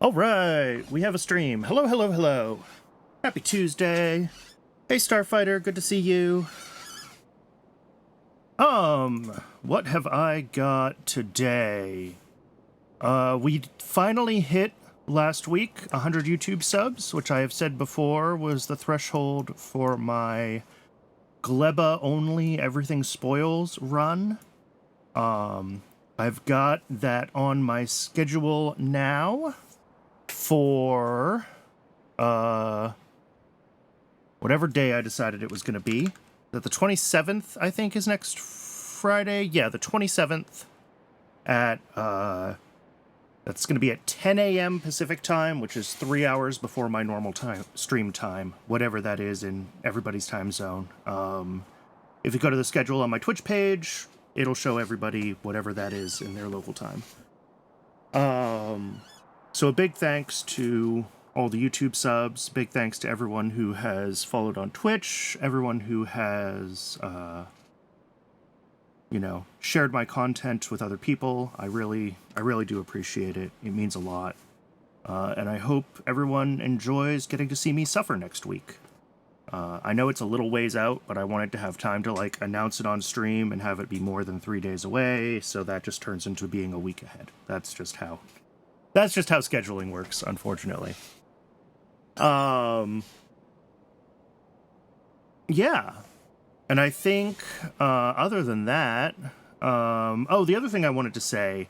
All right, we have a stream. Hello, hello, hello. Happy Tuesday. Hey, Starfighter, good to see you. What have I got today? We finally hit last week 100 YouTube subs, which I have said before was the threshold for my Gleba only everything spoils run. I've got that on my schedule now for whatever day I decided it was going to be. That the 27th, I think, is next Friday. Yeah, the 27th at that's going to be at 10 a.m. Pacific time, which is 3 hours before my normal time stream time, whatever that is in everybody's time zone. If you go to the schedule on my Twitch page, it'll show everybody whatever that is in their local time. So a big thanks to all the YouTube subs, big thanks to everyone who has followed on Twitch, everyone who has, shared my content with other people. I really do appreciate it. It means a lot. And I hope everyone enjoys getting to see me suffer next week. I know it's a little ways out, but I wanted to have time to, announce it on stream and have it be more than 3 days away, so that just turns into being a week ahead. That's just how scheduling works, unfortunately. Yeah. And I think, other than that, the other thing I wanted to say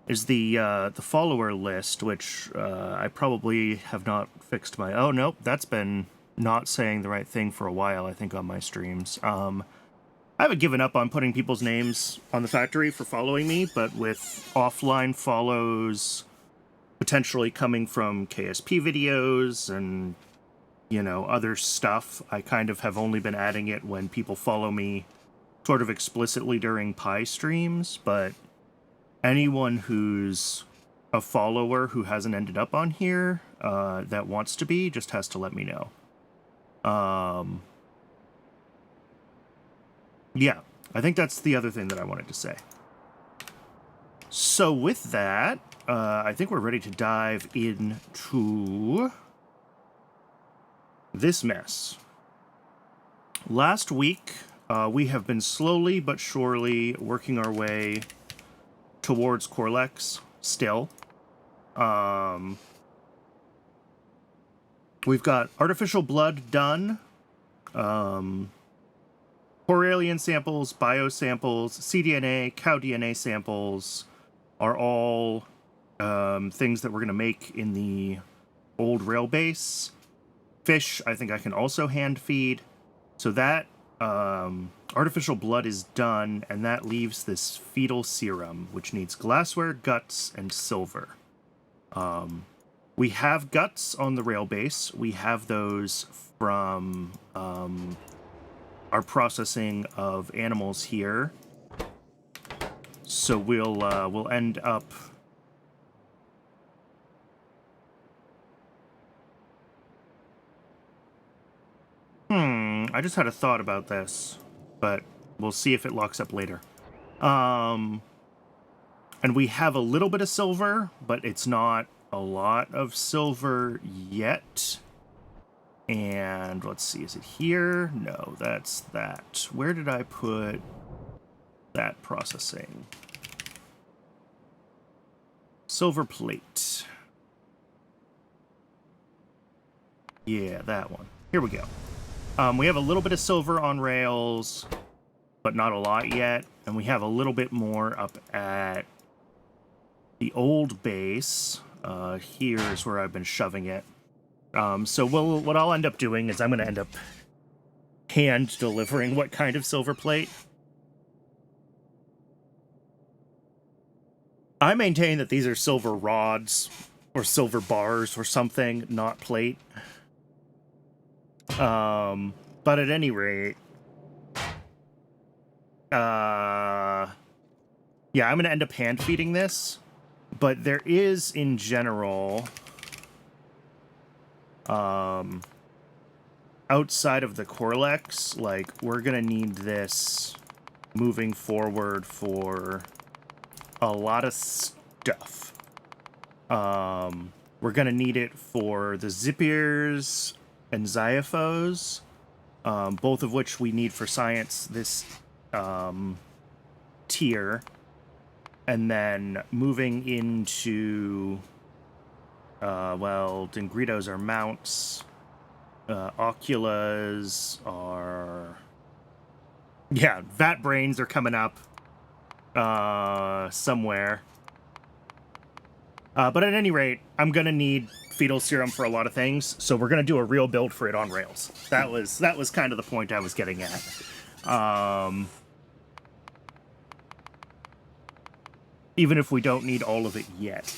is the follower list, which, I probably have not fixed my... Oh, nope, that's been not saying the right thing for a while, I think, on my streams. I haven't given up on putting people's names on the factory for following me, but with offline follows potentially coming from KSP videos and, other stuff, I kind of have only been adding it when people follow me sort of explicitly during Pi streams, but anyone who's a follower who hasn't ended up on here that wants to be just has to let me know. Yeah, I think that's the other thing that I wanted to say. So with that, I think we're ready to dive into this mess. Last week, we have been slowly but surely working our way towards Korlex still. We've got artificial blood done, core alien samples, bio samples, cDNA, cow DNA samples are all things that we're going to make in the old rail base. Fish, I think I can also hand feed. So that artificial blood is done, and that leaves this fetal serum, which needs glassware, guts, and silver. We have guts on the rail base. We have those from our processing of animals here. So we'll end up... I just had a thought about this, but we'll see if it locks up later. And we have a little bit of silver, but it's not a lot of silver yet. And let's see, is it here? No, that's that. Where did I put that processing? Silver plate. Yeah, that one. Here we go. We have a little bit of silver on rails, but not a lot yet. And we have a little bit more up at the old base. Here's where I've been shoving it. So what I'll end up doing is I'm going to end up hand delivering what kind of silver plate. I maintain that these are silver rods or silver bars or something, not plate. But at any rate, yeah, I'm going to end up hand feeding this, but there is in general, outside of the Korlex, we're going to need this moving forward for a lot of stuff. We're going to need it for the Zipiers and Xiophos, both of which we need for science this tier. And then moving into, well, Dendritos are mounts. Oculas are... Yeah, Vat Brains are coming up somewhere. But at any rate, I'm going to need fetal serum for a lot of things, so we're going to do a real build for it on rails. That was kind of the point I was getting at. Even if we don't need all of it yet.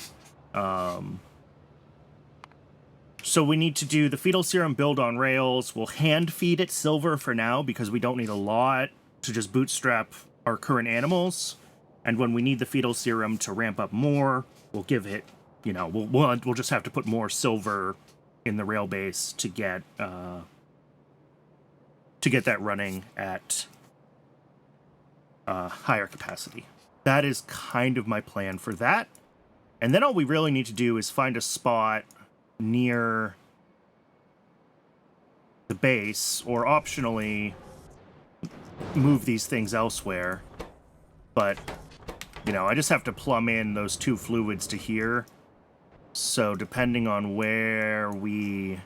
So we need to do the fetal serum build on rails. We'll hand feed it silver for now because we don't need a lot to just bootstrap our current animals. And when we need the fetal serum to ramp up more, we'll give it, you know, we'll just have to put more silver in the rail base to get that running at higher capacity. That is kind of my plan for that. And then all we really need to do is find a spot near the base, or optionally move these things elsewhere. But, you know, I just have to plumb in those two fluids to here. So depending on where we,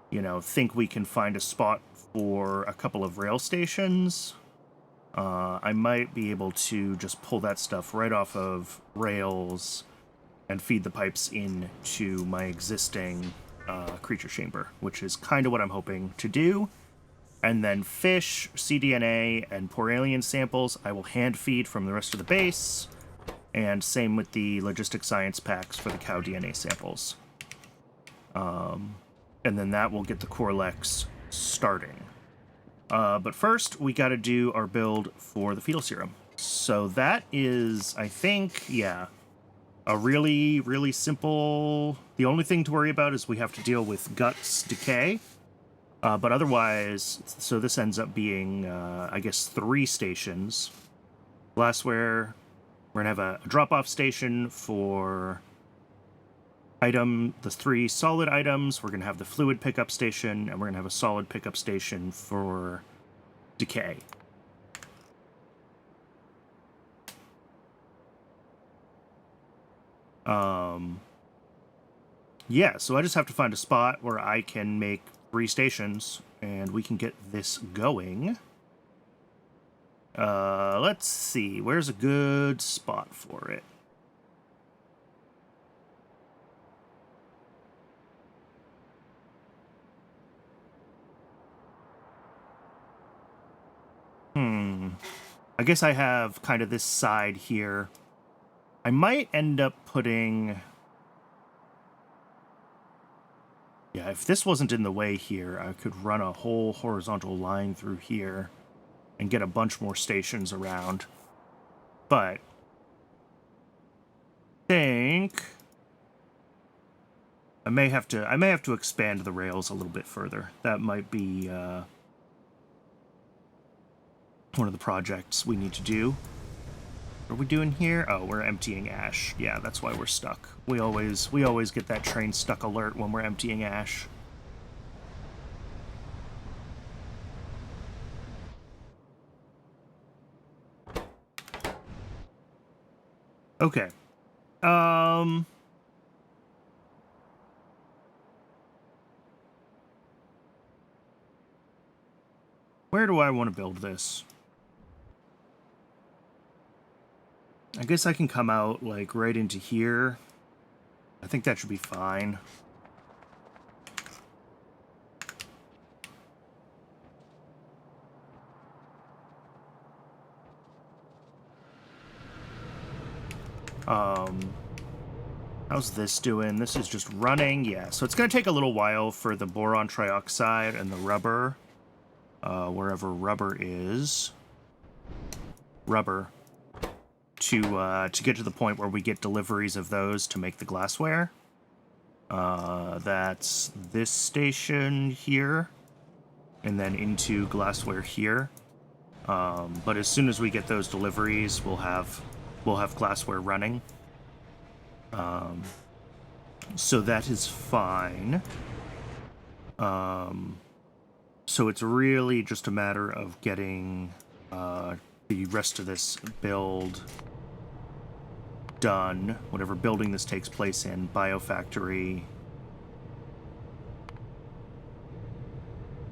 you know, think we can find a spot for a couple of rail stations, I might be able to just pull that stuff right off of rails and feed the pipes into my existing creature chamber, which is kind of what I'm hoping to do. And then fish, cDNA, and poor alien samples I will hand feed from the rest of the base, and same with the logistic science packs for the cow DNA samples. And then that will get the Korlex starting. But first, we got to do our build for the fetal serum. So that is, I think, yeah, a really, really simple... The only thing to worry about is we have to deal with guts decay. But otherwise, so this ends up being, I guess, 3 stations. Glassware, we're going to have a drop-off station for the 3 solid items. We're going to have the fluid pickup station, and we're going to have a solid pickup station for decay. Yeah, so I just have to find a spot where I can make 3 stations, and we can get this going. Let's see, where's a good spot for it? I guess I have kind of this side here. I might end up putting... Yeah, if this wasn't in the way here, I could run a whole horizontal line through here and get a bunch more stations around. But I think I may have to expand the rails a little bit further. That might be one of the projects we need to do. What are we doing here? Oh, we're emptying ash. Yeah, that's why we're stuck. We always get that train stuck alert when we're emptying ash. Okay. Where do I want to build this? I guess I can come out, like, right into here. I think that should be fine. How's this doing? This is just running. Yeah, so it's going to take a little while for the boron trioxide and the rubber, wherever rubber is. Rubber. To get to the point where we get deliveries of those to make the glassware. That's this station here, and then into glassware here. But as soon as we get those deliveries, we'll have glassware running. So that is fine. So it's really just a matter of getting the rest of this build done, whatever building this takes place in. Biofactory.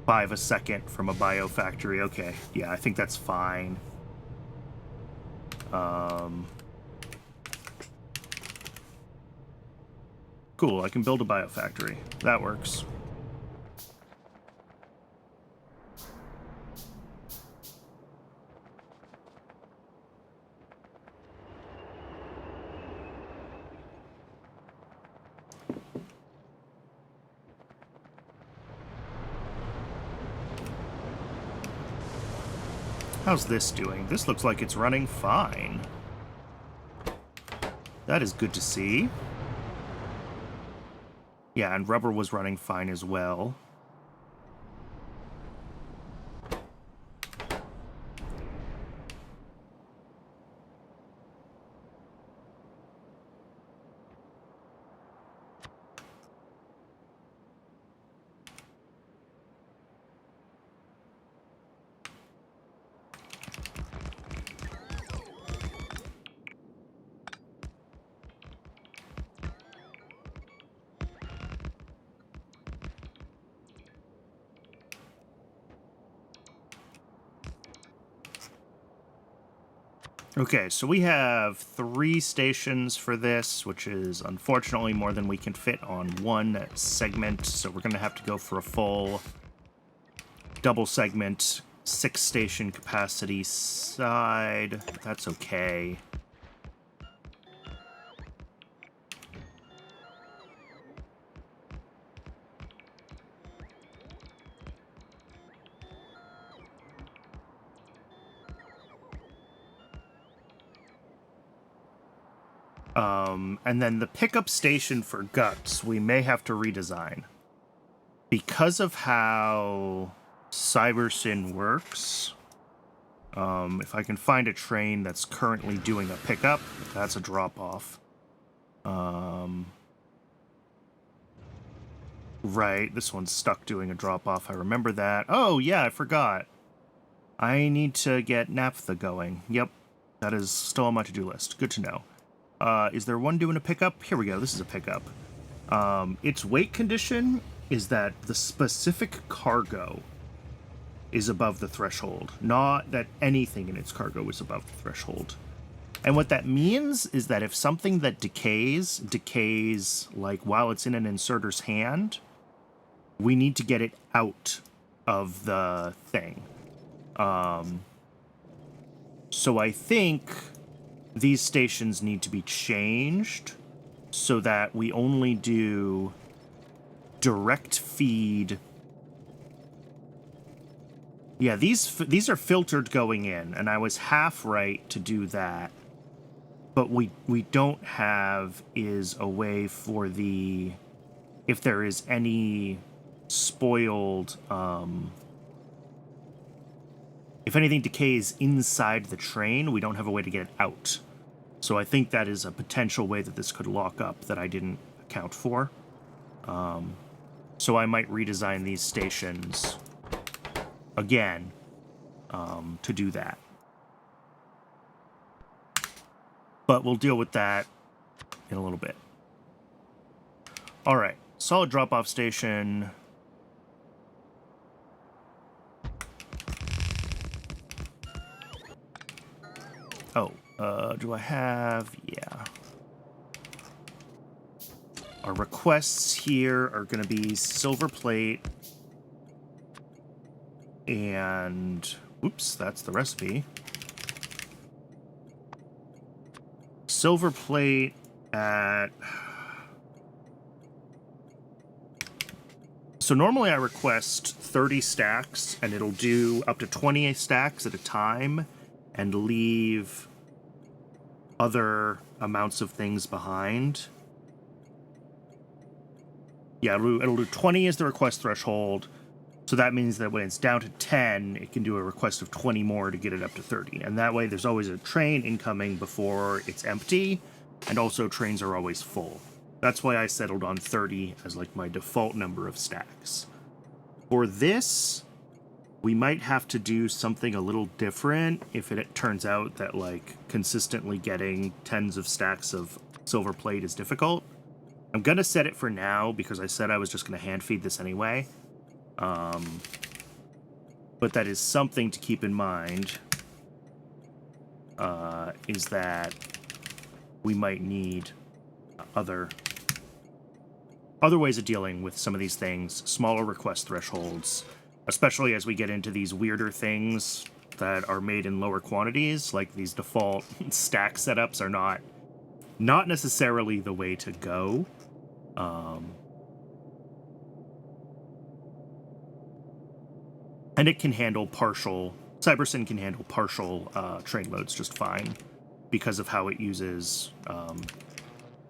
5 a second from a biofactory. Okay, yeah, I think that's fine. Cool, I can build a biofactory. That works. How's this doing? This looks like it's running fine. That is good to see. Yeah, and rubber was running fine as well. Okay, so we have 3 stations for this, which is unfortunately more than we can fit on one segment, so we're going to have to go for a full double segment, 6 station capacity side. That's okay. And then the pickup station for guts, we may have to redesign. Because of how CyberSyn works, if I can find a train that's currently doing a pickup, that's a drop-off. Right, this one's stuck doing a drop-off. I remember that. Oh, yeah, I forgot. I need to get naphtha going. Yep, that is still on my to-do list. Good to know. Is there one doing a pickup? Here we go. This is a pickup. Its weight condition is that the specific cargo is above the threshold, not that anything in its cargo is above the threshold. And what that means is that if something that decays like while it's in an inserter's hand, we need to get it out of the thing. So I think these stations need to be changed so that we only do direct feed. Yeah, these are filtered going in, and I was half right to do that. But we don't have is a way for the, if there is any spoiled, if anything decays inside the train, we don't have a way to get it out. So I think that is a potential way that this could lock up that I didn't account for. So I might redesign these stations again to do that. But we'll deal with that in a little bit. All right, solid drop-off station. Oh, do I have... Yeah. Our requests here are going to be silver plate and... Oops, that's the recipe. Silver plate at... So normally I request 30 stacks, and it'll do up to 20 stacks at a time and leave other amounts of things behind. Yeah, it'll do 20 as the request threshold, so that means that when it's down to 10, it can do a request of 20 more to get it up to 30. And that way there's always a train incoming before it's empty, and also trains are always full. That's why I settled on 30 as like my default number of stacks. For this, we might have to do something a little different if it turns out that like consistently getting tens of stacks of silver plate is difficult. I'm gonna set it for now because I said I was just gonna hand feed this anyway. But that is something to keep in mind, is that we might need other ways of dealing with some of these things, smaller request thresholds, especially as we get into these weirder things that are made in lower quantities, like these default stack setups are not necessarily the way to go. And it can handle Cybersyn can handle partial train loads just fine because of how it uses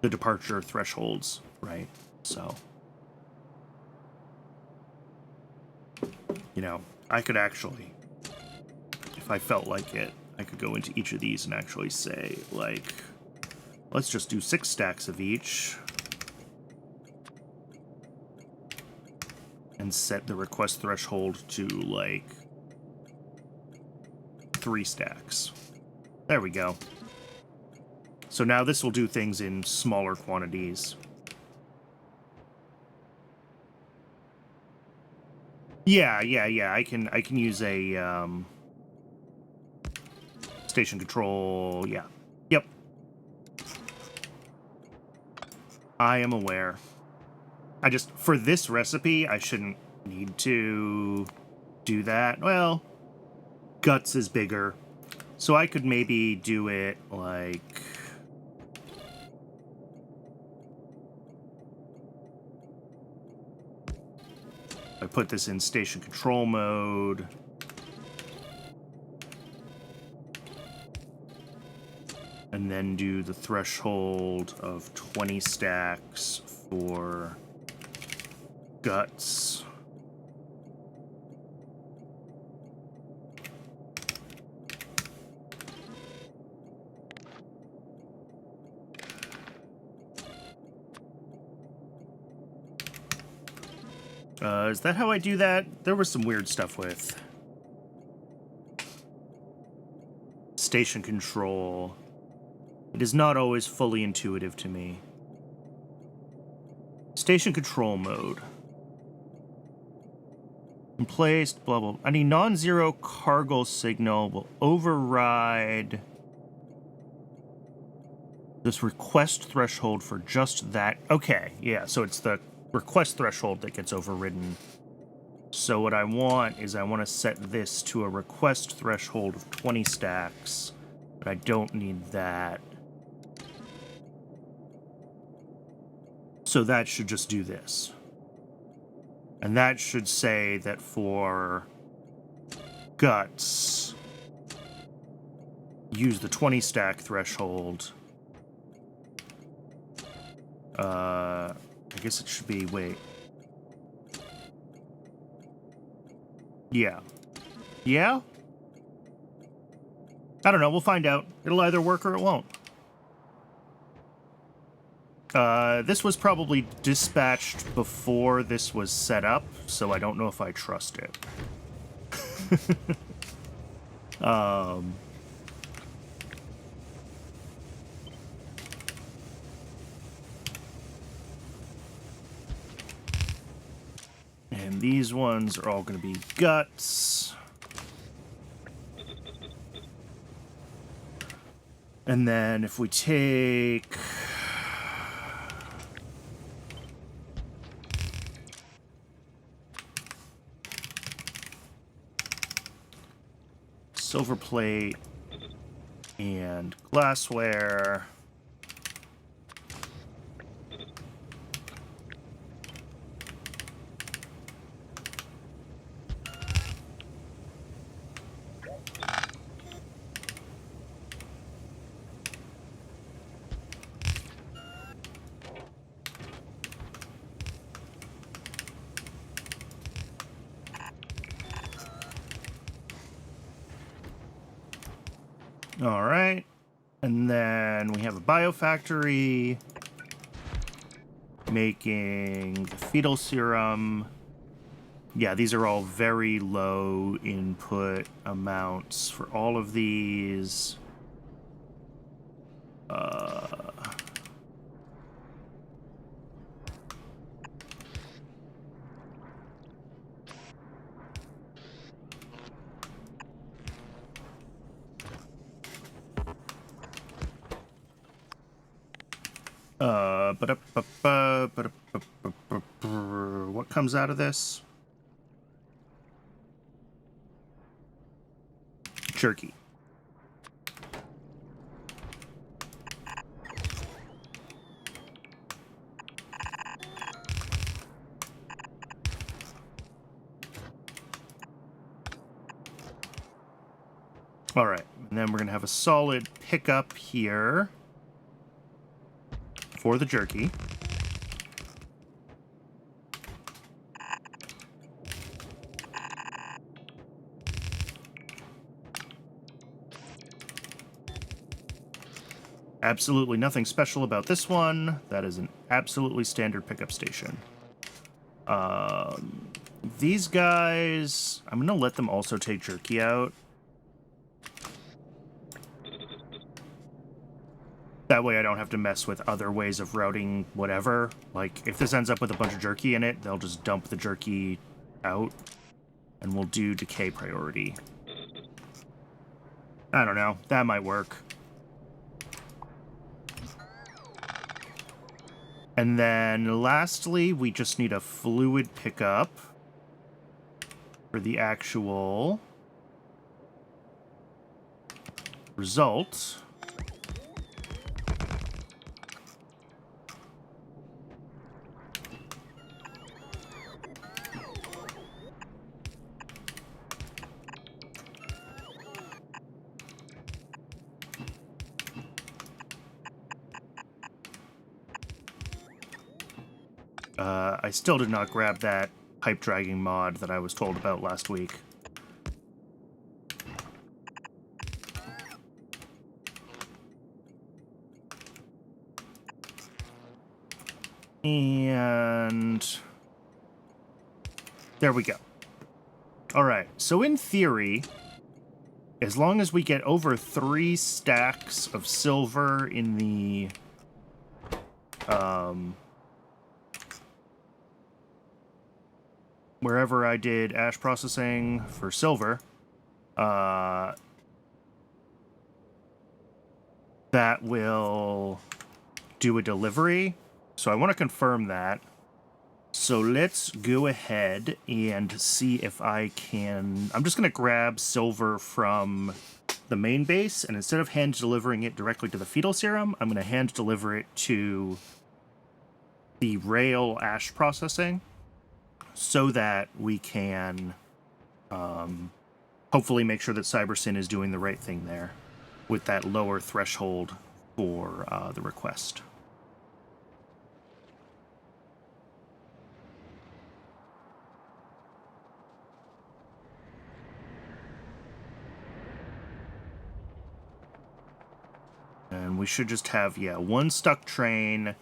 the departure thresholds, right? So, you know, I could actually, if I felt like it, I could go into each of these and actually say, like, let's just do 6 stacks of each. And set the request threshold to, like, 3 stacks. There we go. So now this will do things in smaller quantities. Yeah. I can use a station control. Yeah. Yep. I am aware. For this recipe, I shouldn't need to do that. Well, guts is bigger. So I could maybe do it like... I put this in station control mode. And then do the threshold of 20 stacks for guts. Is that how I do that? There was some weird stuff with station control. It is not always fully intuitive to me. Station control mode. In place, blah, blah. Any non-zero cargo signal will override this request threshold for just that. Okay, yeah, so it's the request threshold that gets overridden. So what I want is I want to set this to a request threshold of 20 stacks, but I don't need that. So that should just do this. And that should say that for guts, use the 20 stack threshold. I guess it should be, wait. Yeah. Yeah? I don't know, we'll find out. It'll either work or it won't. This was probably dispatched before this was set up, so I don't know if I trust it. And these ones are all going to be guts. And then if we take... silver plate and glassware. All right. And then we have a biofactory. making the fetal serum. Yeah, these are all very low input amounts for all of these. What comes out of this? Jerky. All right, and then we're going to have a solid pickup here for the jerky. Absolutely nothing special about this one. That is an absolutely standard pickup station. These guys, I'm going to let them also take jerky out. That way I don't have to mess with other ways of routing whatever. Like, if this ends up with a bunch of jerky in it, they'll just dump the jerky out. And we'll do decay priority. I don't know. That might work. And then lastly, we just need a fluid pickup for the actual result. I still did not grab that pipe dragging mod that I was told about last week. And there we go. All right, so in theory, as long as we get over 3 stacks of silver in the wherever I did ash processing for silver, that will do a delivery. So I want to confirm that. So let's go ahead and see if I can... I'm just going to grab silver from the main base, and instead of hand delivering it directly to the fetal serum, I'm going to hand deliver it to the rail ash processing, so that we can hopefully make sure that CyberSyn is doing the right thing there with that lower threshold for the request. And we should just have, yeah, one stuck train.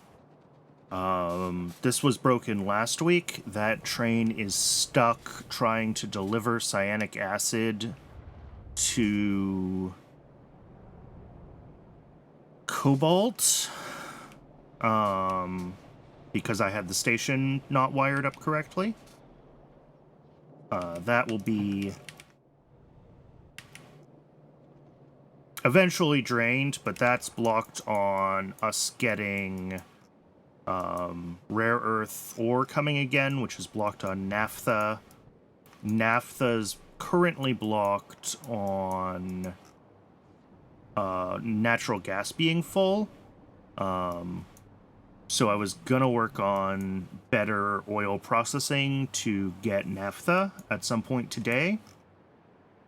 This was broken last week. That train is stuck trying to deliver cyanic acid to Cobalt. Because I had the station not wired up correctly. That will be eventually drained, but that's blocked on us getting rare earth ore coming again, which is blocked on naphtha. Naphtha's currently blocked on natural gas being full. So I was gonna work on better oil processing to get naphtha at some point today.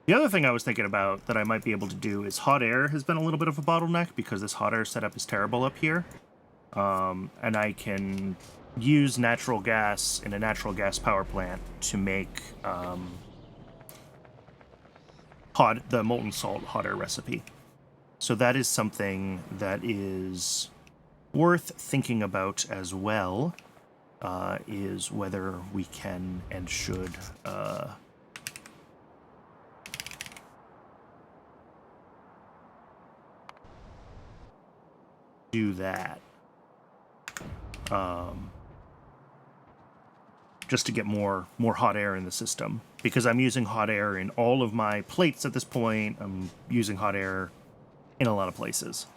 The other thing I was thinking about that I might be able to do is hot air has been a little bit of a bottleneck because this hot air setup is terrible up here. And I can use natural gas in a natural gas power plant to make the molten salt hot air recipe. So that is something that is worth thinking about as well. is whether we can and should do that. Just to get more hot air in the system. Because I'm using hot air in all of my plates at this point. I'm using hot air in a lot of places.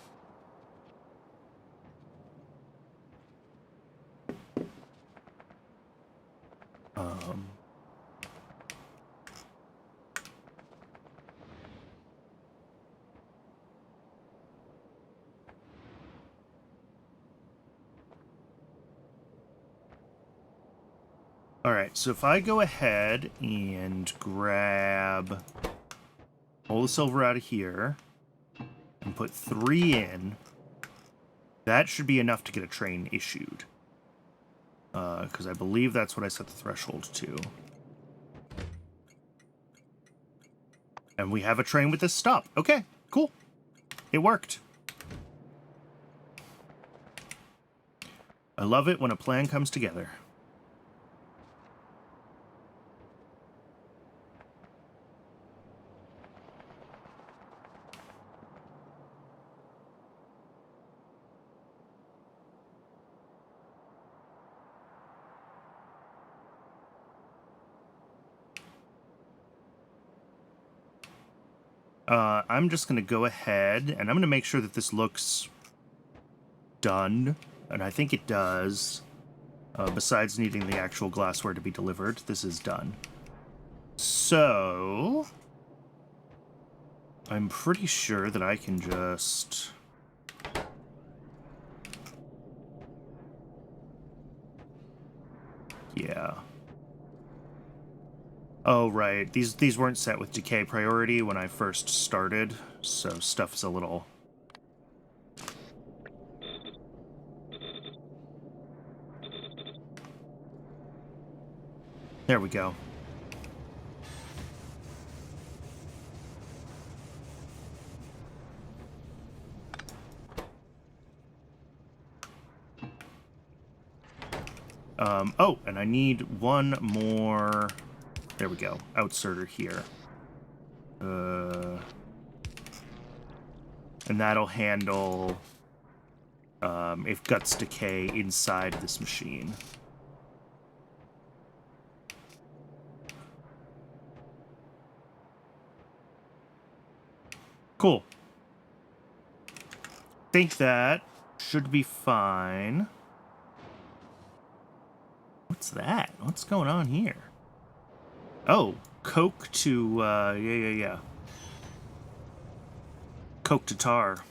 All right, so if I go ahead and grab all the silver out of here and put 3 in, that should be enough to get a train issued. Because I believe that's what I set the threshold to. And we have a train with this stop. Okay, cool. It worked. I love it when a plan comes together. I'm just going to go ahead, and I'm going to make sure that this looks done, and I think it does. Besides needing the actual glassware to be delivered, this is done. So, I'm pretty sure that I can just... Yeah. Oh, right. These weren't set with decay priority when I first started, so stuff's a little... There we go. Oh, and I need one more... There we go. Outserter here. And that'll handle if guts decay inside this machine. Cool. Think that should be fine. What's that? What's going on here? Oh, coke to, yeah. Coke to tar.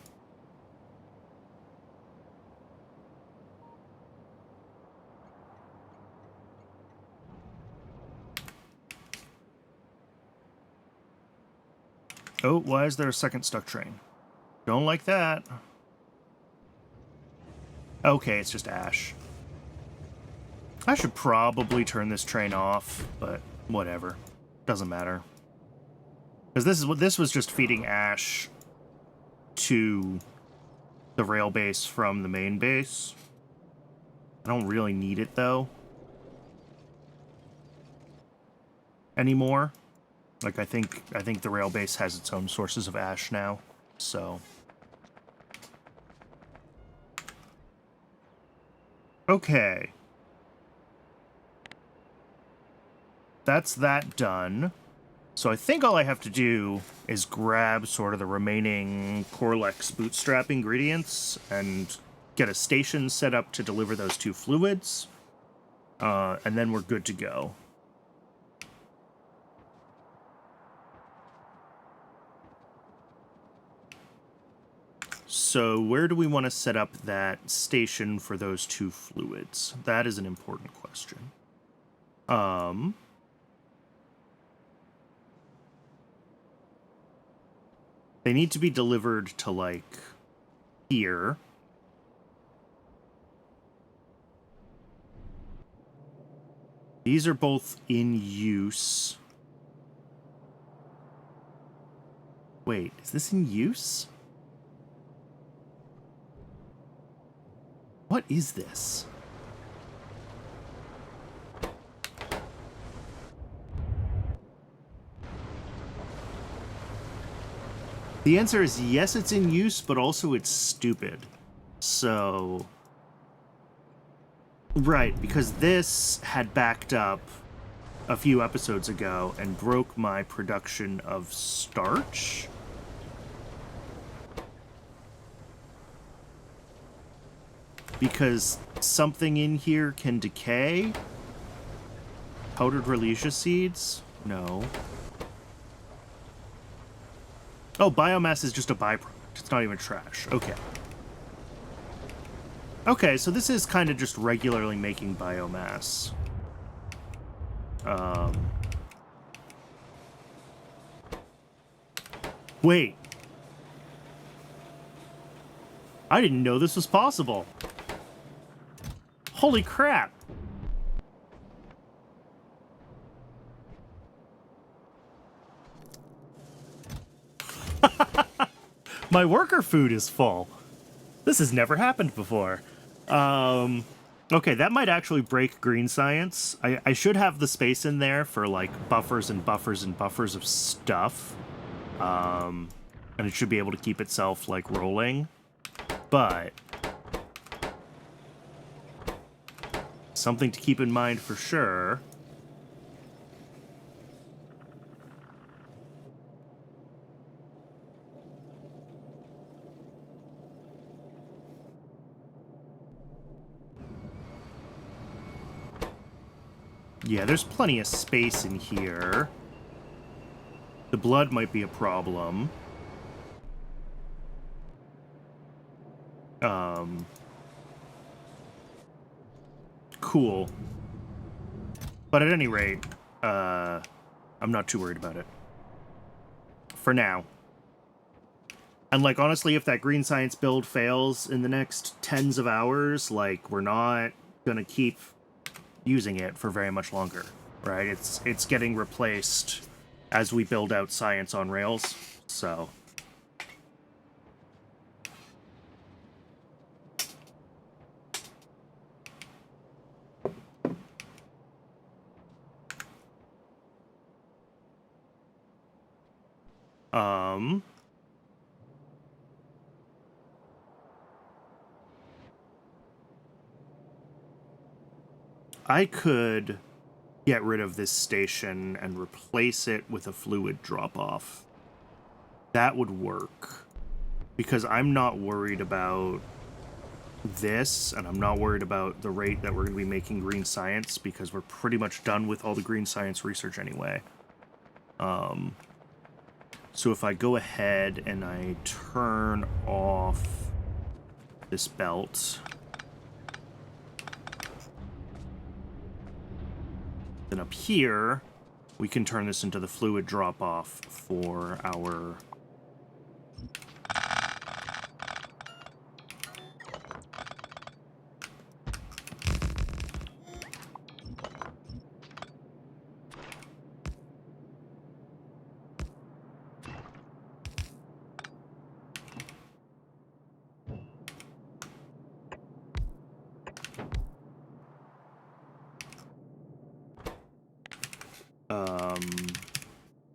Oh, why is there a second stuck train? Don't like that. Okay, it's just ash. I should probably turn this train off, but whatever. Doesn't matter. Because this was just feeding ash to the rail base from the main base. I don't really need it, though. Anymore. Like, I think the rail base has its own sources of ash now, so... Okay. That's that done. So I think all I have to do is grab sort of the remaining Korlex bootstrap ingredients and get a station set up to deliver those 2 fluids. And then we're good to go. So where do we want to set up that station for those 2 fluids? That is an important question. They need to be delivered to, like, here. These are both in use. Wait, is this in use? What is this? The answer is yes, it's in use, but also it's stupid. So... Right, because this had backed up a few episodes ago and broke my production of starch. Because something in here can decay. Powdered Relesia seeds? No. Oh, biomass is just a byproduct. It's not even trash. Okay. Okay, so this is kind of just regularly making biomass. Wait. I didn't know this was possible. Holy crap. My worker food is full. This has never happened before. Okay, that might actually break green science. I should have the space in there for, like, buffers and buffers and buffers of stuff. And it should be able to keep itself, like, rolling. But... something to keep in mind for sure. Yeah, there's plenty of space in here. The blood might be a problem. Cool. But at any rate, I'm not too worried about it. For now. And, like, honestly, if that green science build fails in the next tens of hours, like, we're not gonna keep using it for very much longer, right? It's getting replaced as we build out science on rails, so... I could get rid of this station and replace it with a fluid drop-off. That would work. Because I'm not worried about this, and I'm not worried about the rate that we're going to be making green science, because we're pretty much done with all the green science research anyway. So if I go ahead and I turn off this belt... then up here, we can turn this into the fluid drop-off for our...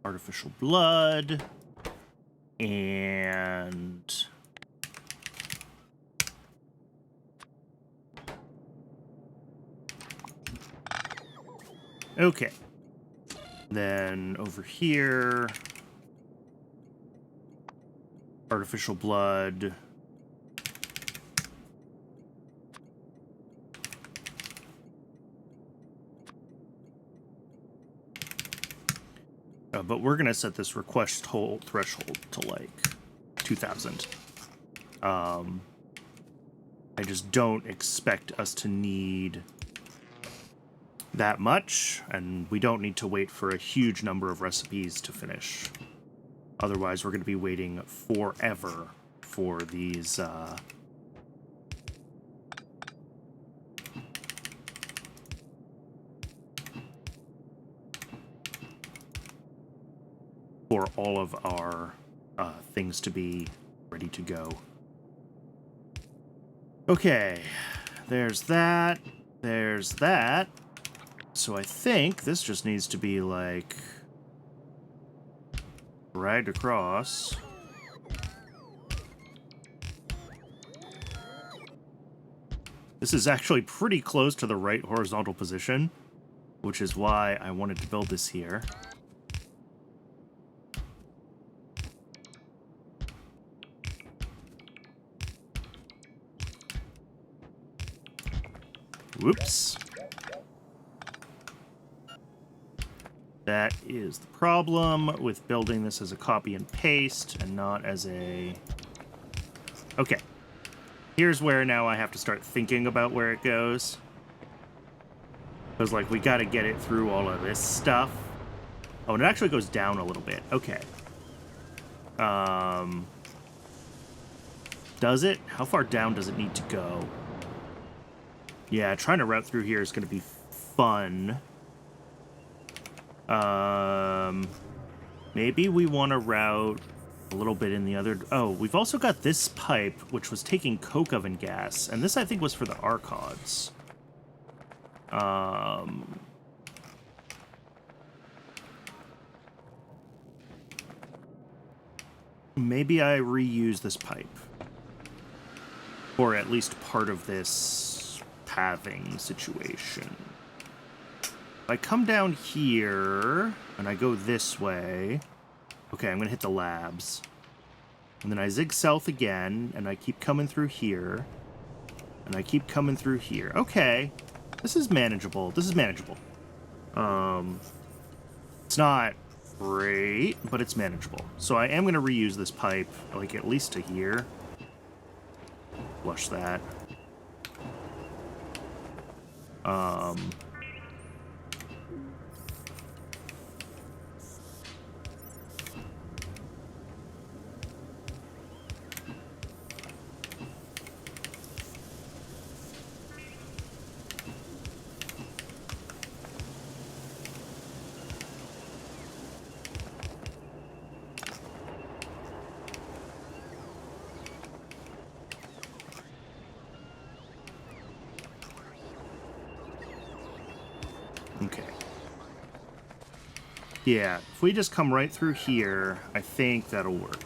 artificial blood, and... okay. Then over here, artificial blood. But we're going to set this request threshold to, like, 2,000. I just don't expect us to need that much, and we don't need to wait for a huge number of recipes to finish. Otherwise, we're going to be waiting forever for these... for all of our things to be ready to go. Okay, there's that, there's that. So I think this just needs to be, like, right across. This is actually pretty close to the right horizontal position, which is why I wanted to build this here. Whoops. That is the problem with building this as a copy and paste and not as a... Okay. Here's where now I have to start thinking about where it goes. Because, like, we gotta get it through all of this stuff. Oh, and it actually goes down a little bit. Okay. Does it? How far down does it need to go? Yeah, trying to route through here is gonna be fun. Maybe we want to route a little bit in the other... Oh, we've also got this pipe, which was taking coke oven gas, and this, I think, was for the Archods. Maybe I reuse this pipe. Or at least part of this pathing situation. If I come down here, and I go this way... Okay, I'm going to hit the labs. And then I zig south again, and I keep coming through here. And I keep coming through here. Okay. This is manageable. This is manageable. It's not great, but it's manageable. So I am going to reuse this pipe, like, at least to here. Flush that. Okay. Yeah, if we just come right through here, I think that'll work.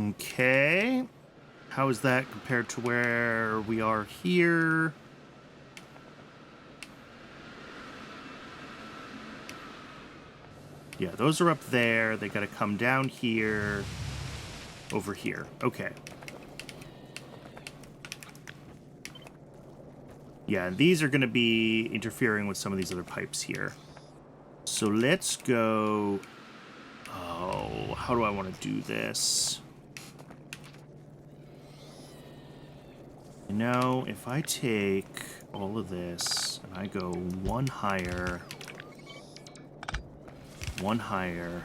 Okay. How is that compared to where we are here? Yeah, those are up there. They gotta come down here. Over here. Okay. Yeah, and these are gonna be interfering with some of these other pipes here. So let's go... Oh, how do I want to do this? You know, if I take all of this and I go one higher, one higher.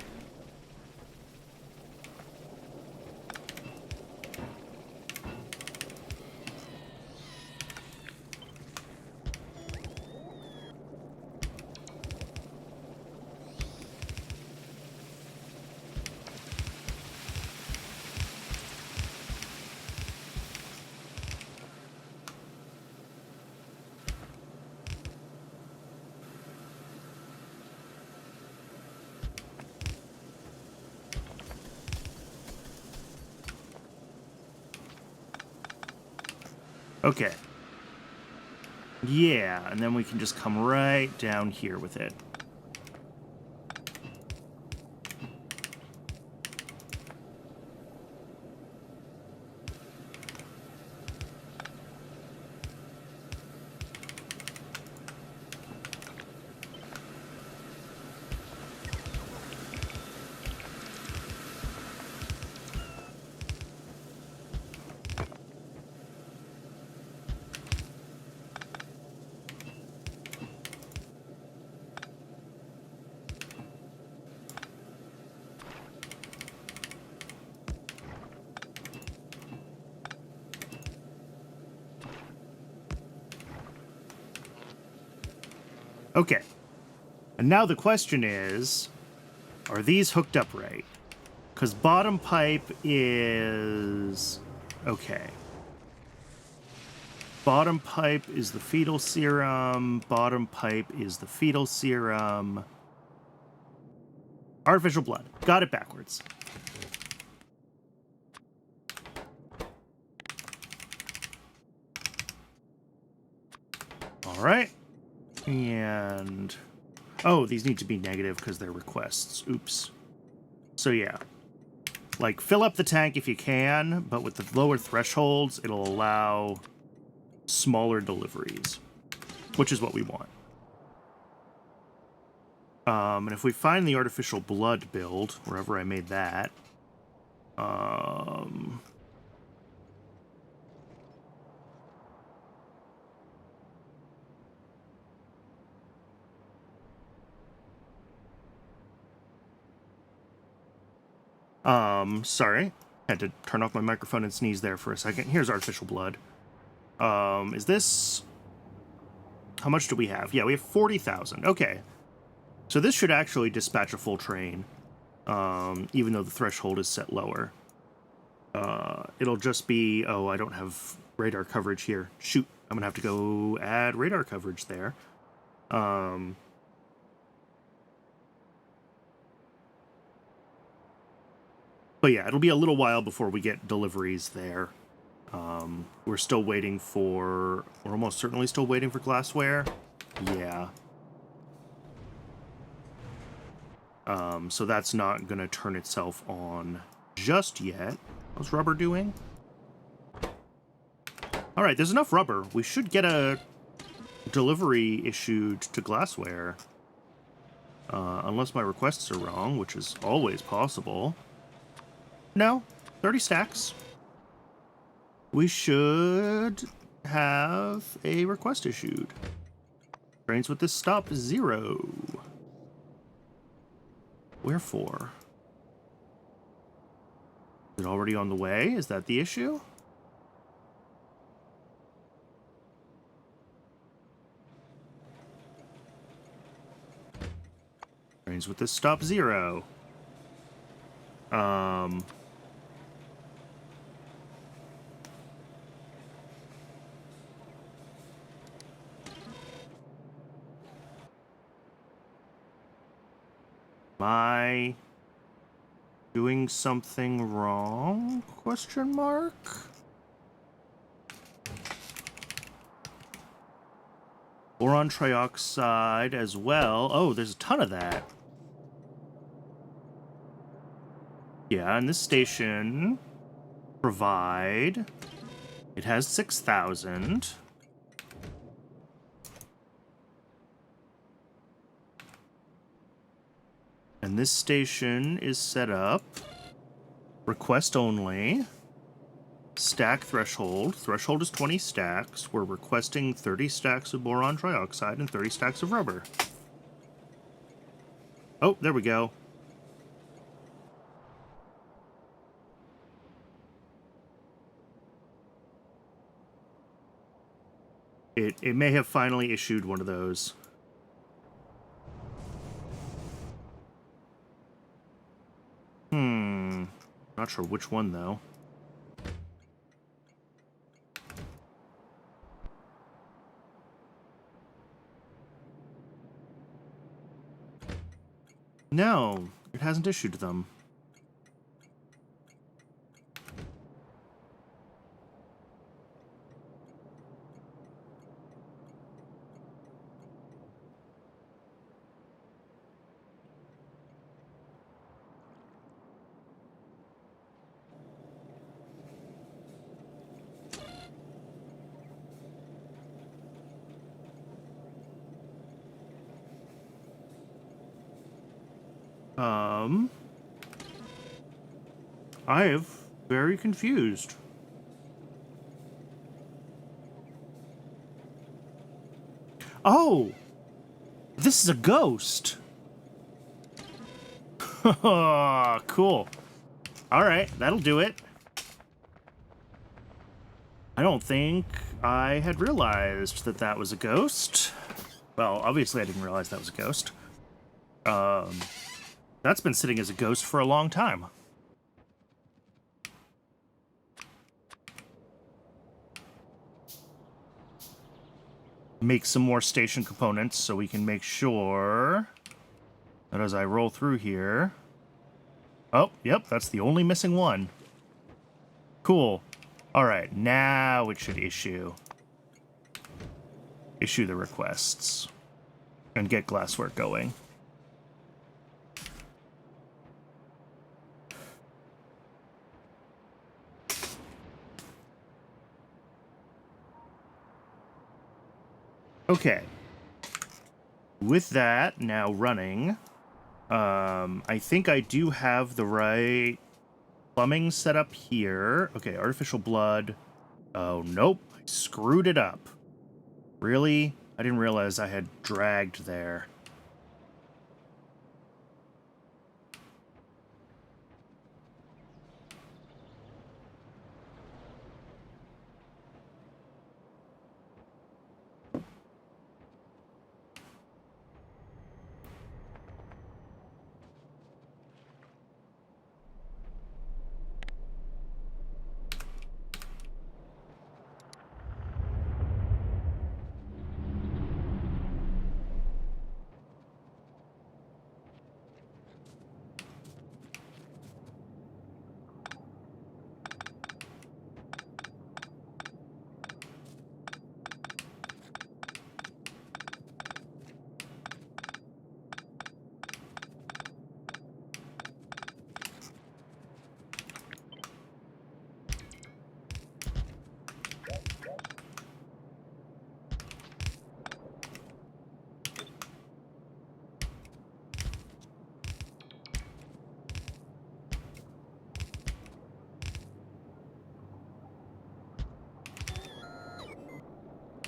Okay. Yeah, and then we can just come right down here with it. Okay. And now the question is, are these hooked up right? Because bottom pipe is... okay. Bottom pipe is the fetal serum. Bottom pipe is the fetal serum. Artificial blood. Got it backwards. All right. And... oh, these need to be negative because they're requests. Oops. So yeah. Like, fill up the tank if you can, but with the lower thresholds, it'll allow smaller deliveries, which is what we want. And if we find the artificial blood build, wherever I made that, sorry. Had to turn off my microphone and sneeze there for a second. Here's artificial blood. Is this... how much do we have? Yeah, we have 40,000. Okay. So this should actually dispatch a full train, even though the threshold is set lower. It'll just be... oh, I don't have radar coverage here. Shoot. I'm gonna have to go add radar coverage there. But yeah, it'll be a little while before we get deliveries there. We're still waiting for... we're almost certainly still waiting for glassware. Yeah. So that's not going to turn itself on just yet. How's rubber doing? Alright, there's enough rubber. We should get a delivery issued to glassware. Unless my requests are wrong, which is always possible. No, 30 stacks. We should have a request issued. Trains with this stop 0. Wherefore? Is it already on the way? Is that the issue? Trains with this stop 0. Am I doing something wrong? Question mark? Boron trioxide as well. Oh, there's a ton of that. Yeah, and this station provide... it has 6,000. And this station is set up request only. Stack threshold. Threshold is 20 stacks. We're requesting 30 stacks of boron trioxide and 30 stacks of rubber. Oh, there we go. It may have finally issued one of those. Not sure which one, though. No, it hasn't issued them. I am very confused. Oh! This is a ghost! Cool. Alright, that'll do it. I don't think I had realized that that was a ghost. Well, obviously I didn't realize that was a ghost. That's been sitting as a ghost for a long time. Make some more station components so we can make sure that as I roll through here... Oh, yep, that's the only missing one. Cool. Alright, now it should issue the requests and get glasswork going. Okay. With that now running, I think I do have the right plumbing set up here. Okay, artificial blood. Oh, nope. I screwed it up. Really? I didn't realize I had dragged there.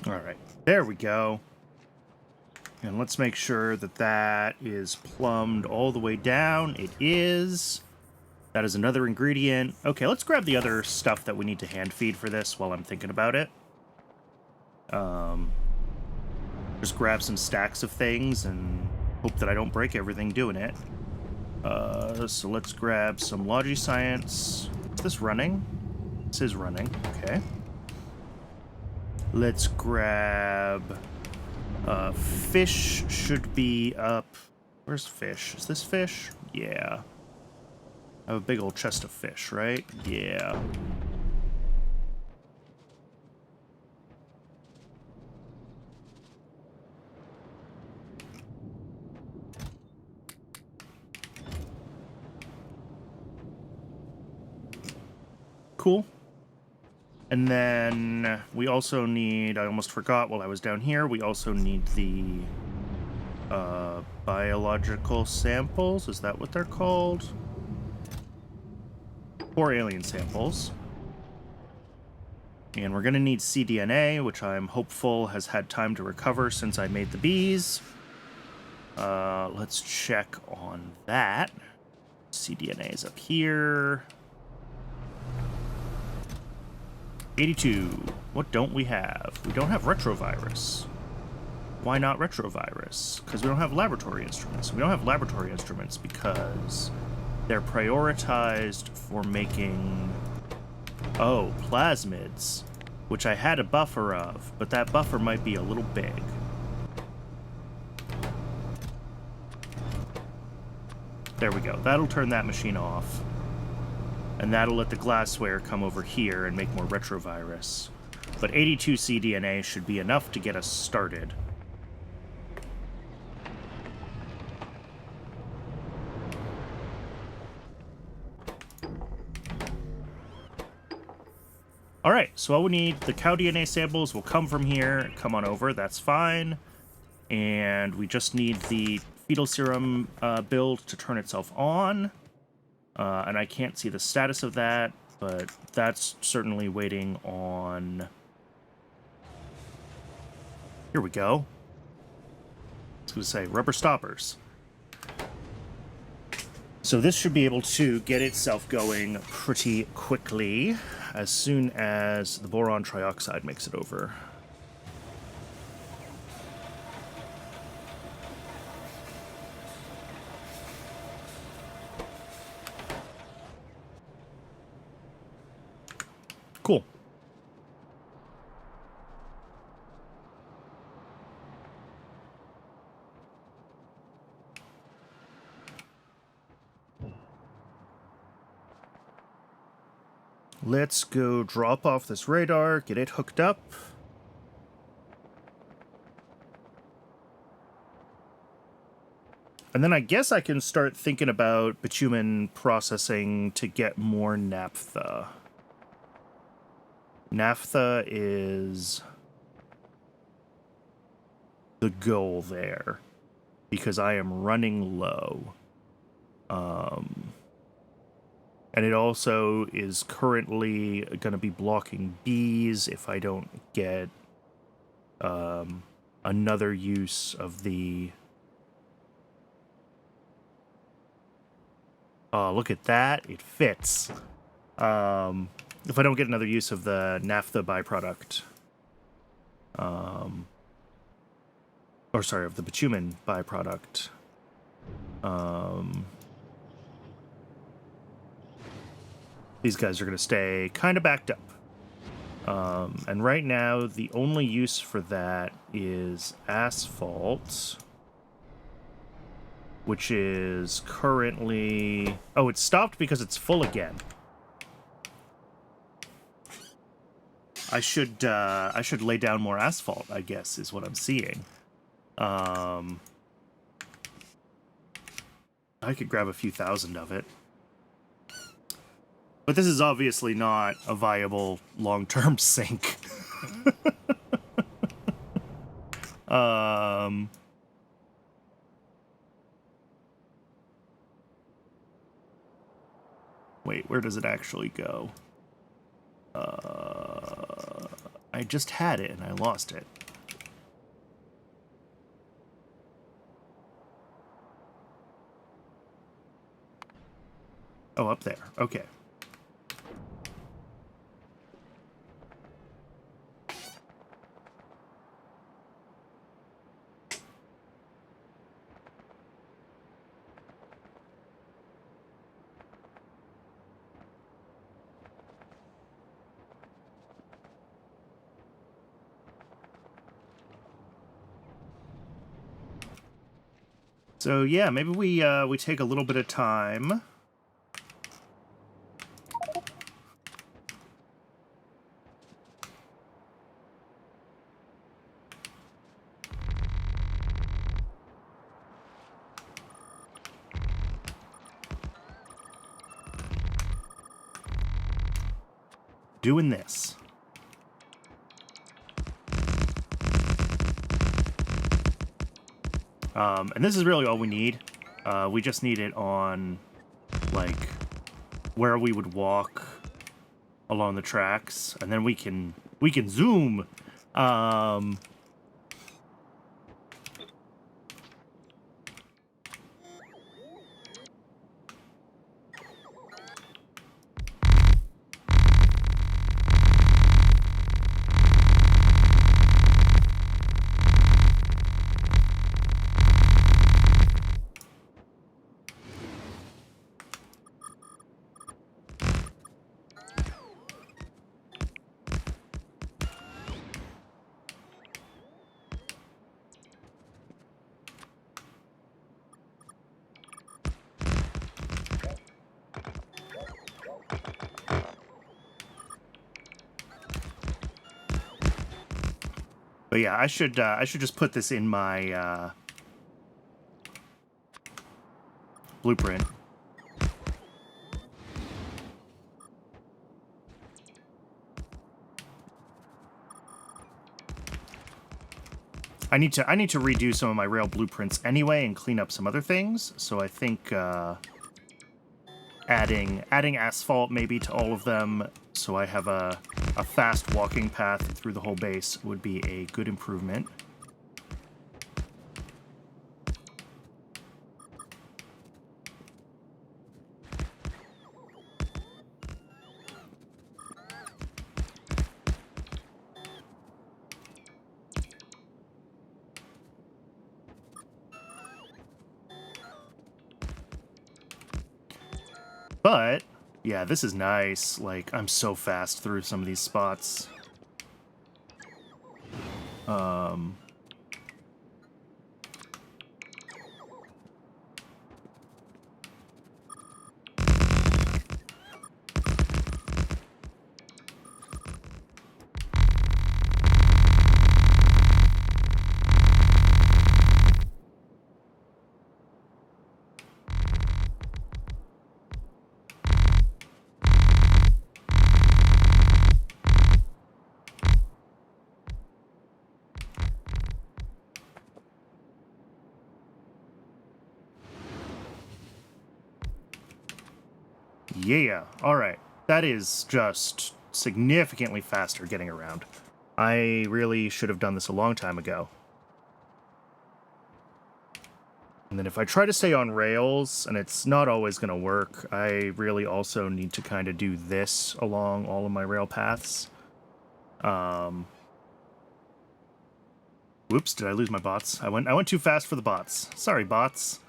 Alright, there we go. And let's make sure that that is plumbed all the way down. It is. That is another ingredient. Okay, let's grab the other stuff that we need to hand feed for this while I'm thinking about it. Just grab some stacks of things and hope that I don't break everything doing it. So let's grab some Logi Science. Is this running? This is running. Okay. Let's grab... fish should be up... Where's fish? Is this fish? Yeah. I have a big old chest of fish, right? Yeah. Cool. And then we also need, I almost forgot while I was down here, we also need the biological samples. Is that what they're called? 4 alien samples. And we're going to need cDNA, which I'm hopeful has had time to recover since I made the bees. Let's check on that. cDNA is up here. 82. What don't we have? We don't have retrovirus. Why not retrovirus? Because we don't have laboratory instruments. We don't have laboratory instruments because they're prioritized for making... Oh, plasmids. Which I had a buffer of, but that buffer might be a little big. There we go. That'll turn that machine off. And that'll let the glassware come over here and make more retrovirus. But 82 cDNA should be enough to get us started. Alright, so all we need, the cow DNA samples will come from here, come on over, that's fine. And we just need the fetal serum build to turn itself on. And I can't see the status of that, but that's certainly waiting on... Here we go. I was going to say, rubber stoppers. So this should be able to get itself going pretty quickly as soon as the boron trioxide makes it over. let's go drop off this radar, get it hooked up. And then I guess I can start thinking about bitumen processing to get more naphtha. Naphtha is the goal there, because I am running low. And it also is currently going to be blocking bees if I don't get another use of the... Oh, look at that. It fits. If I don't get another use of the naphtha byproduct. Or sorry, of the bitumen byproduct. These guys are going to stay kind of backed up. And right now, the only use for that is asphalt, which is currently... Oh, it stopped because it's full again. I should lay down more asphalt, I guess, is what I'm seeing. I could grab a few thousand of it. But this is obviously not a viable long-term sink. Wait, where does it actually go? I just had it and I lost it. Oh, up there. Okay. So yeah, maybe we take a little bit of time. Doing this. And this is really all we need. We just need it on, like, where we would walk along the tracks, and then we can zoom. But yeah, I should just put this in my blueprint. I need to redo some of my rail blueprints anyway and clean up some other things. So I think adding asphalt maybe to all of them, so I have a fast walking path through the whole base, would be a good improvement. But yeah, this is nice. Like, I'm so fast through some of these spots. Yeah, alright. That is just significantly faster getting around. I really should have done this a long time ago. And then if I try to stay on rails, and it's not always going to work, I really also need to kind of do this along all of my rail paths. Whoops, did I lose my bots? I went too fast for the bots. Sorry, bots.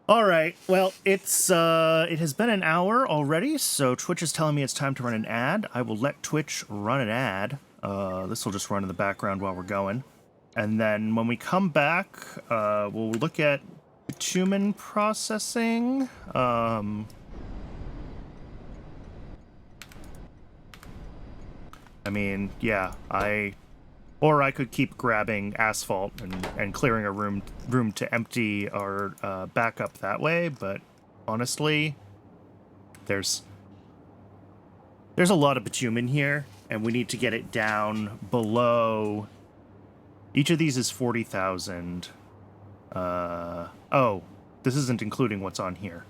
Alright, well, it has been an hour already, so Twitch is telling me it's time to run an ad. I will let Twitch run an ad. This will just run in the background while we're going. And then when we come back, we'll look at bitumen processing. I mean, yeah, or I could keep grabbing asphalt and clearing a room to empty our backup that way, but honestly, there's a lot of bitumen here, and we need to get it down below. Each of these is 40,000. Oh, this isn't including what's on here.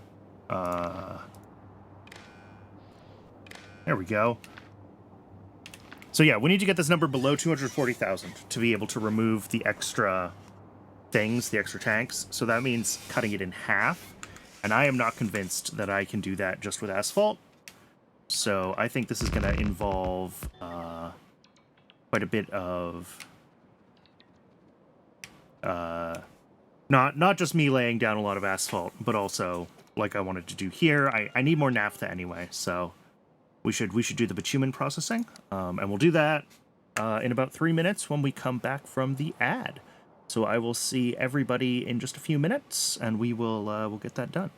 There we go. So yeah, we need to get this number below 240,000 to be able to remove the extra things, the extra tanks. So that means cutting it in half. And I am not convinced that I can do that just with asphalt. So I think this is going to involve quite a bit of... not just me laying down a lot of asphalt, but also, like I wanted to do here, I need more naphtha anyway, so we should do the bitumen processing, and we'll do that in about 3 minutes when we come back from the ad. So I will see everybody in just a few minutes, and we'll get that done.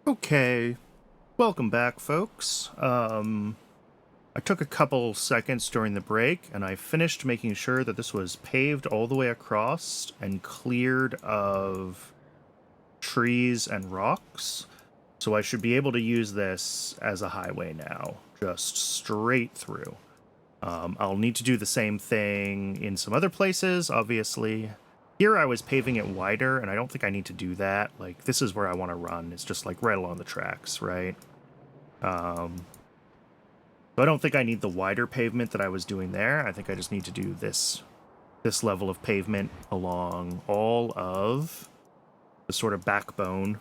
Okay, welcome back, folks. I took a couple seconds during the break, and I finished making sure that this was paved all the way across and cleared of trees and rocks. So I should be able to use this as a highway now, just straight through. I'll need to do the same thing in some other places, obviously. Here I was paving it wider, and I don't think I need to do that. Like, this is where I want to run. It's just, like, right along the tracks, right? So I don't think I need the wider pavement that I was doing there. I think I just need to do this level of pavement along all of the sort of backbone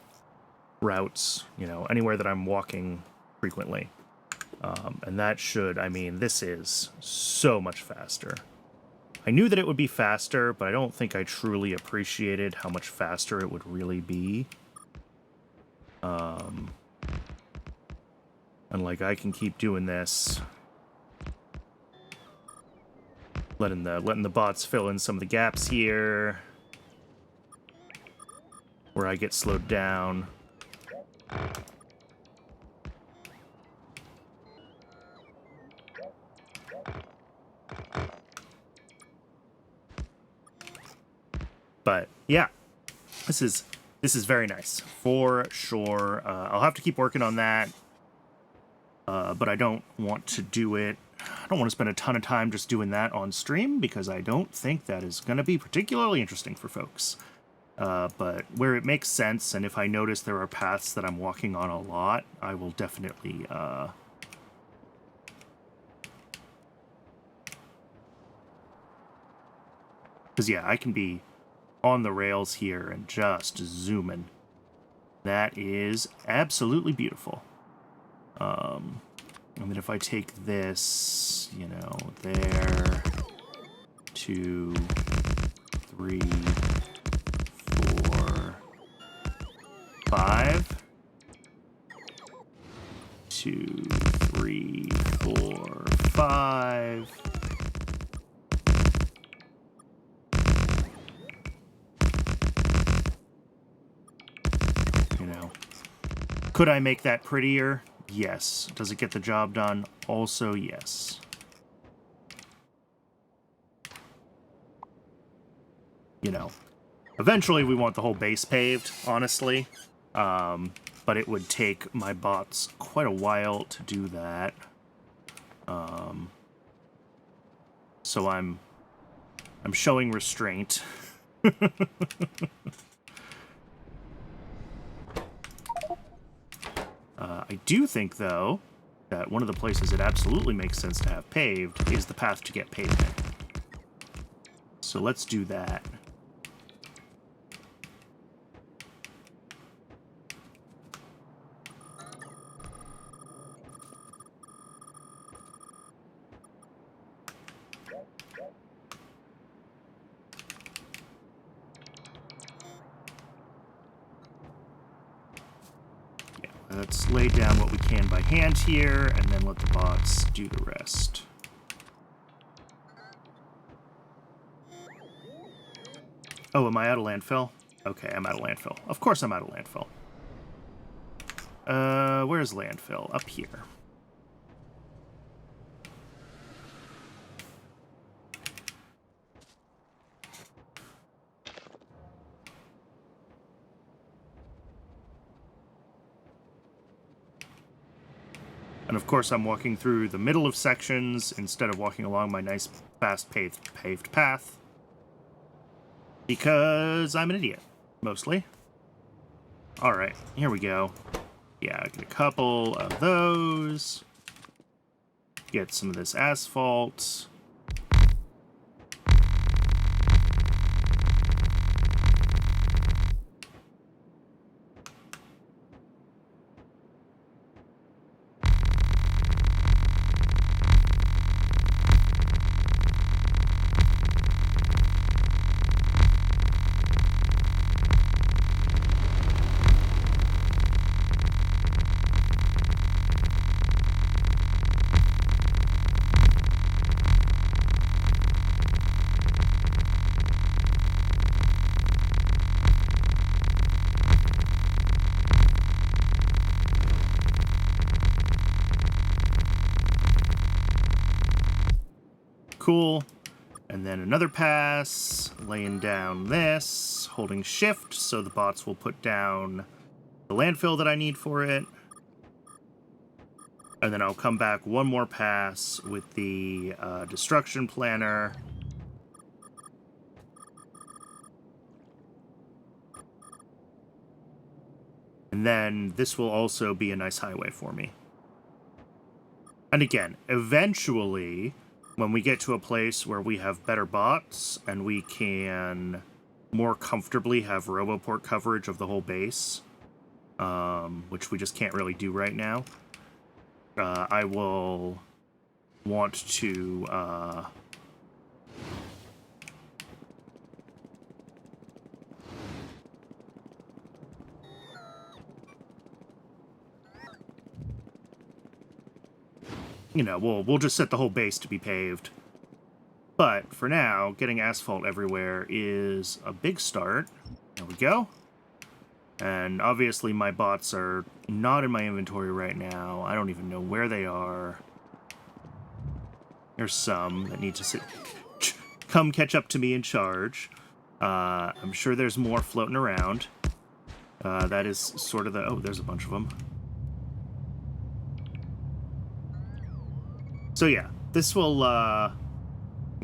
routes, you know, anywhere that I'm walking frequently. And that should, I mean, this is so much faster. I knew that it would be faster, but I don't think I truly appreciated how much faster it would really be. And like, I can keep doing this, letting the bots fill in some of the gaps here, where I get slowed down. But yeah, this is very nice for sure. I'll have to keep working on that, but I don't want to do it. I don't want to spend a ton of time just doing that on stream because I don't think that is going to be particularly interesting for folks. But where it makes sense, and if I notice there are paths that I'm walking on a lot, I will definitely because yeah, I can be on the rails here and just zooming. That is absolutely beautiful. And then if I take this, you know, there, 2, 3, 4, 5, 2, 3, 4, 5. You know, could I make that prettier? Yes. Does it get the job done? Also, yes. You know, eventually we want the whole base paved, honestly. But it would take my bots quite a while to do that. So I'm showing restraint. I do think, though, that one of the places it absolutely makes sense to have paved is the path to get pavement. So let's do that. Let's lay down what we can by hand here, and then let the bots do the rest. Oh, am I out of landfill? Okay, I'm out of landfill. Of course I'm out of landfill. Where's landfill? Up here. And of course I'm walking through the middle of sections instead of walking along my nice, fast paved path. Because I'm an idiot, mostly. Alright, here we go. Yeah, get a couple of those. Get some of this asphalt. Cool. And then another pass, laying down this, holding shift so the bots will put down the landfill that I need for it. And then I'll come back one more pass with the destruction planner. And then this will also be a nice highway for me. And again, eventually, when we get to a place where we have better bots and we can more comfortably have Roboport coverage of the whole base, which we just can't really do right now, I will want to you know, we'll just set the whole base to be paved. But for now, getting asphalt everywhere is a big start. There we go. And obviously my bots are not in my inventory right now. I don't even know where they are. There's some that need to come catch up to me and charge. I'm sure there's more floating around. That is sort of the... Oh, there's a bunch of them. So yeah, this will,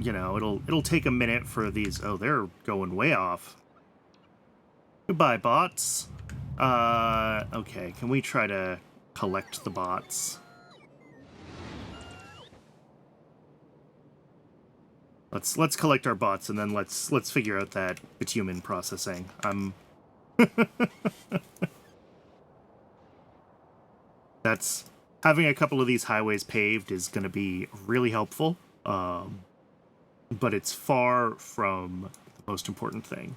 you know, it'll take a minute for these... Oh, they're going way off. Goodbye, bots. Okay, can we try to collect the bots? Let's collect our bots, and then let's figure out that bitumen processing. That's... Having a couple of these highways paved is going to be really helpful, but it's far from the most important thing.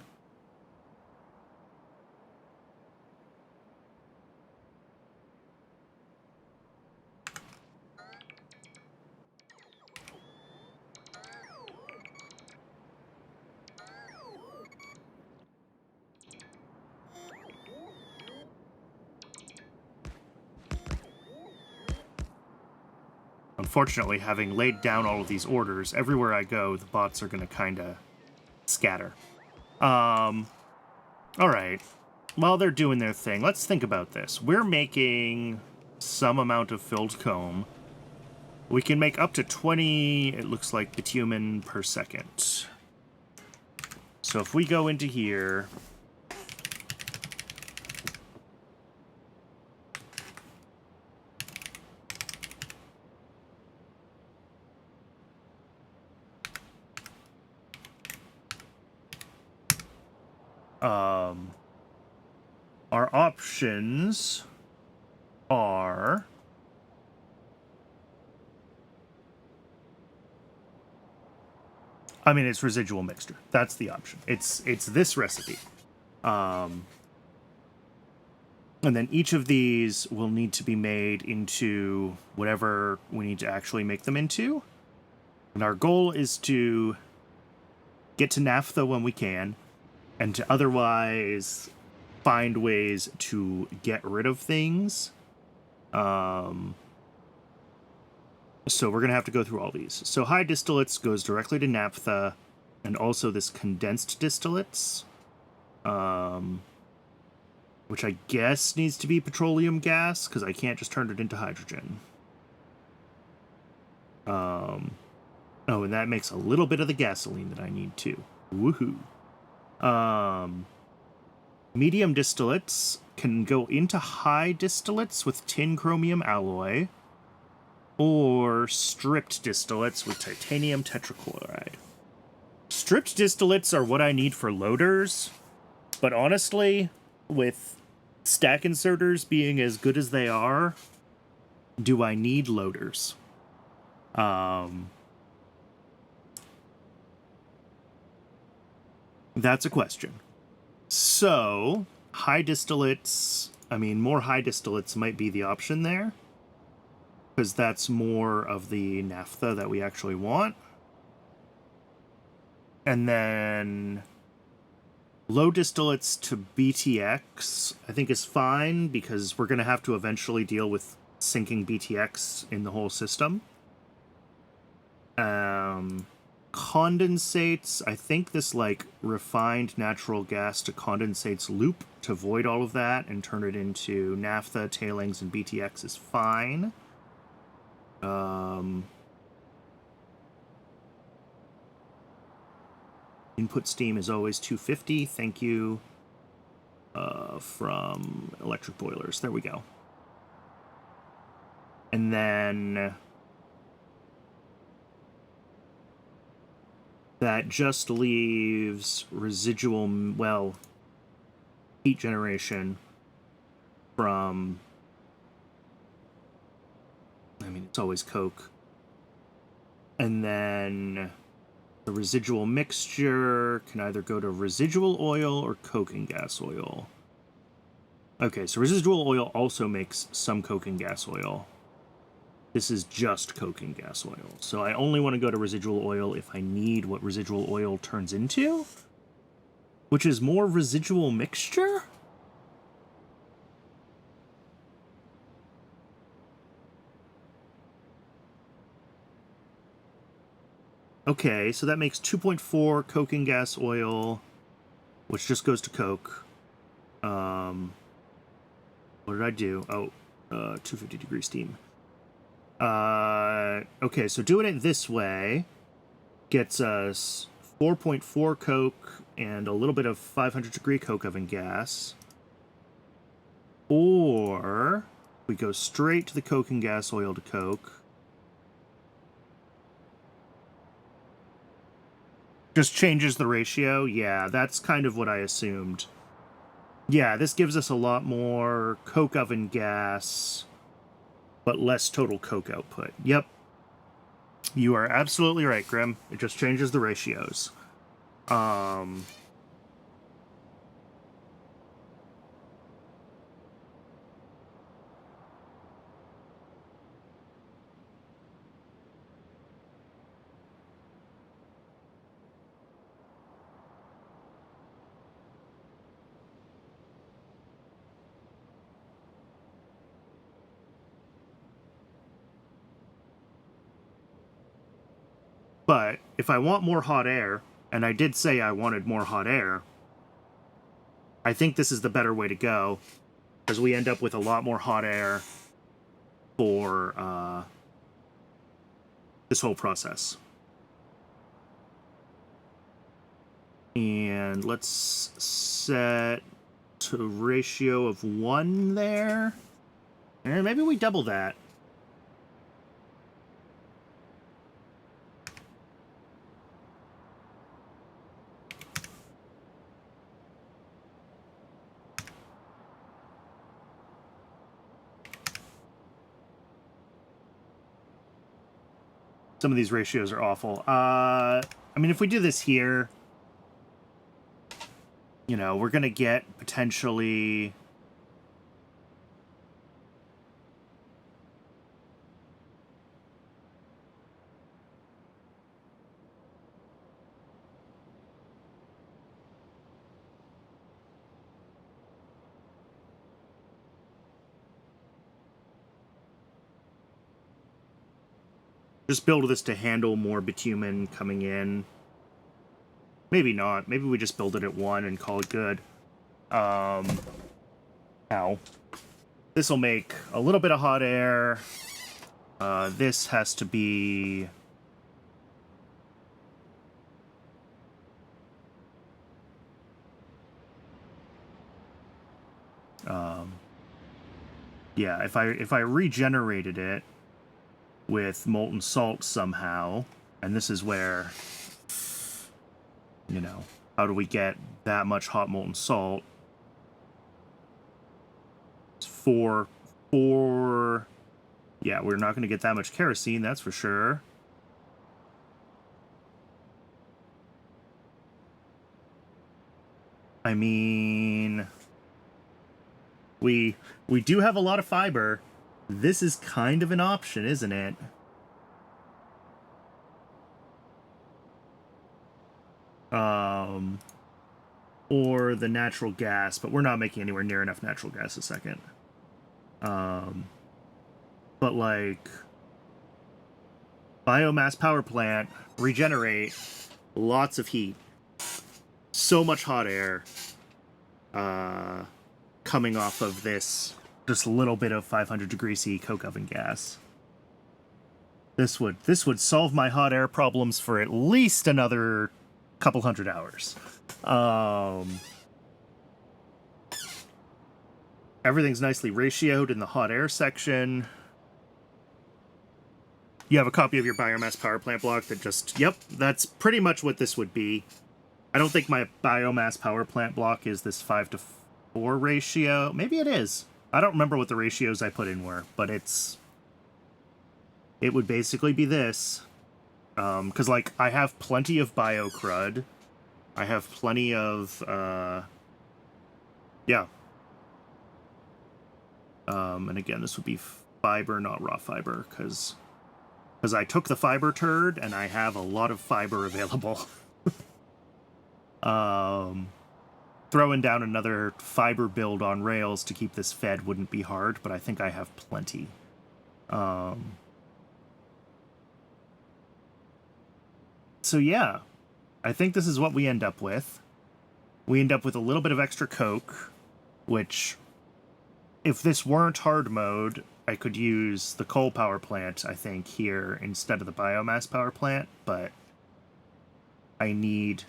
Unfortunately, having laid down all of these orders, everywhere I go, the bots are going to kind of scatter. Alright. While they're doing their thing, let's think about this. We're making some amount of filled comb. We can make up to 20, it looks like, bitumen per second. So if we go into here... our options are... I mean, it's residual mixture. That's the option. It's this recipe. And then each of these will need to be made into whatever we need to actually make them into. And our goal is to get to naphtha when we can, and to otherwise find ways to get rid of things. So we're going to have to go through all these. So high distillates goes directly to naphtha, and also this condensed distillates, which I guess needs to be petroleum gas, because I can't just turn it into hydrogen. Oh, and that makes a little bit of the gasoline that I need too. Woohoo. Medium distillates can go into high distillates with tin chromium alloy, or stripped distillates with titanium tetrachloride. Stripped distillates are what I need for loaders, but honestly, with stack inserters being as good as they are, do I need loaders? That's a question. So, high distillates, I mean, more high distillates might be the option there, because that's more of the naphtha that we actually want. And then low distillates to BTX, I think is fine, because we're going to have to eventually deal with syncing BTX in the whole system. condensates. I think this, like, refined natural gas to condensates loop to void all of that and turn it into naphtha, tailings, and BTX is fine. Input steam is always 250. Thank you. From electric boilers. There we go. And then that just leaves residual, well, heat generation from, I mean, it's always coke. And then the residual mixture can either go to residual oil or coke and gas oil. Okay, so residual oil also makes some coke and gas oil. This is just coke and gas oil. So I only want to go to residual oil if I need what residual oil turns into, which is more residual mixture? Okay, so that makes 2.4 coke and gas oil, which just goes to coke. What did I do? Oh, 250 degree steam. Okay, so doing it this way gets us 4.4 coke and a little bit of 500 degree coke oven gas. Or we go straight to the coke and gas oil to coke. Just changes the ratio? Yeah, that's kind of what I assumed. Yeah, this gives us a lot more coke oven gas, but less total coke output. Yep. You are absolutely right, Grim. It just changes the ratios. But if I want more hot air, and I did say I wanted more hot air, I think this is the better way to go, because we end up with a lot more hot air for this whole process. And let's set to ratio of 1 there. And maybe we double that. Some of these ratios are awful. I mean, if we do this here, you know, we're going to get potentially... Just build this to handle more bitumen coming in. Maybe not. Maybe we just build it at 1 and call it good. Ow. This will make a little bit of hot air. This has to be... yeah, if I regenerated it with molten salt somehow, and this is where, you know, how do we get that much hot molten salt? It's 4... Yeah, we're not going to get that much kerosene, that's for sure. I mean... We do have a lot of fiber. This is kind of an option, isn't it? Or the natural gas, but we're not making anywhere near enough natural gas a second. But like... biomass power plant, regenerate, lots of heat, so much hot air coming off of this just a little bit of 500 degree C coke oven gas. This would solve my hot air problems for at least another couple hundred hours. Everything's nicely ratioed in the hot air section. You have a copy of your biomass power plant block that just, yep, that's pretty much what this would be. I don't think my biomass power plant block is this 5:4 ratio. Maybe it is. I don't remember what the ratios I put in were, but it would basically be this. Because, like, I have plenty of bio crud. I have plenty of, yeah. And again, this would be fiber, not raw fiber, because I took the fiber turd, and I have a lot of fiber available. Throwing down another fiber build on rails to keep this fed wouldn't be hard, but I think I have plenty. So yeah, I think this is what we end up with. We end up with a little bit of extra coke, which, if this weren't hard mode, I could use the coal power plant, I think, here instead of the biomass power plant, but I need...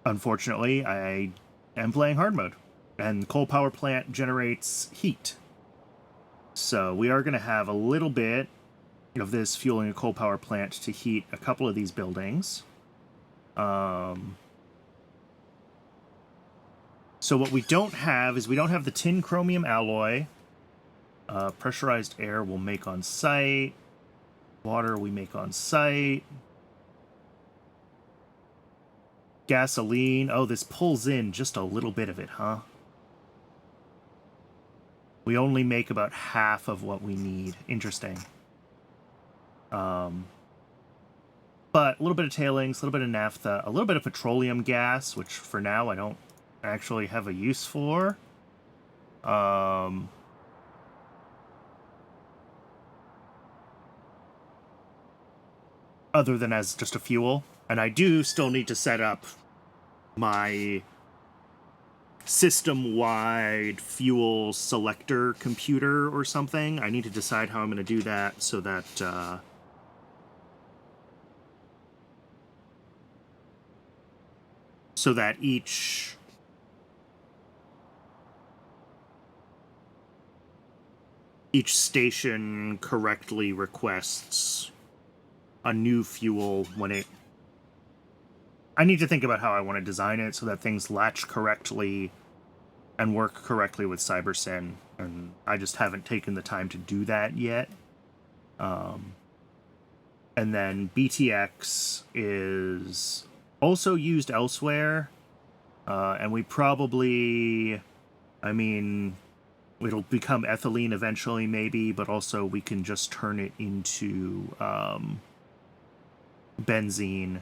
Unfortunately, I am playing hard mode, and coal power plant generates heat. So we are going to have a little bit of this fueling a coal power plant to heat a couple of these buildings. So what we don't have is we don't have the tin chromium alloy. Pressurized air we'll make on site. Water we make on site. Gasoline. Oh, this pulls in just a little bit of it, huh? We only make about half of what we need. Interesting. But a little bit of tailings, a little bit of naphtha, a little bit of petroleum gas, which for now I don't actually have a use for. Other than as just a fuel. And I do still need to set up my system-wide fuel selector computer or something. I need to decide how I'm going to do that so that each station correctly requests a new fuel when it... I need to think about how I want to design it so that things latch correctly and work correctly with CyberSyn, and I just haven't taken the time to do that yet. And then BTX is also used elsewhere, and we probably... I mean, it'll become ethylene eventually, maybe, but also we can just turn it into benzene,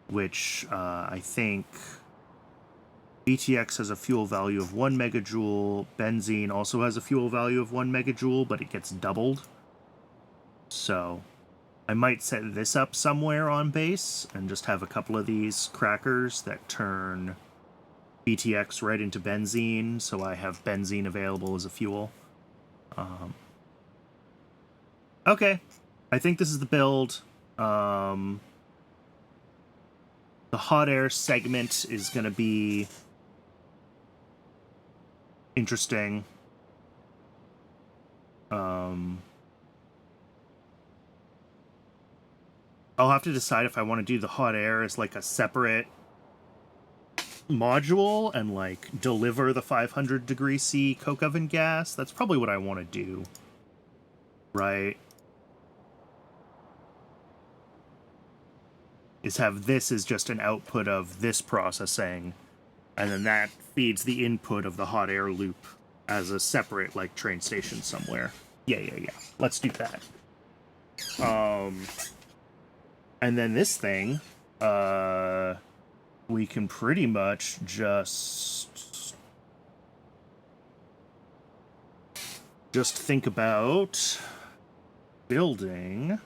which I think BTX has a fuel value of 1 megajoule. Benzene also has a fuel value of 1 megajoule, but it gets doubled. So I might set this up somewhere on base and just have a couple of these crackers that turn BTX right into benzene, so I have benzene available as a fuel. Okay, I think this is the build. The hot air segment is going to be interesting. I'll have to decide if I want to do the hot air as like a separate module and like deliver the 500 degree C coke oven gas. That's probably what I want to do, right? Is have this as just an output of this processing, and then that feeds the input of the hot air loop as a separate, like, train station somewhere. Yeah. Let's do that. And then this thing, we can pretty much just think about building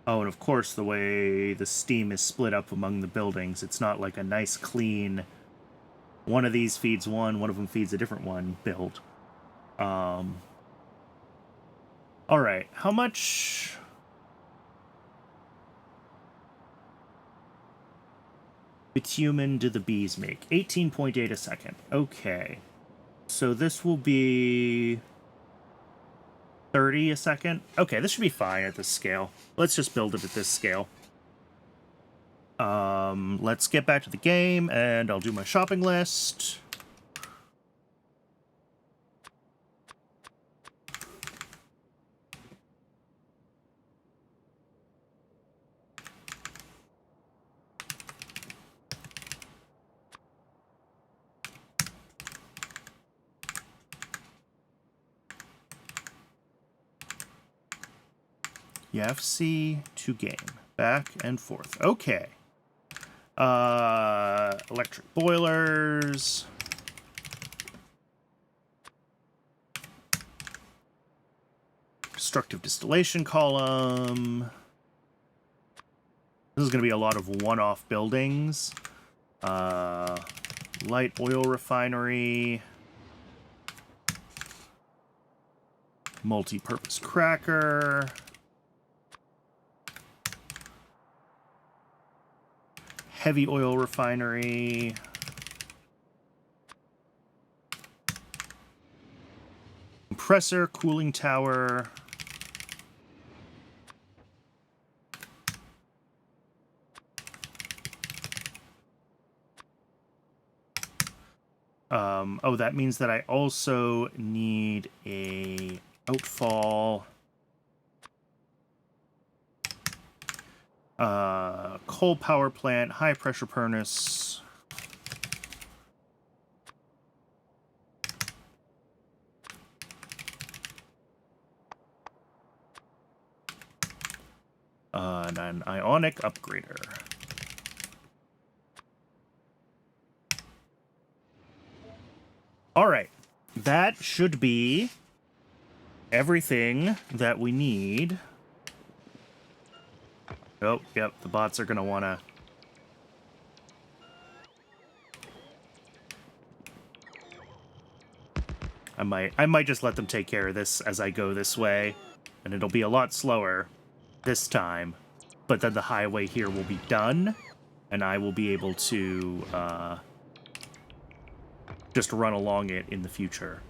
oh, and of course the way the steam is split up among the buildings, it's not like a nice clean one of these feeds one of them feeds a different one build. All right, how much bitumen do the bees make? 18.8 a second. Okay. So this will be 30 a second. Okay, this should be fine at this scale. Let's just build it at this scale. Let's get back to the game, and I'll do my shopping list. Yeah, FC to game. Back and forth. Okay. Electric boilers. Destructive distillation column. This is going to be a lot of one-off buildings. Light oil refinery. Multi-purpose cracker. Heavy oil refinery. Compressor, cooling tower. Oh, that means that I also need a outfall. Coal power plant, high pressure furnace. And an ionic upgrader. All right, that should be everything that we need. Oh, yep, the bots are gonna wanna... I might just let them take care of this as I go this way, and it'll be a lot slower this time, but then the highway here will be done, and I will be able to, just run along it in the future.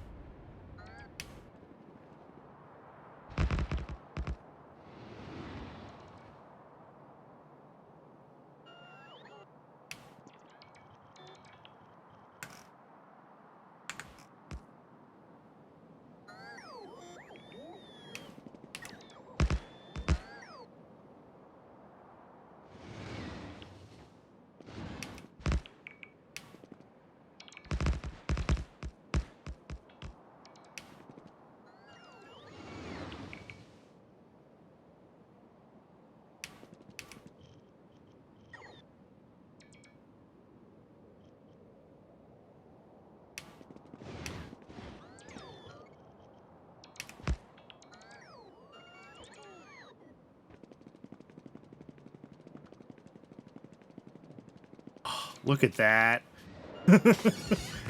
Look at that.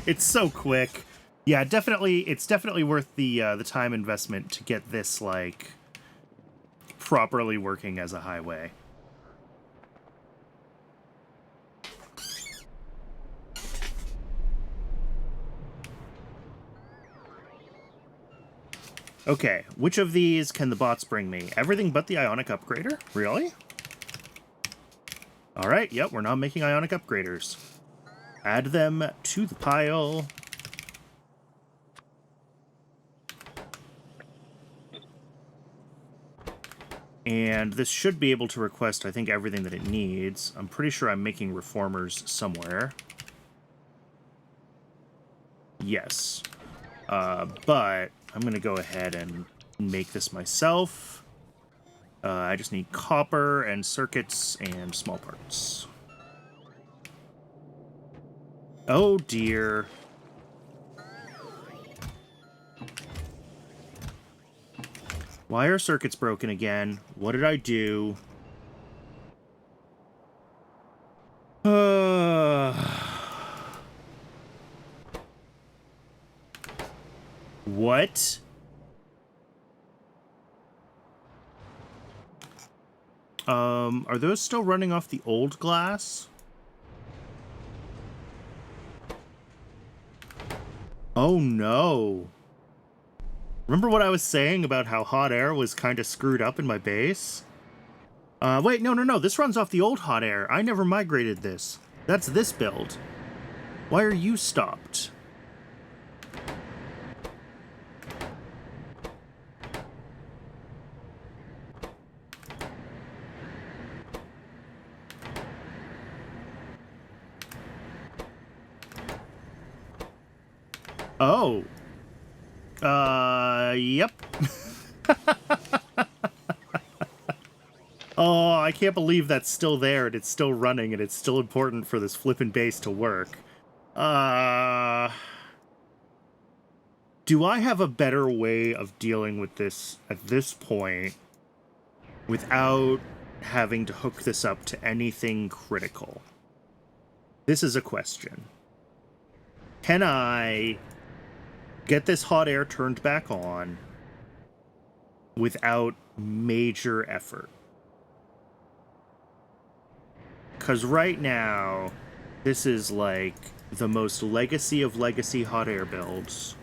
It's so quick. Yeah, definitely, it's definitely worth the time investment to get this, like, properly working as a highway. Okay, which of these can the bots bring me? Everything but the ionic upgrader? Really? Alright, yep, we're not making ionic upgraders. Add them to the pile. And this should be able to request, I think, everything that it needs. I'm pretty sure I'm making reformers somewhere. Yes. But I'm going to go ahead and make this myself. I just need copper and circuits and small parts. Oh dear. Why are circuits broken again? What did I do? What? Are those still running off the old glass? Oh no. Remember what I was saying about how hot air was kind of screwed up in my base? Wait, no. This runs off the old hot air. I never migrated this. That's this build. Why are you stopped? Oh. Yep. Oh, I can't believe that's still there and it's still running and it's still important for this flippin' base to work. Do I have a better way of dealing with this at this point without having to hook this up to anything critical? This is a question. Can I get this hot air turned back on without major effort? Because right now, this is like the most legacy of legacy hot air builds.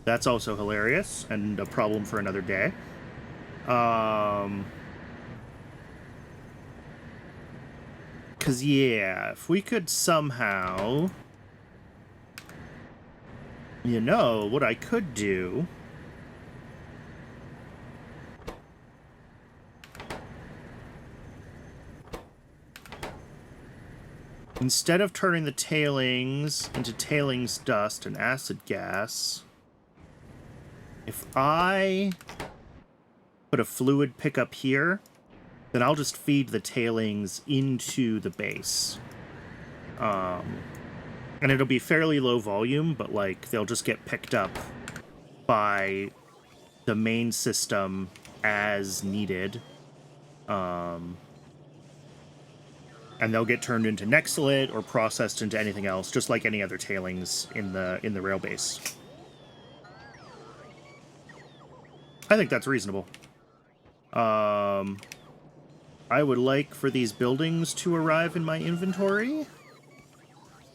That's also hilarious and a problem for another day. Because, yeah, if we could somehow... You know, what I could do... Instead of turning the tailings into tailings dust and acid gas, if I put a fluid pickup here, then I'll just feed the tailings into the base. And it'll be fairly low volume, but like they'll just get picked up by the main system as needed. And they'll get turned into Nexalit or processed into anything else, just like any other tailings in the rail base. I think that's reasonable. I would like for these buildings to arrive in my inventory.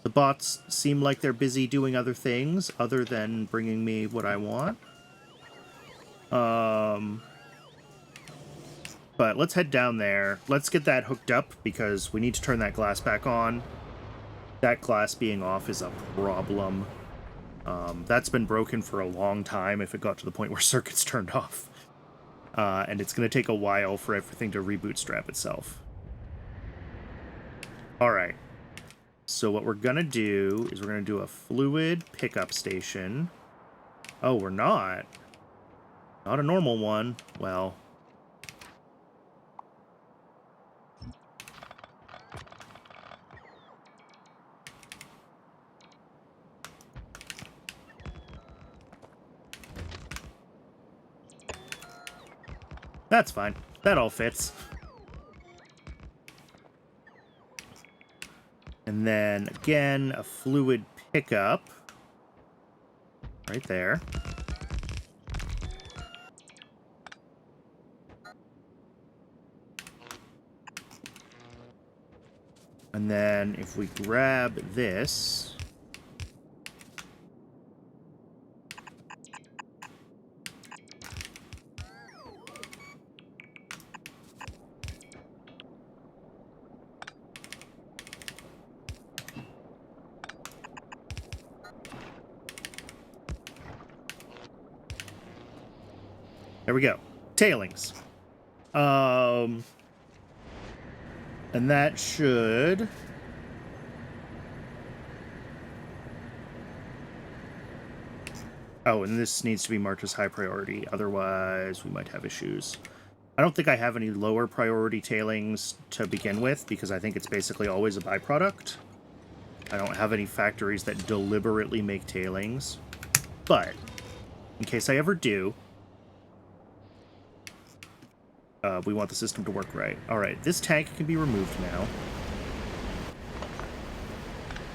The bots seem like they're busy doing other things other than bringing me what I want. But let's head down there. Let's get that hooked up because we need to turn that glass back on. That glass being off is a problem. That's been broken for a long time if it got to the point where circuits turned off. And it's going to take a while for everything to rebootstrap itself. Alright. So what we're going to do is we're going to do a fluid pickup station. Oh, we're not. Not a normal one. Well... That's fine. That all fits. And then, again, a fluid pickup. Right there. And then, if we grab this... There we go. Tailings. And that should... Oh, and this needs to be marked as high priority. Otherwise, we might have issues. I don't think I have any lower priority tailings to begin with, because I think it's basically always a byproduct. I don't have any factories that deliberately make tailings. But, in case I ever do, we want the system to work right. Alright, this tank can be removed now.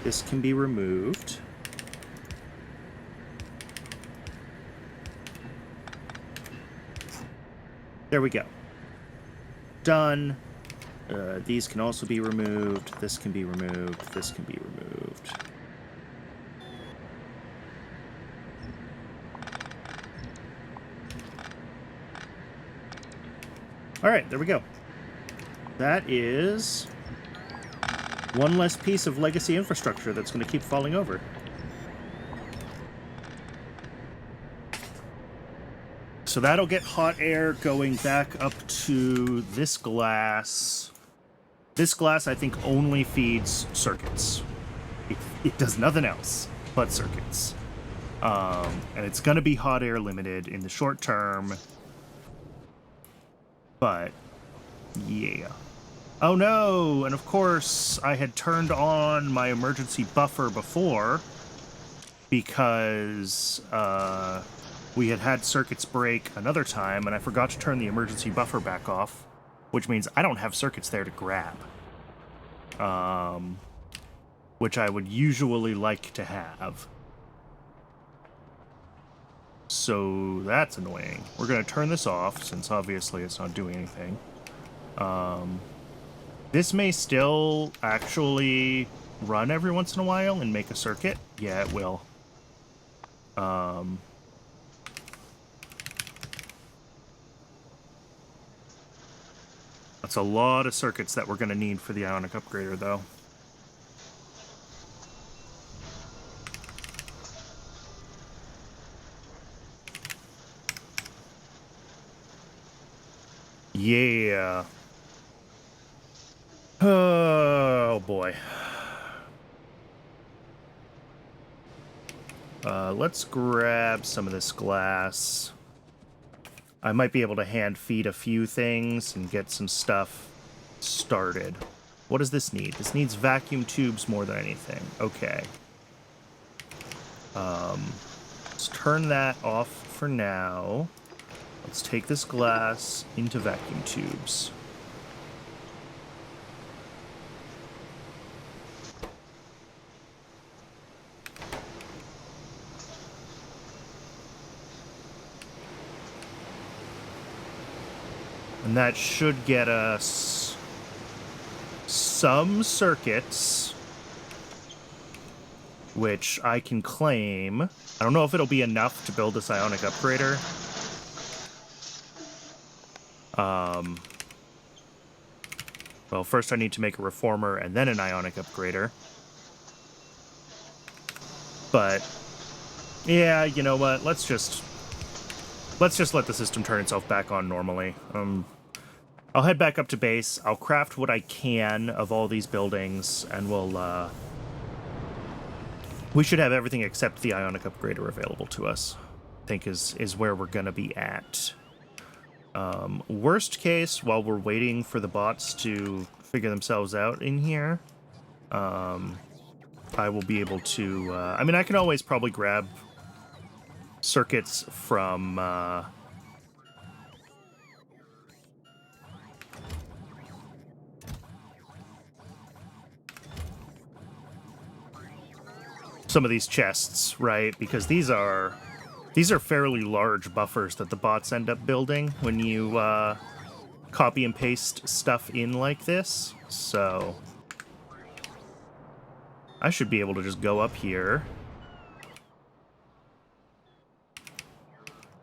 This can be removed. There we go. Done. These can also be removed. This can be removed. This can be removed. Alright, there we go. That is one less piece of legacy infrastructure that's going to keep falling over. So that'll get hot air going back up to this glass. This glass, I think, only feeds circuits. It does nothing else but circuits. And it's going to be hot air limited in the short term. But, yeah. Oh no! And of course, I had turned on my emergency buffer before because, we had circuits break another time, and I forgot to turn the emergency buffer back off, which means I don't have circuits there to grab. Which I would usually like to have. So that's annoying. We're going to turn this off, since obviously it's not doing anything. This may still actually run every once in a while and make a circuit. Yeah, it will. That's a lot of circuits that we're going to need for the ionic upgrader, though. Yeah. Oh, boy. Let's grab some of this glass. I might be able to hand feed a few things and get some stuff started. What does this need? This needs vacuum tubes more than anything. Okay. Let's turn that off for now. Let's take this glass into vacuum tubes. And that should get us some circuits, which I can claim. I don't know if it'll be enough to build this ionic upgrader. Well, first I need to make a reformer and then an ionic upgrader. But, yeah, you know what? Let's just let the system turn itself back on normally. I'll head back up to base. I'll craft what I can of all these buildings, and we should have everything except the ionic upgrader available to us. I think is where we're gonna be at. Worst case, while we're waiting for the bots to figure themselves out in here, I will be able to... I mean, I can always probably grab circuits from... some of these chests, right? Because these are fairly large buffers that the bots end up building when you copy and paste stuff in like this. So I should be able to just go up here.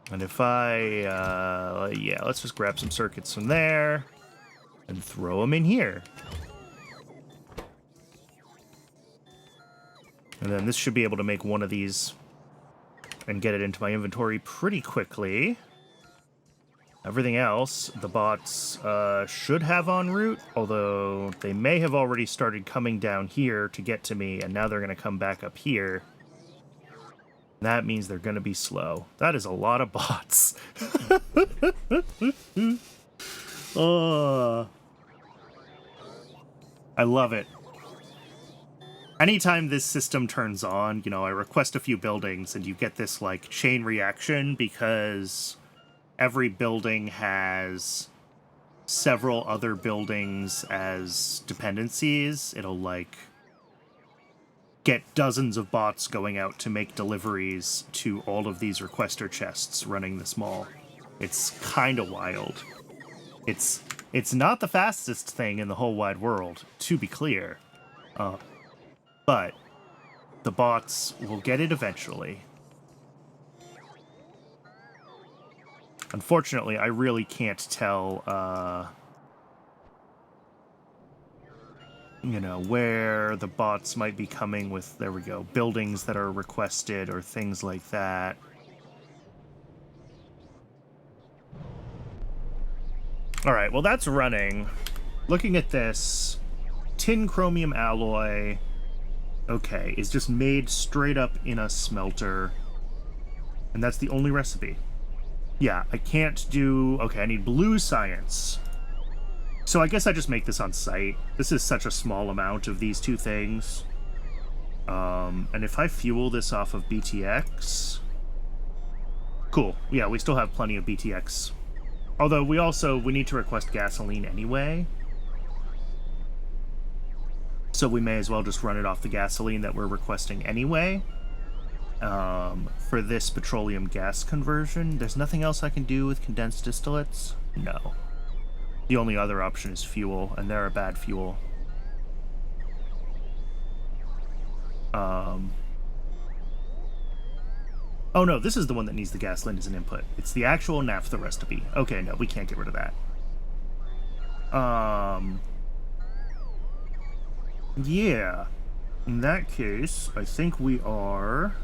And if I, yeah, let's just grab some circuits from there and throw them in here. And then this should be able to make one of these and get it into my inventory pretty quickly. Everything else, the bots should have en route, although they may have already started coming down here to get to me, and now they're going to come back up here. That means they're going to be slow. That is a lot of bots. Oh, I love it. Anytime this system turns on, you know, I request a few buildings, and you get this, like, chain reaction because every building has several other buildings as dependencies. It'll, like, get dozens of bots going out to make deliveries to all of these requester chests running this mall. It's kind of wild. It's not the fastest thing in the whole wide world, to be clear. But the bots will get it eventually. Unfortunately, I really can't tell, you know, where the bots might be coming with, there we go, buildings that are requested or things like that. Alright, well that's running. Looking at this, tin chromium alloy, okay, is just made straight up in a smelter. And that's the only recipe. Yeah, I can't do... Okay, I need blue science. So I guess I just make this on site. This is such a small amount of these two things. And if I fuel this off of BTX... Cool. Yeah, we still have plenty of BTX. Although we need to request gasoline anyway. So we may as well just run it off the gasoline that we're requesting anyway. For this petroleum gas conversion, there's nothing else I can do with condensed distillates? No. The only other option is fuel, and they're a bad fuel. Oh no, this is the one that needs the gasoline as an input. It's the actual naphtha recipe. Okay, no, we can't get rid of that. Yeah. In that case, I think we are...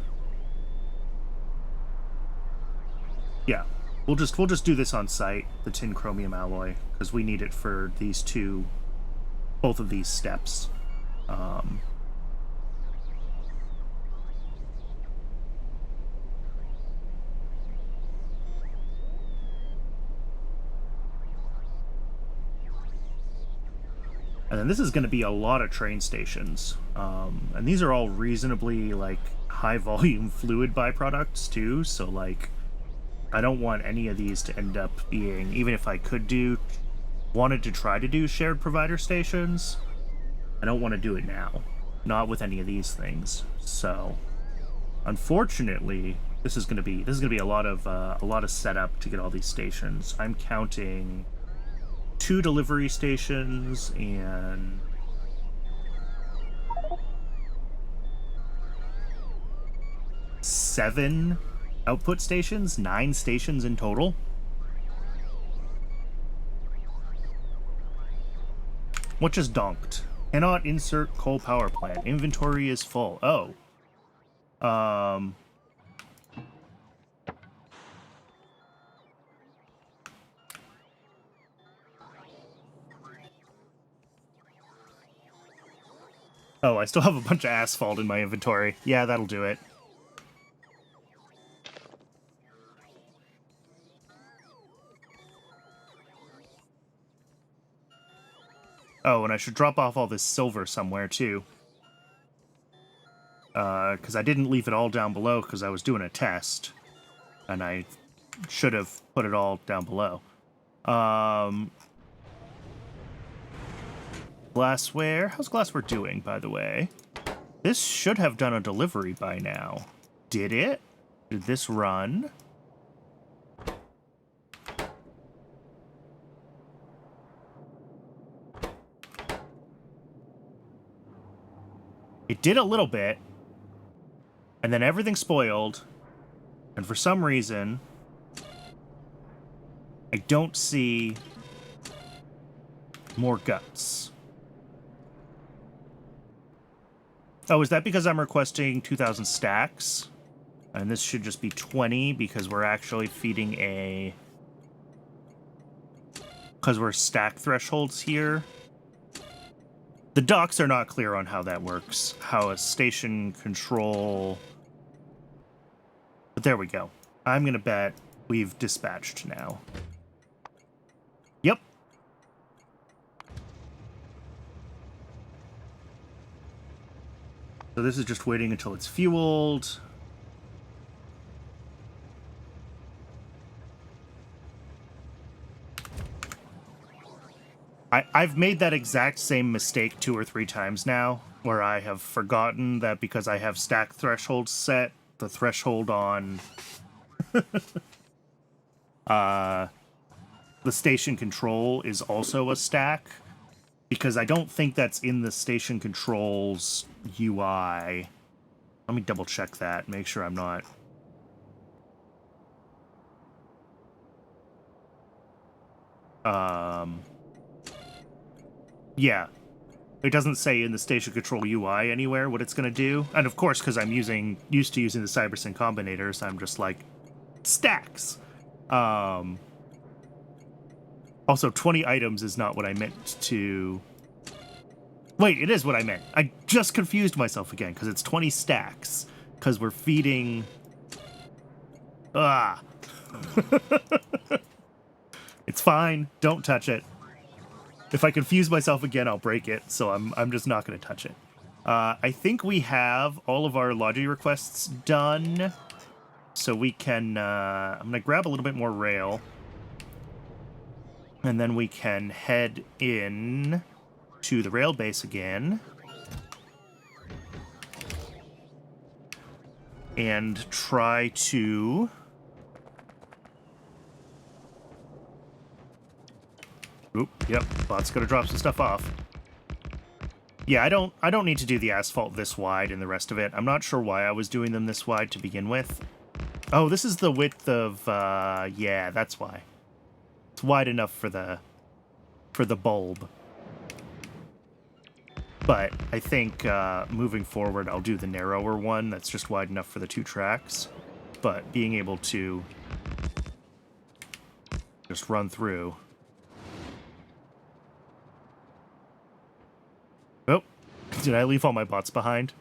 Yeah, we'll just do this on site, the tin chromium alloy, because we need it for these two, both of these steps. And then this is going to be a lot of train stations, and these are all reasonably, like, high-volume fluid byproducts, too, so, like... I don't want any of these to end up being, even if I wanted to try to do shared provider stations, I don't want to do it now. Not with any of these things. So, unfortunately, this is gonna be a lot of setup to get all these stations. I'm counting 2 delivery stations and 7 output stations, 9 stations in total. What just donked? Cannot insert coal power plant. Inventory is full. Oh. Oh, I still have a bunch of asphalt in my inventory. Yeah, that'll do it. Oh, and I should drop off all this silver somewhere, too. Because I didn't leave it all down below because I was doing a test. And I should have put it all down below. Glassware. How's glassware doing, by the way? This should have done a delivery by now. Did it? Did this run? It did a little bit, and then everything spoiled, and for some reason, I don't see more guts. Oh, is that because I'm requesting 2,000 stacks? And this should just be 20 because we're actually feeding a because we're stack thresholds here. The docs are not clear on how that works, how a station control... But there we go. I'm going to bet we've dispatched now. Yep. So this is just waiting until it's fueled. I've made that exact same mistake 2 or 3 times now, where I have forgotten that because I have stack thresholds set, the threshold on the station control is also a stack, because I don't think that's in the station controls UI. Let me double check that, make sure I'm not... Yeah. It doesn't say in the station control UI anywhere what it's going to do. And of course, because I'm used to using the Cybersyn combinators, I'm just like, stacks! Also, 20 items is not what I meant to... Wait, it is what I meant. I just confused myself again, because it's 20 stacks. Because we're feeding... Ah! It's fine. Don't touch it. If I confuse myself again, I'll break it, so I'm just not going to touch it. I think we have all of our lodging requests done, so we can... I'm going to grab a little bit more rail, and then we can head in to the rail base again, and try to... Oop, yep, bot's gonna drop some stuff off. Yeah, I don't need to do the asphalt this wide and the rest of it. I'm not sure why I was doing them this wide to begin with. Oh, this is the width of, yeah, that's why. It's wide enough for the bulb. But I think moving forward, I'll do the narrower one that's just wide enough for the 2 tracks. But being able to just run through... Oh, did I leave all my bots behind?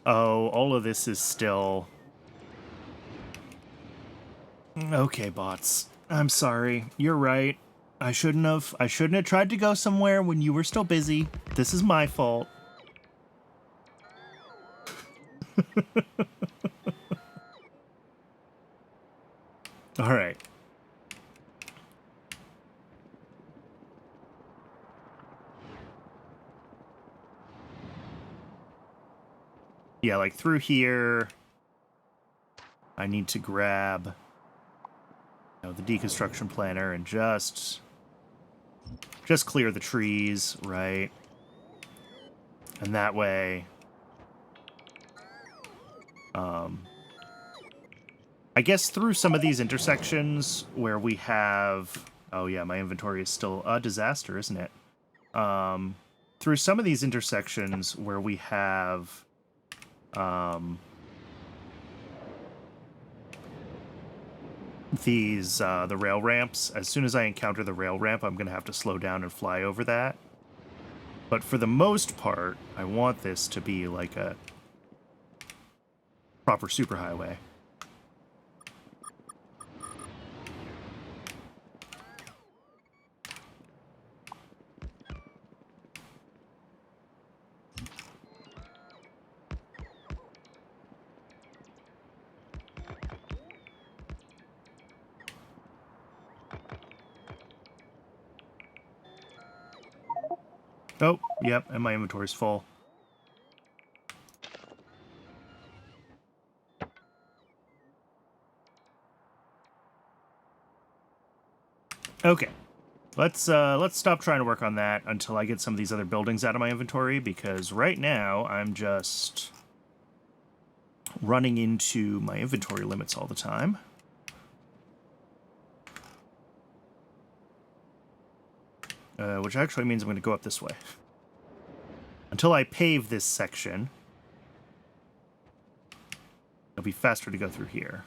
Oh, all of this is still... Okay, bots. I'm sorry. You're right. I shouldn't have tried to go somewhere when you were still busy. This is my fault. All right. Yeah, like through here, I need to grab, you know, the deconstruction planner and just clear the trees, right? And that way, I guess through some of these intersections where we have, oh yeah, my inventory is still a disaster, isn't it? Through some of these intersections where we have, the rail ramps, as soon as I encounter the rail ramp, I'm going to have to slow down and fly over that. But for the most part, I want this to be like a proper superhighway. Oh, yep, and my inventory's full. Okay. Let's stop trying to work on that until I get some of these other buildings out of my inventory, because right now I'm just running into my inventory limits all the time. Which actually means I'm going to go up this way. Until I pave this section, it'll be faster to go through here.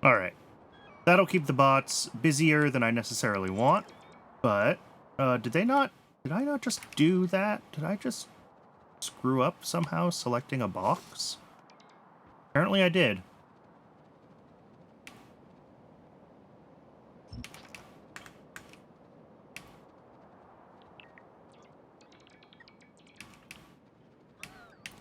All right. That'll keep the bots busier than I necessarily want. But, did I not just do that? Did I just screw up somehow selecting a box? Apparently I did.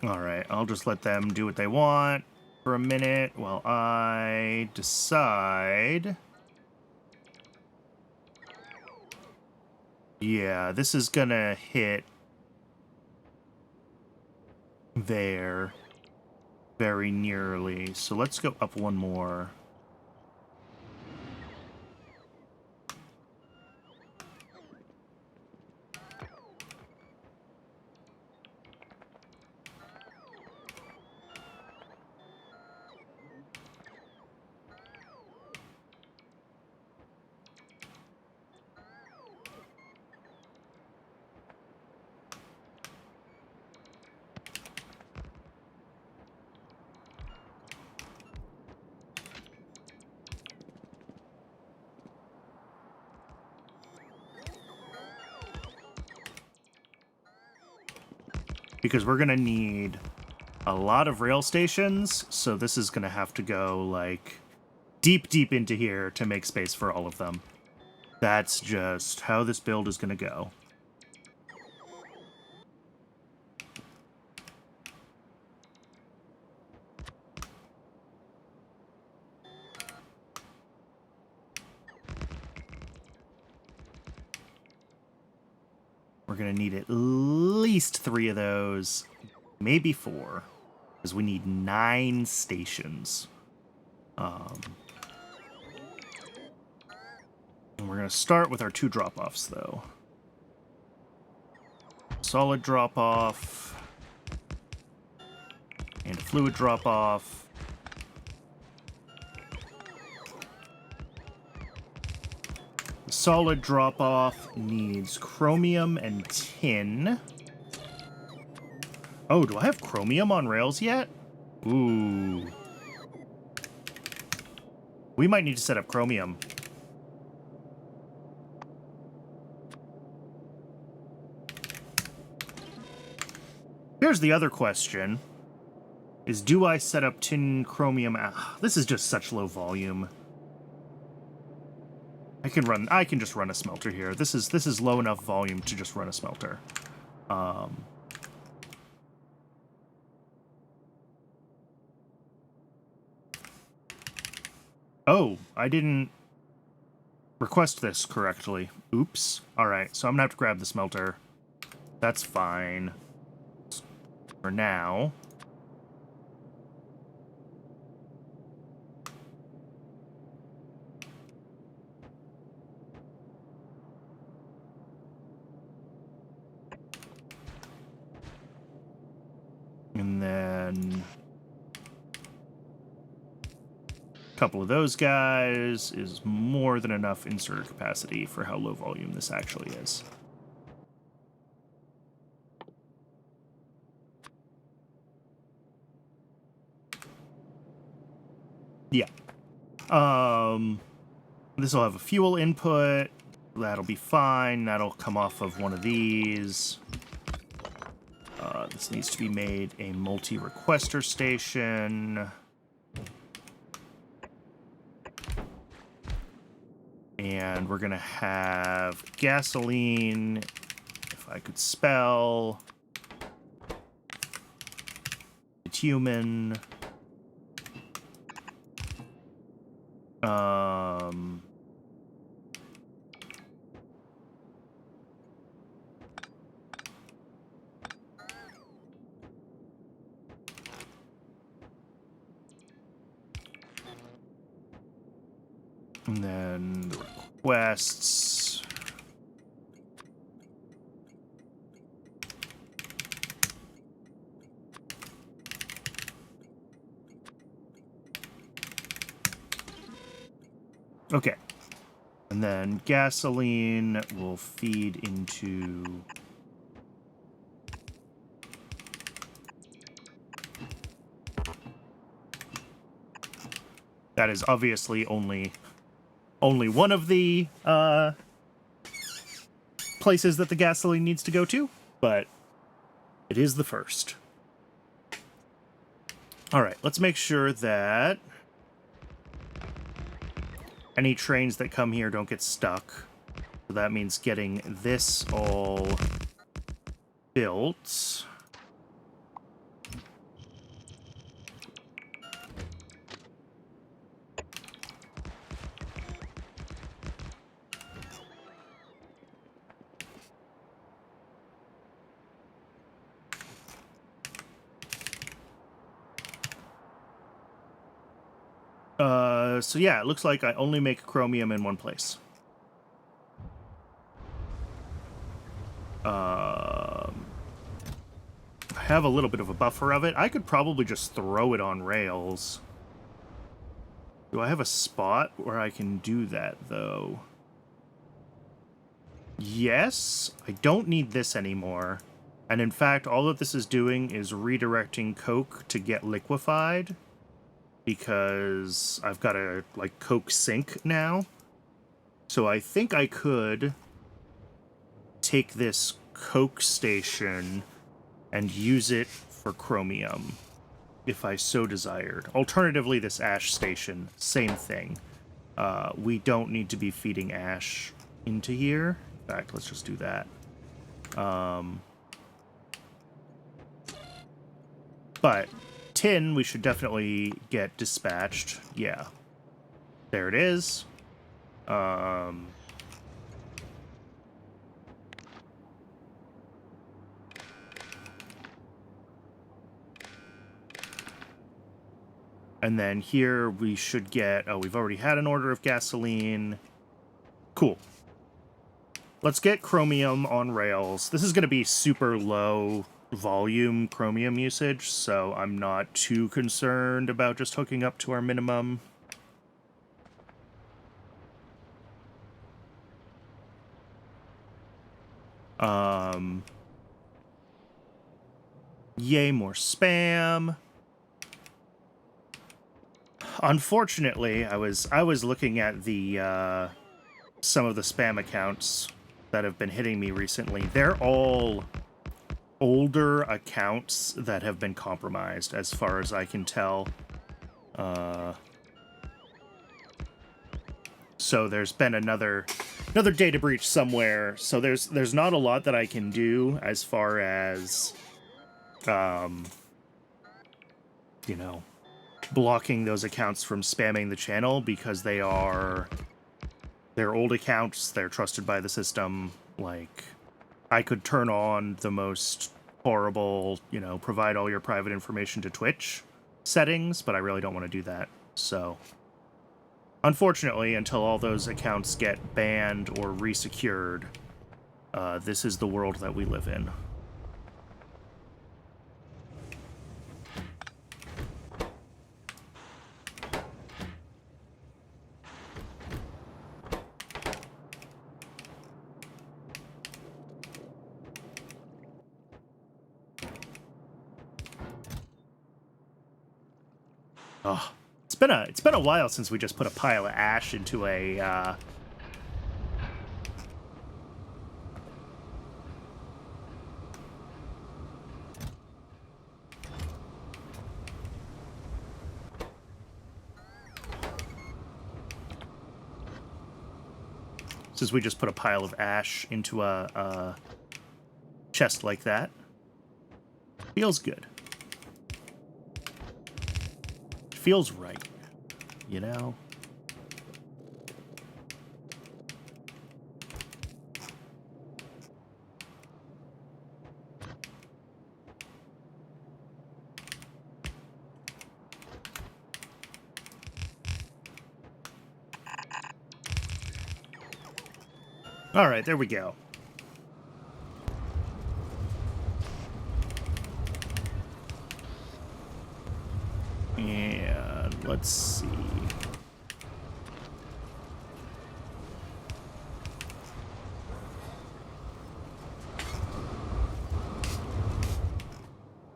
Alright, I'll just let them do what they want for a minute while I decide. Yeah, this is gonna hit there very nearly. So let's go up one more. Because we're gonna need a lot of rail stations, so this is gonna have to go, like, deep into here to make space for all of them. That's just how this build is gonna go. We're gonna need at least 3 of those, maybe 4, because we need 9 stations. And we're gonna start with our 2 drop-offs, though. Solid drop-off, and a fluid drop-off. The solid drop-off needs chromium and tin. Oh, do I have chromium on rails yet? Ooh. We might need to set up chromium. Here's the other question. Is do I set up tin chromium? This is just such low volume. I can just run a smelter here. This is low enough volume to just run a smelter. Oh, I didn't request this correctly. Oops. Alright, so I'm gonna have to grab the smelter. That's fine. For now. And then a couple of those guys is more than enough inserter capacity for how low volume this actually is. Yeah. This will have a fuel input. That'll be fine. That'll come off of one of these. This needs to be made a multi-requester station. And we're going to have gasoline, if I could spell, bitumen, and then the requests. Okay. And then gasoline will feed into That is obviously only one of the places that the gasoline needs to go to, but it is the first. All right, let's make sure that any trains that come here don't get stuck. So that means getting this all built. So yeah, it looks like I only make chromium in one place. I have a little bit of a buffer of it. I could probably just throw it on rails. Do I have a spot where I can do that, though? Yes, I don't need this anymore. And in fact, all that this is doing is redirecting coke to get liquefied, because I've got a, like, coke sink now. So I think I could take this coke station and use it for chromium, if I so desired. Alternatively, this ash station, same thing. We don't need to be feeding ash into here. In fact, let's just do that. But tin, we should definitely get dispatched. Yeah. There it is. And then here we should get... Oh, we've already had an order of gasoline. Cool. Let's get chromium on rails. This is going to be super low volume chromium usage, so I'm not too concerned about just hooking up to our minimum. Yay, more spam. Unfortunately, I was looking at the some of the spam accounts that have been hitting me recently. They're all older accounts that have been compromised, as far as I can tell. So there's been another data breach somewhere. So there's not a lot that I can do as far as you know, blocking those accounts from spamming the channel, because they're old accounts, they're trusted by the system. Like, I could turn on the most horrible, you know, provide all your private information to Twitch settings, but I really don't want to do that. So, unfortunately, until all those accounts get banned or resecured, this is the world that we live in. Oh, it's been a while since we just put a pile of ash into a chest like that. Feels good. Feels right, you know? All right, there we go. And let's see.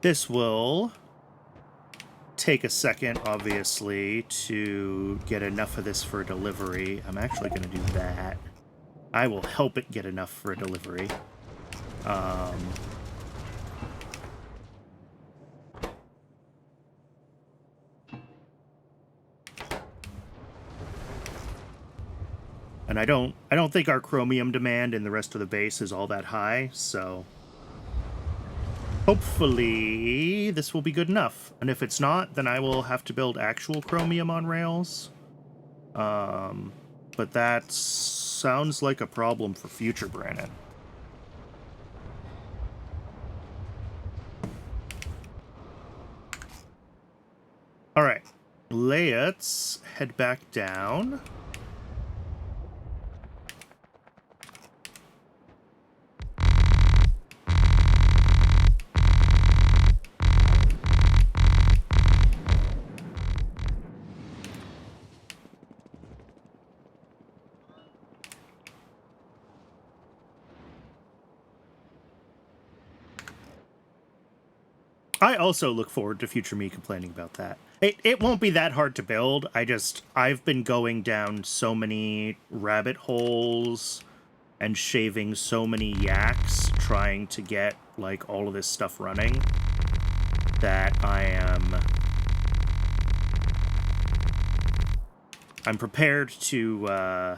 This will take a second, obviously, to get enough of this for a delivery. I'm actually going to do that. I will help it get enough for a delivery. And I don't think our chromium demand in the rest of the base is all that high, so hopefully this will be good enough. And if it's not, then I will have to build actual chromium on rails. But that sounds like a problem for future, Brandon. All right, let's head back down. I also look forward to future me complaining about that. It won't be that hard to build. I've been going down so many rabbit holes and shaving so many yaks trying to get, like, all of this stuff running that I'm prepared to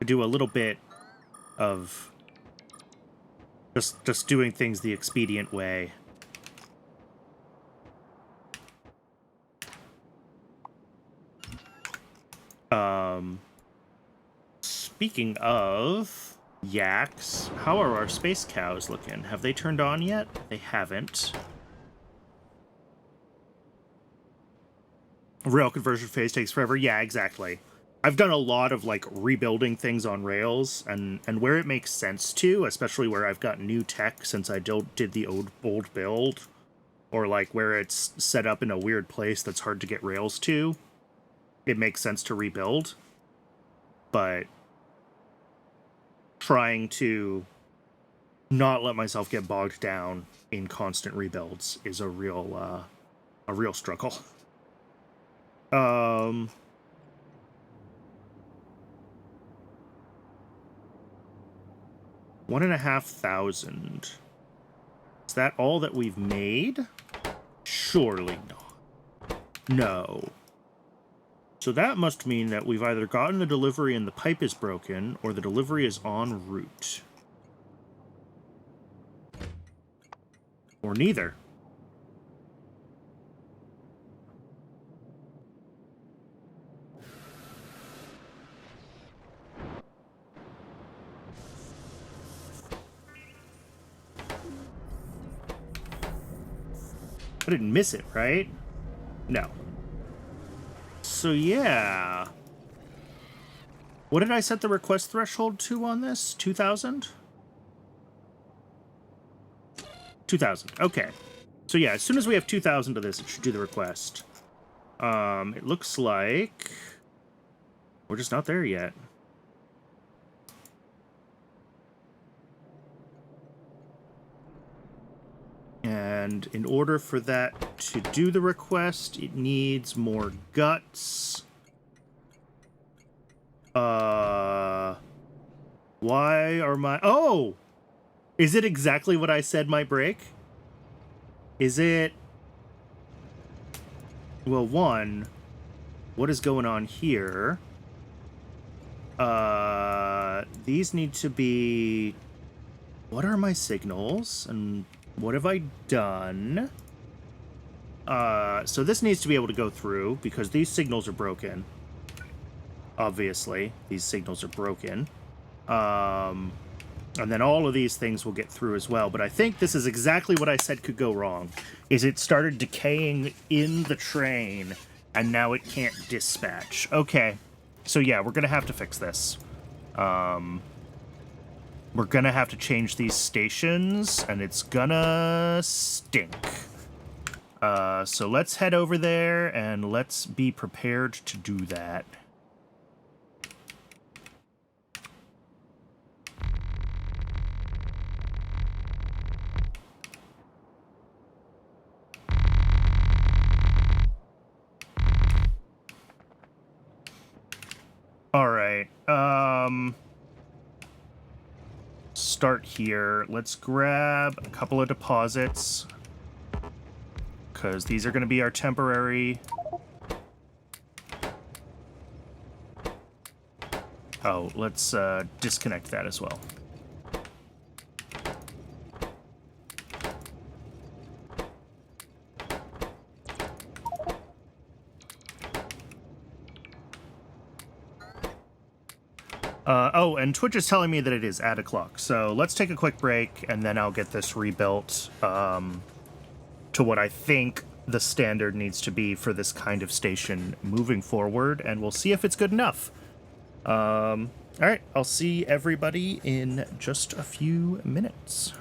do a little bit of just doing things the expedient way. Speaking of yaks, how are our space cows looking? Have they turned on yet? They haven't. Rail conversion phase takes forever. Yeah, exactly. I've done a lot of, like, rebuilding things on rails, and where it makes sense to, especially where I've got new tech since I did the old build, or, like, where it's set up in a weird place that's hard to get rails to, it makes sense to rebuild. But trying to not let myself get bogged down in constant rebuilds is a real struggle. 1,500. Is that all that we've made? Surely not. No. So that must mean that we've either gotten the delivery and the pipe is broken, or the delivery is en route. Or neither. I didn't miss it, right? No. So yeah. What did I set the request threshold to on this? 2,000? 2,000. Okay. So yeah, as soon as we have 2,000 of this, it should do the request. It looks like we're just not there yet. And in order for that to do the request, it needs more guts. Why are my... Oh! Is it exactly what I said might break? Is it... Well, one, what is going on here? These need to be... What are my signals? And what have I done? So this needs to be able to go through, because these signals are broken. Obviously, these signals are broken. And then all of these things will get through as well. But I think this is exactly what I said could go wrong. Is it started decaying in the train, and now it can't dispatch. Okay. So yeah, we're going to have to fix this. We're going to have to change these stations, and it's gonna stink. So let's head over there, and let's be prepared to do that. right. Start here. Let's grab a couple of deposits, because these are going to be our temporary... Oh, let's disconnect that as well. Oh, and Twitch is telling me that it is at o'clock, so let's take a quick break, and then I'll get this rebuilt to what I think the standard needs to be for this kind of station moving forward, and we'll see if it's good enough. All right, I'll see everybody in just a few minutes.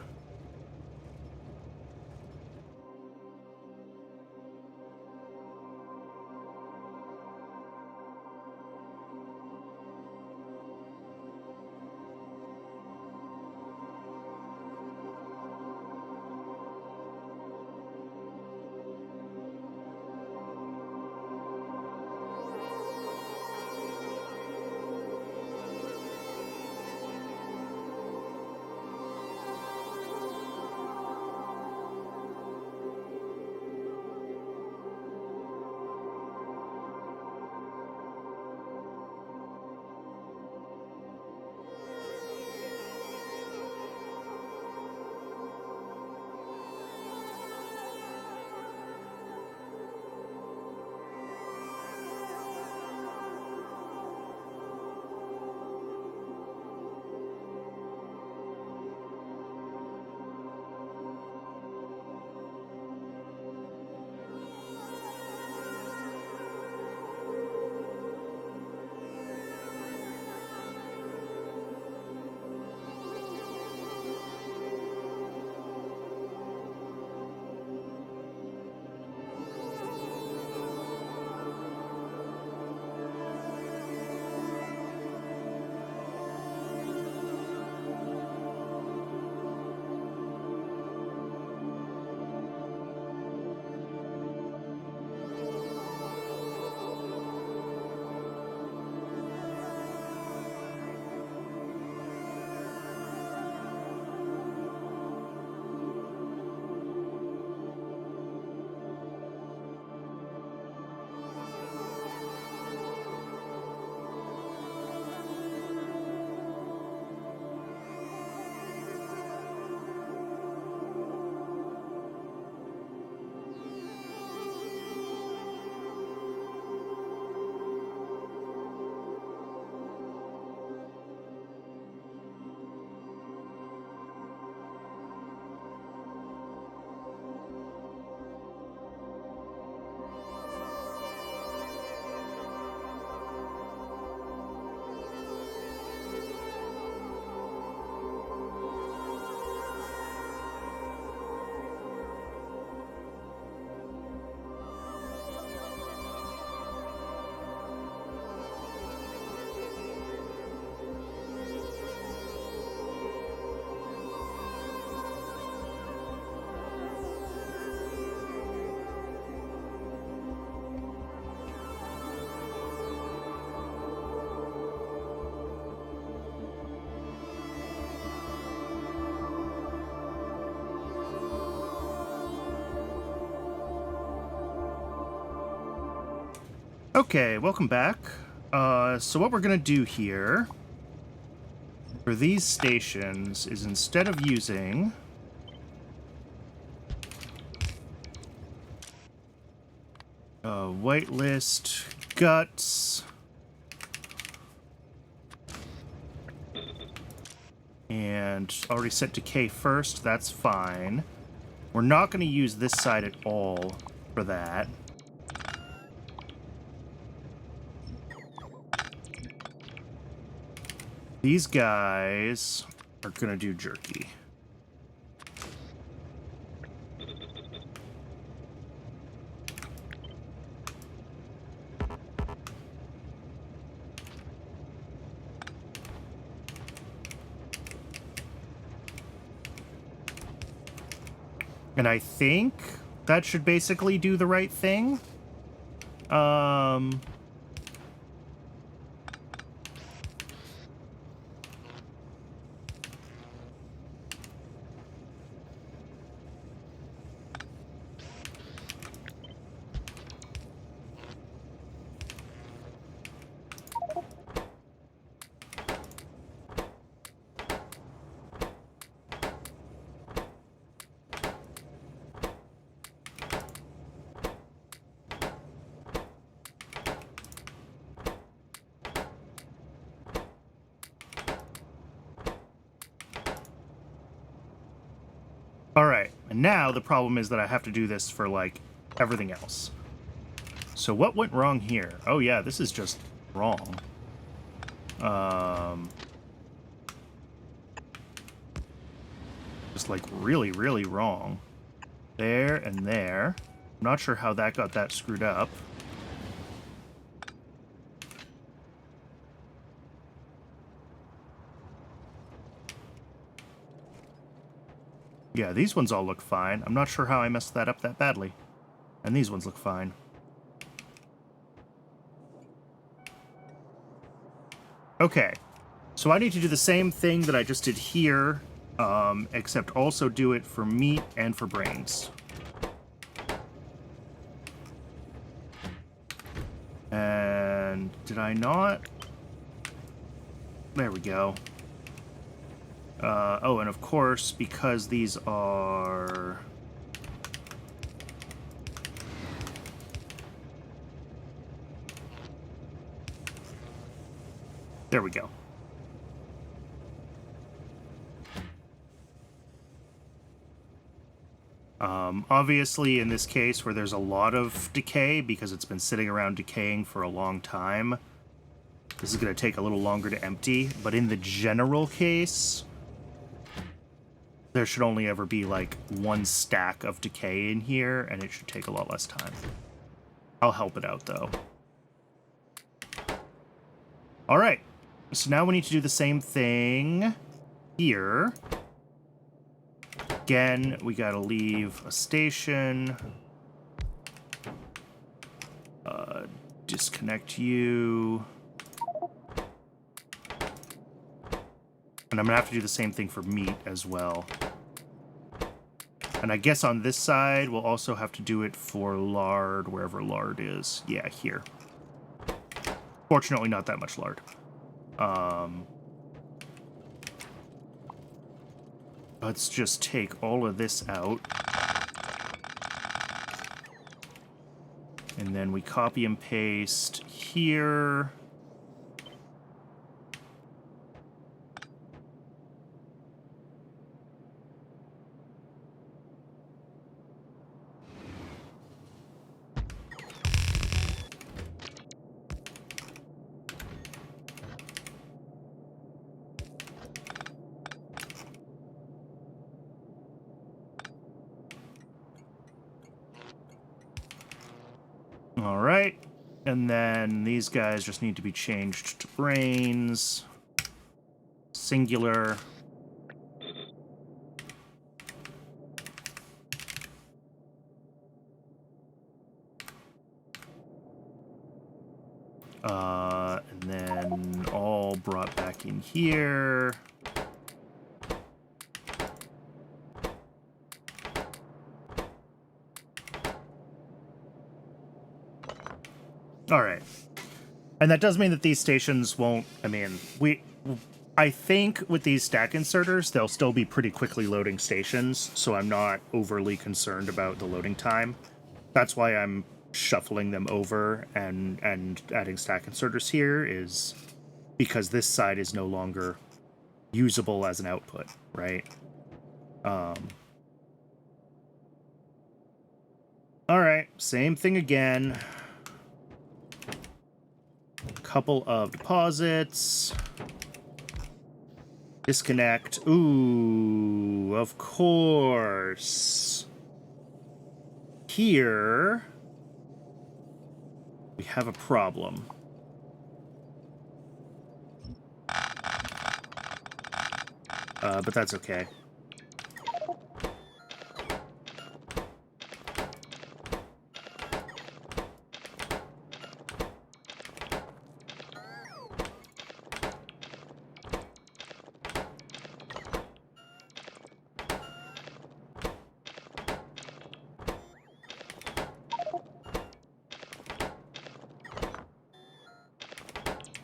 Okay, welcome back. So what we're gonna do here for these stations is, instead of using whitelist guts and already set decay first, that's fine. We're not going to use this side at all for that. These guys are going to do jerky. And I think that should basically do the right thing. And now the problem is that I have to do this for, like, everything else. So what went wrong here? Oh yeah, this is just wrong. Just, like, really, really wrong. There and there. I'm not sure how that got that screwed up. Yeah, these ones all look fine. I'm not sure how I messed that up that badly. And these ones look fine. Okay. So I need to do the same thing that I just did here, except also do it for meat and for brains. And did I not? There we go. Oh, and of course, because these are... There we go. Obviously, in this case, where there's a lot of decay, because it's been sitting around decaying for a long time, this is going to take a little longer to empty. But in the general case, there should only ever be, like, one stack of decay in here, and it should take a lot less time. I'll help it out, though. Alright, so now we need to do the same thing here. Again, we gotta leave a station. Disconnect you. And I'm gonna have to do the same thing for meat as well. And I guess on this side, we'll also have to do it for lard, wherever lard is. Yeah, here. Fortunately, not that much lard. Let's just take all of this out. And then we copy and paste here. Alright, and then these guys just need to be changed to brains. Singular. And then all brought back in here. All right. And that does mean that these stations won't, I think with these stack inserters, they'll still be pretty quickly loading stations, so I'm not overly concerned about the loading time. That's why I'm shuffling them over and adding stack inserters here, is because this side is no longer usable as an output, right? All right, same thing again. Couple of deposits. Disconnect. Ooh, of course. Here, we have a problem. But that's okay.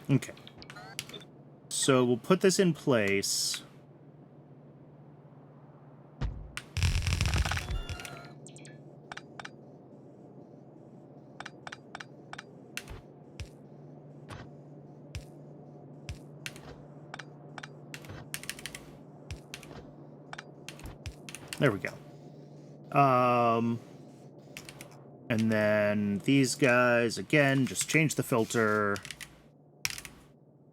Okay. So we'll put this in place. There we go. And then these guys, again, just change the filter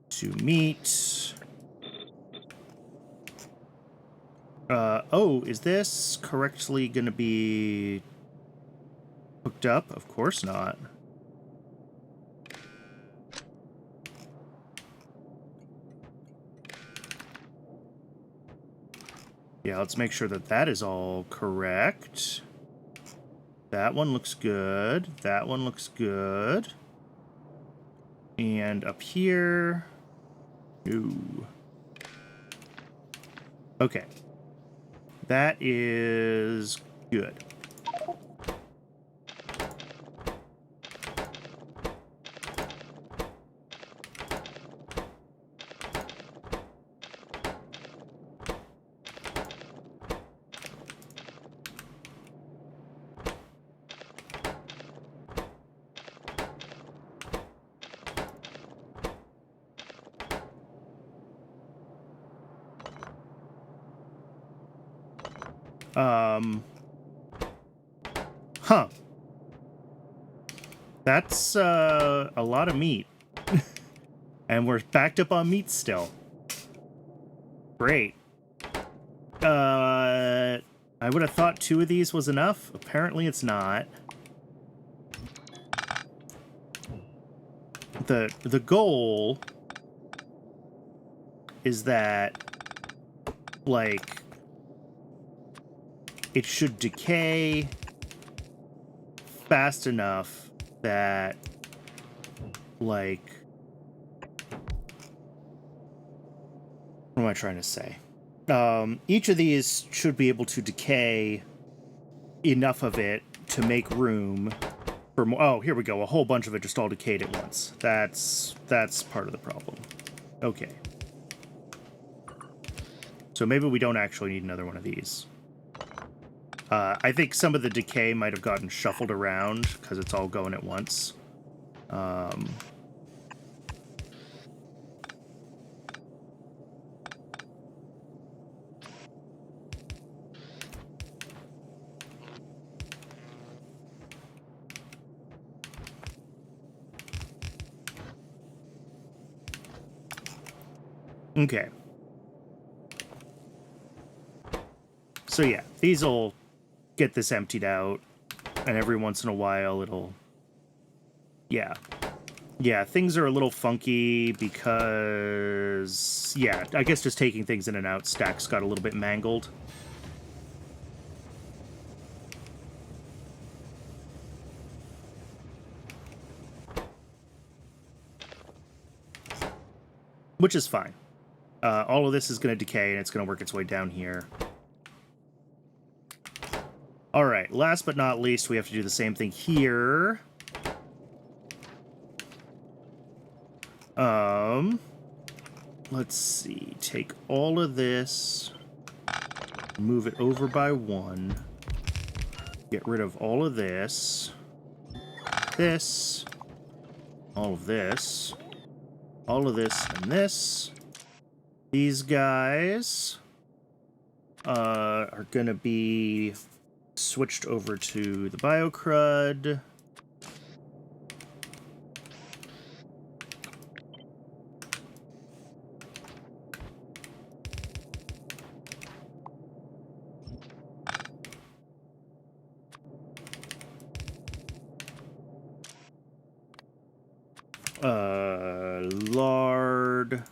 to meat. Oh, is this correctly going to be hooked up? Of course not. Yeah, let's make sure that that is all correct. That one looks good. That one looks good. And up here... Ooh. Okay. That is good. Huh. That's, a lot of meat. And we're backed up on meat still. Great. I would have thought 2 of these was enough. Apparently it's not. The goal is that, like, it should decay fast enough that, like, what am I trying to say? Each of these should be able to decay enough of it to make room for more. Oh, here we go. A whole bunch of it just all decayed at once. That's part of the problem. Okay. So maybe we don't actually need another one of these. I think some of the decay might have gotten shuffled around because it's all going at once. Okay. So yeah, these will get this emptied out, and every once in a while it'll... Yeah. Yeah, things are a little funky because... Yeah, I guess just taking things in and out, stacks got a little bit mangled. Which is fine. All of this is going to decay, and it's going to work its way down here. All right, last but not least, we have to do the same thing here. Let's see. Take all of this, move it over by 1. Get rid of all of this. This. All of this. All of this and this. These guys are going to be switched over to the biocrud. Lard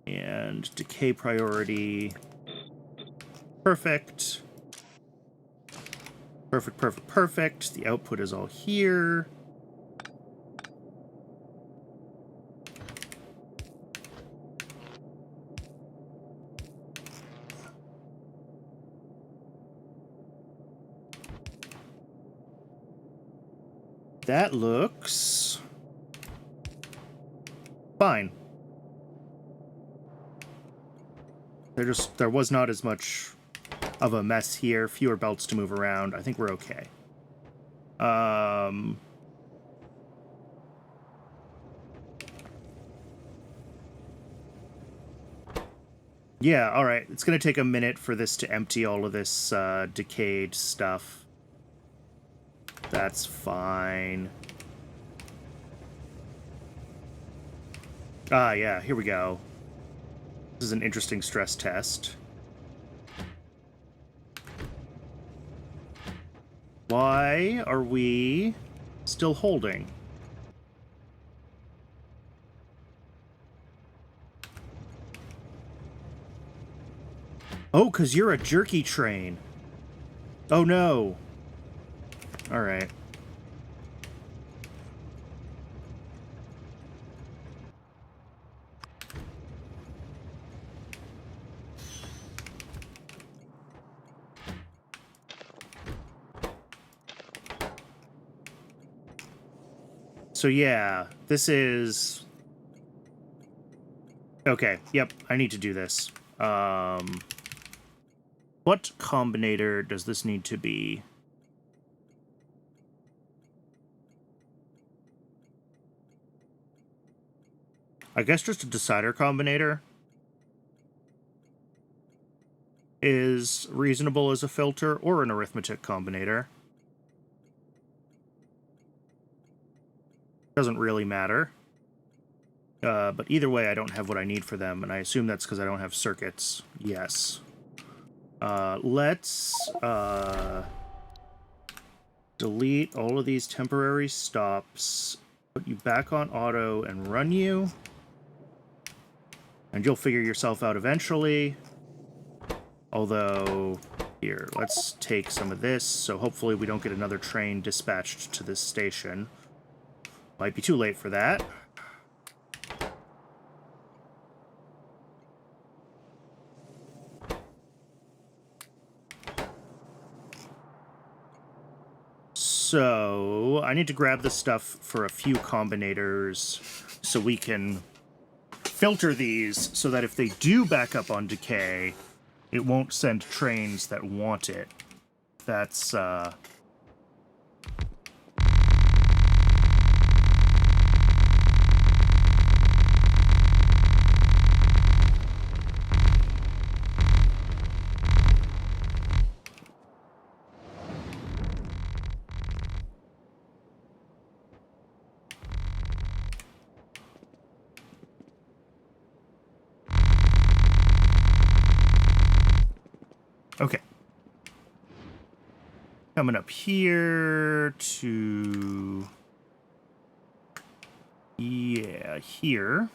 and decay priority. Perfect. Perfect, perfect, perfect. The output is all here. That looks fine. There was not as much of a mess here. Fewer belts to move around. I think we're okay. Yeah, all right. It's going to take a minute for this to empty all of this decayed stuff. That's fine. Ah, yeah, here we go. This is an interesting stress test. Why are we still holding? Oh, 'cause you're a jerky train. Oh, no. All right. So yeah, this is... Okay, yep, I need to do this. What combinator does this need to be? I guess just a decider combinator is reasonable as a filter, or an arithmetic combinator. Doesn't really matter. But either way, I don't have what I need for them, and I assume that's because I don't have circuits. Yes. Let's delete all of these temporary stops, put you back on auto, and run you. And you'll figure yourself out eventually. Although, here, let's take some of this, so hopefully we don't get another train dispatched to this station. Might be too late for that. So, I need to grab the stuff for a few combinators so we can filter these so that if they do back up on decay, it won't send trains that want it. That's, okay. Coming up here to... Yeah, here.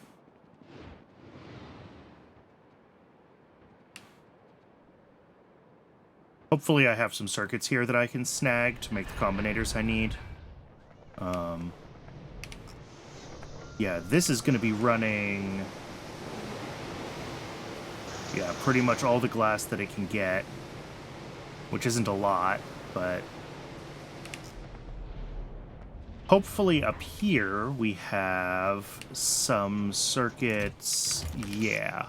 Hopefully I have some circuits here that I can snag to make the combinators I need. Yeah, this is going to be running... Yeah, pretty much all the glass that it can get. Which isn't a lot, but... Hopefully up here we have some circuits... Yeah.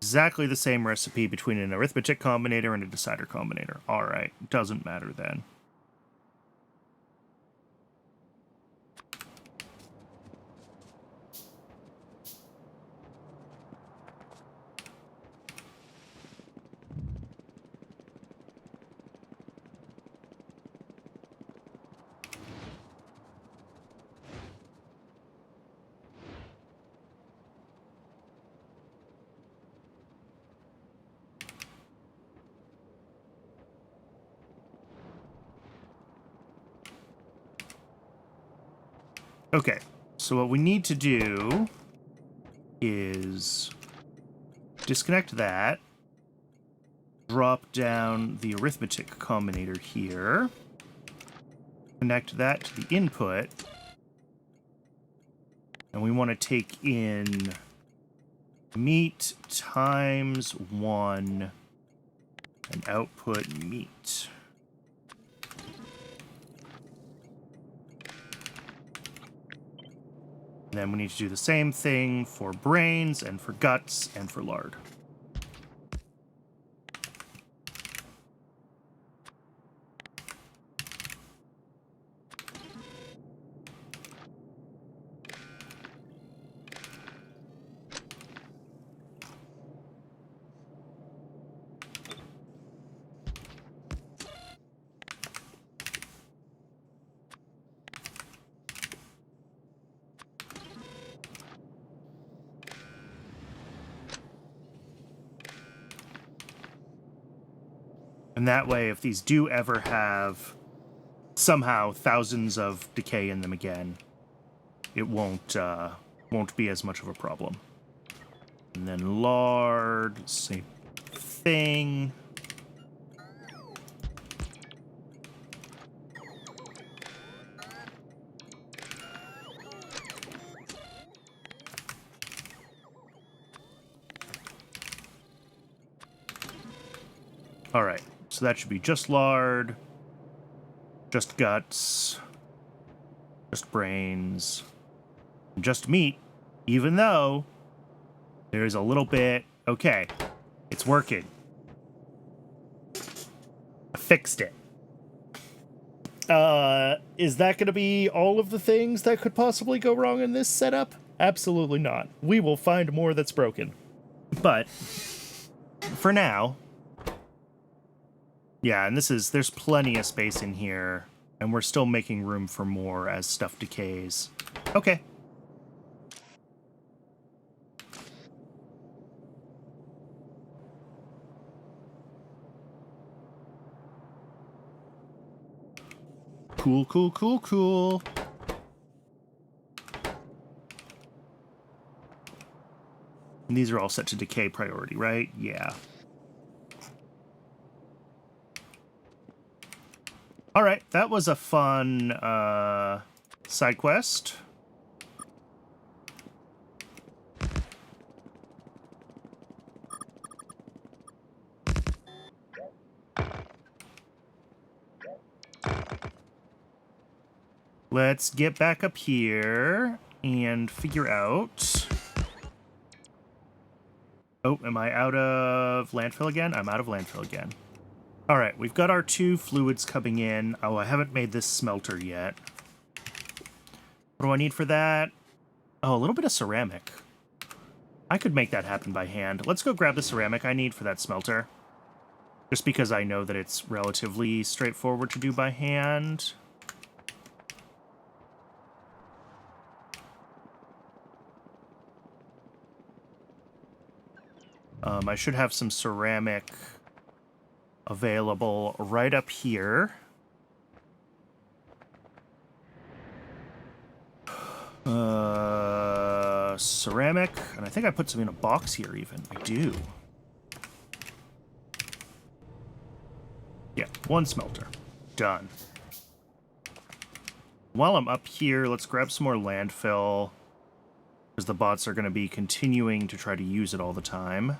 Exactly the same recipe between an arithmetic combinator and a decider combinator. Alright, doesn't matter then. Okay, so what we need to do is disconnect that, drop down the arithmetic combinator here, connect that to the input, and we want to take in meet times 1 and output meet. And then we need to do the same thing for brains and for guts and for lard. And that way, if these do ever have somehow thousands of decay in them again, it won't be as much of a problem. And then lard, same thing. All right, so that should be just lard, just guts, just brains, and just meat, even though there's a little bit... Okay, it's working. I fixed it. Is that going to be all of the things that could possibly go wrong in this setup? Absolutely not. We will find more that's broken. But for now... Yeah, and there's plenty of space in here, and we're still making room for more as stuff decays. Okay. Cool, cool, cool, cool. And these are all set to decay priority, right? Yeah. All right, that was a fun side quest. Let's get back up here and figure out... Oh, am I out of landfill again? I'm out of landfill again. All right, we've got our 2 fluids coming in. Oh, I haven't made this smelter yet. What do I need for that? Oh, a little bit of ceramic. I could make that happen by hand. Let's go grab the ceramic I need for that smelter. Just because I know that it's relatively straightforward to do by hand. I should have some ceramic available right up here. Ceramic, and I think I put some in a box here even. I do. Yeah, 1 smelter. Done. While I'm up here, let's grab some more landfill, because the bots are going to be continuing to try to use it all the time.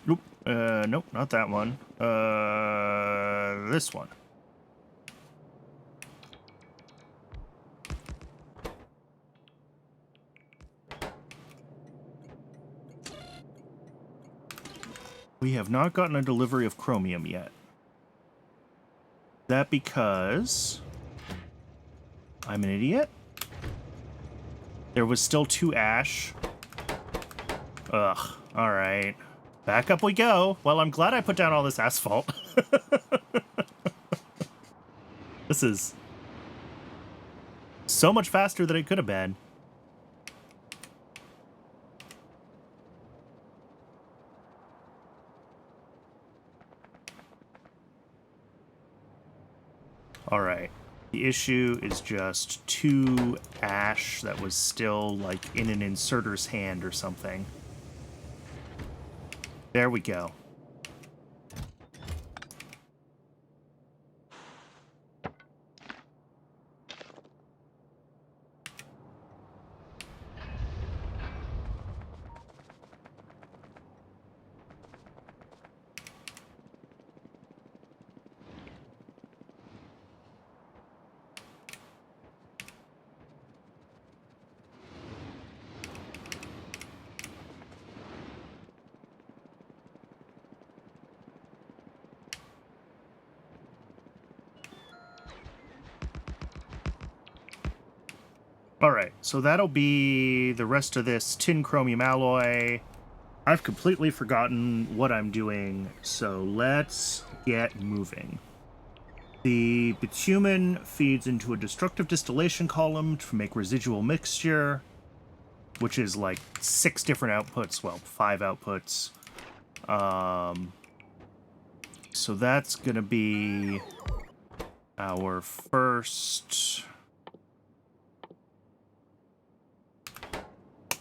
Nope. Nope, not that one. This one. We have not gotten a delivery of chromium yet. Is that because I'm an idiot? There was still 2 ash. Ugh, alright. Back up we go. Well, I'm glad I put down all this asphalt. This is so much faster than it could have been. Alright. The issue is just 2 ash that was still, like, in an inserter's hand or something. There we go. Alright, so that'll be the rest of this tin chromium alloy. I've completely forgotten what I'm doing, so let's get moving. The bitumen feeds into a destructive distillation column to make residual mixture, which is like 6 different outputs, well, 5 outputs. So that's gonna be our first...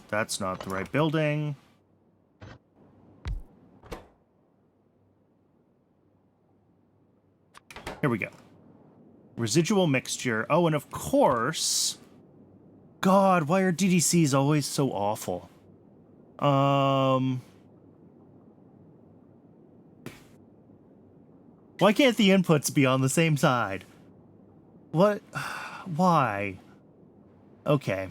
That's not the right building. Here we go. Residual mixture. Oh, and of course... God, why are DDCs always so awful? Why can't the inputs be on the same side? What? Why? Okay.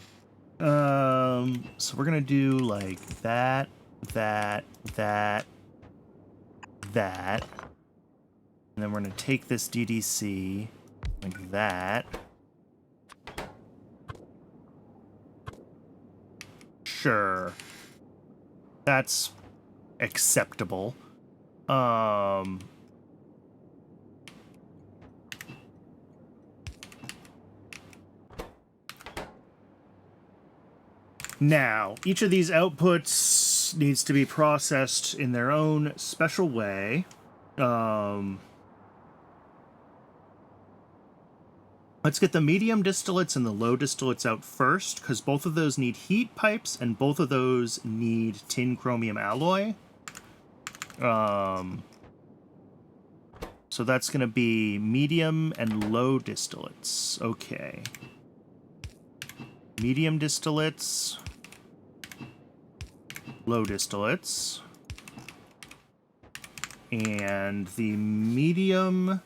So we're gonna do like that, that, that, that. And then we're gonna take this DDC like that. Sure. That's acceptable. Now, each of these outputs needs to be processed in their own special way. Let's get the medium distillates and the low distillates out first, because both of those need heat pipes, and both of those need tin chromium alloy. So that's going to be medium and low distillates. Okay. Medium distillates. Low distillates. And the medium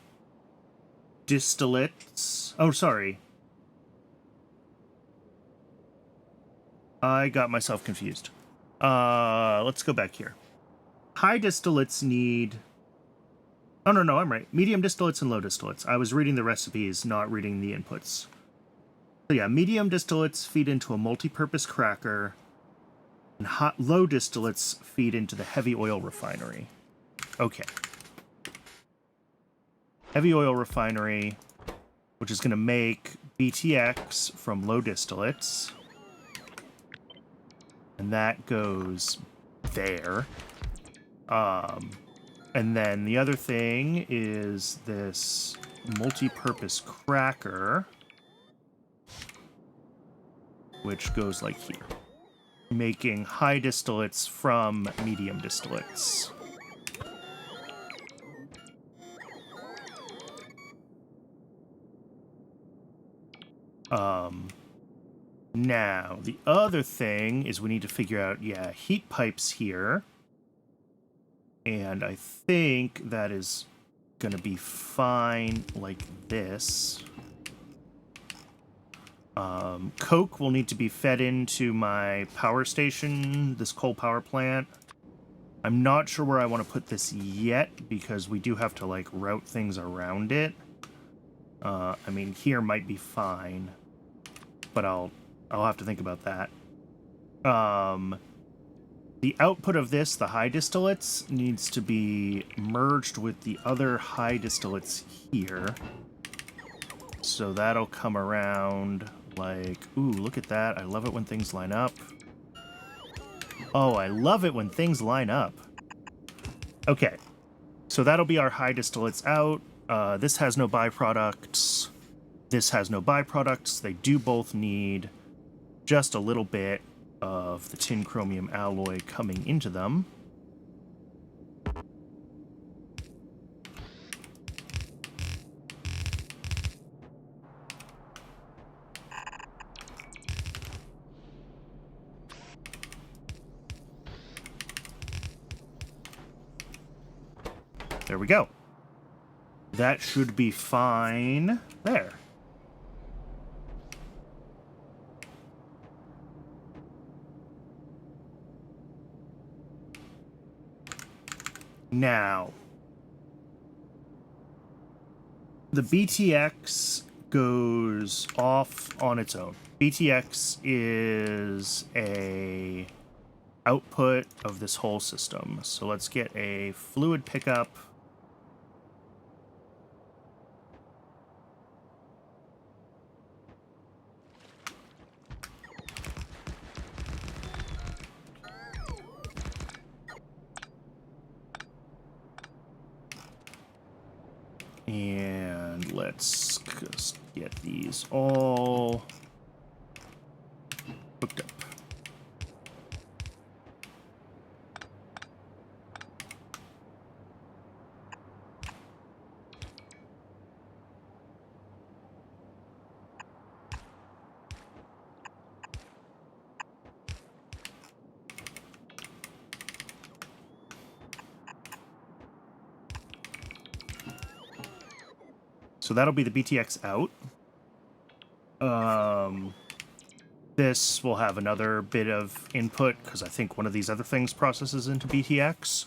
distillates... Oh, sorry. I got myself confused. Let's go back here. High distillates need... Oh, no, I'm right. Medium distillates and low distillates. I was reading the recipes, not reading the inputs. So yeah, medium distillates feed into a multi-purpose cracker, and low distillates feed into the heavy oil refinery. Okay. Heavy oil refinery, which is going to make BTX from low distillates. And that goes there. And then the other thing is this multi-purpose cracker, which goes like here, making high distillates from medium distillates. Now, the other thing is we need to figure out, yeah, heat pipes here. And I think that is going to be fine like this. Coke will need to be fed into my power station, this coal power plant. I'm not sure where I want to put this yet, because we do have to, like, route things around it. I mean, here might be fine, but I'll have to think about that. The output of this, the high distillates, needs to be merged with the other high distillates here. So that'll come around like, ooh, look at that. I love it when things line up. Oh, I love it when things line up. Okay, so that'll be our high distillates out. This has no byproducts. This has no byproducts. They do both need just a little bit of the tin chromium alloy coming into them. There we go. That should be fine there. Now, the BTX goes off on its own. BTX is a output of this whole system. So let's get a fluid pickup. And let's just get these all hooked up. So that'll be the BTX out. This will have another bit of input because I think one of these other things processes into BTX.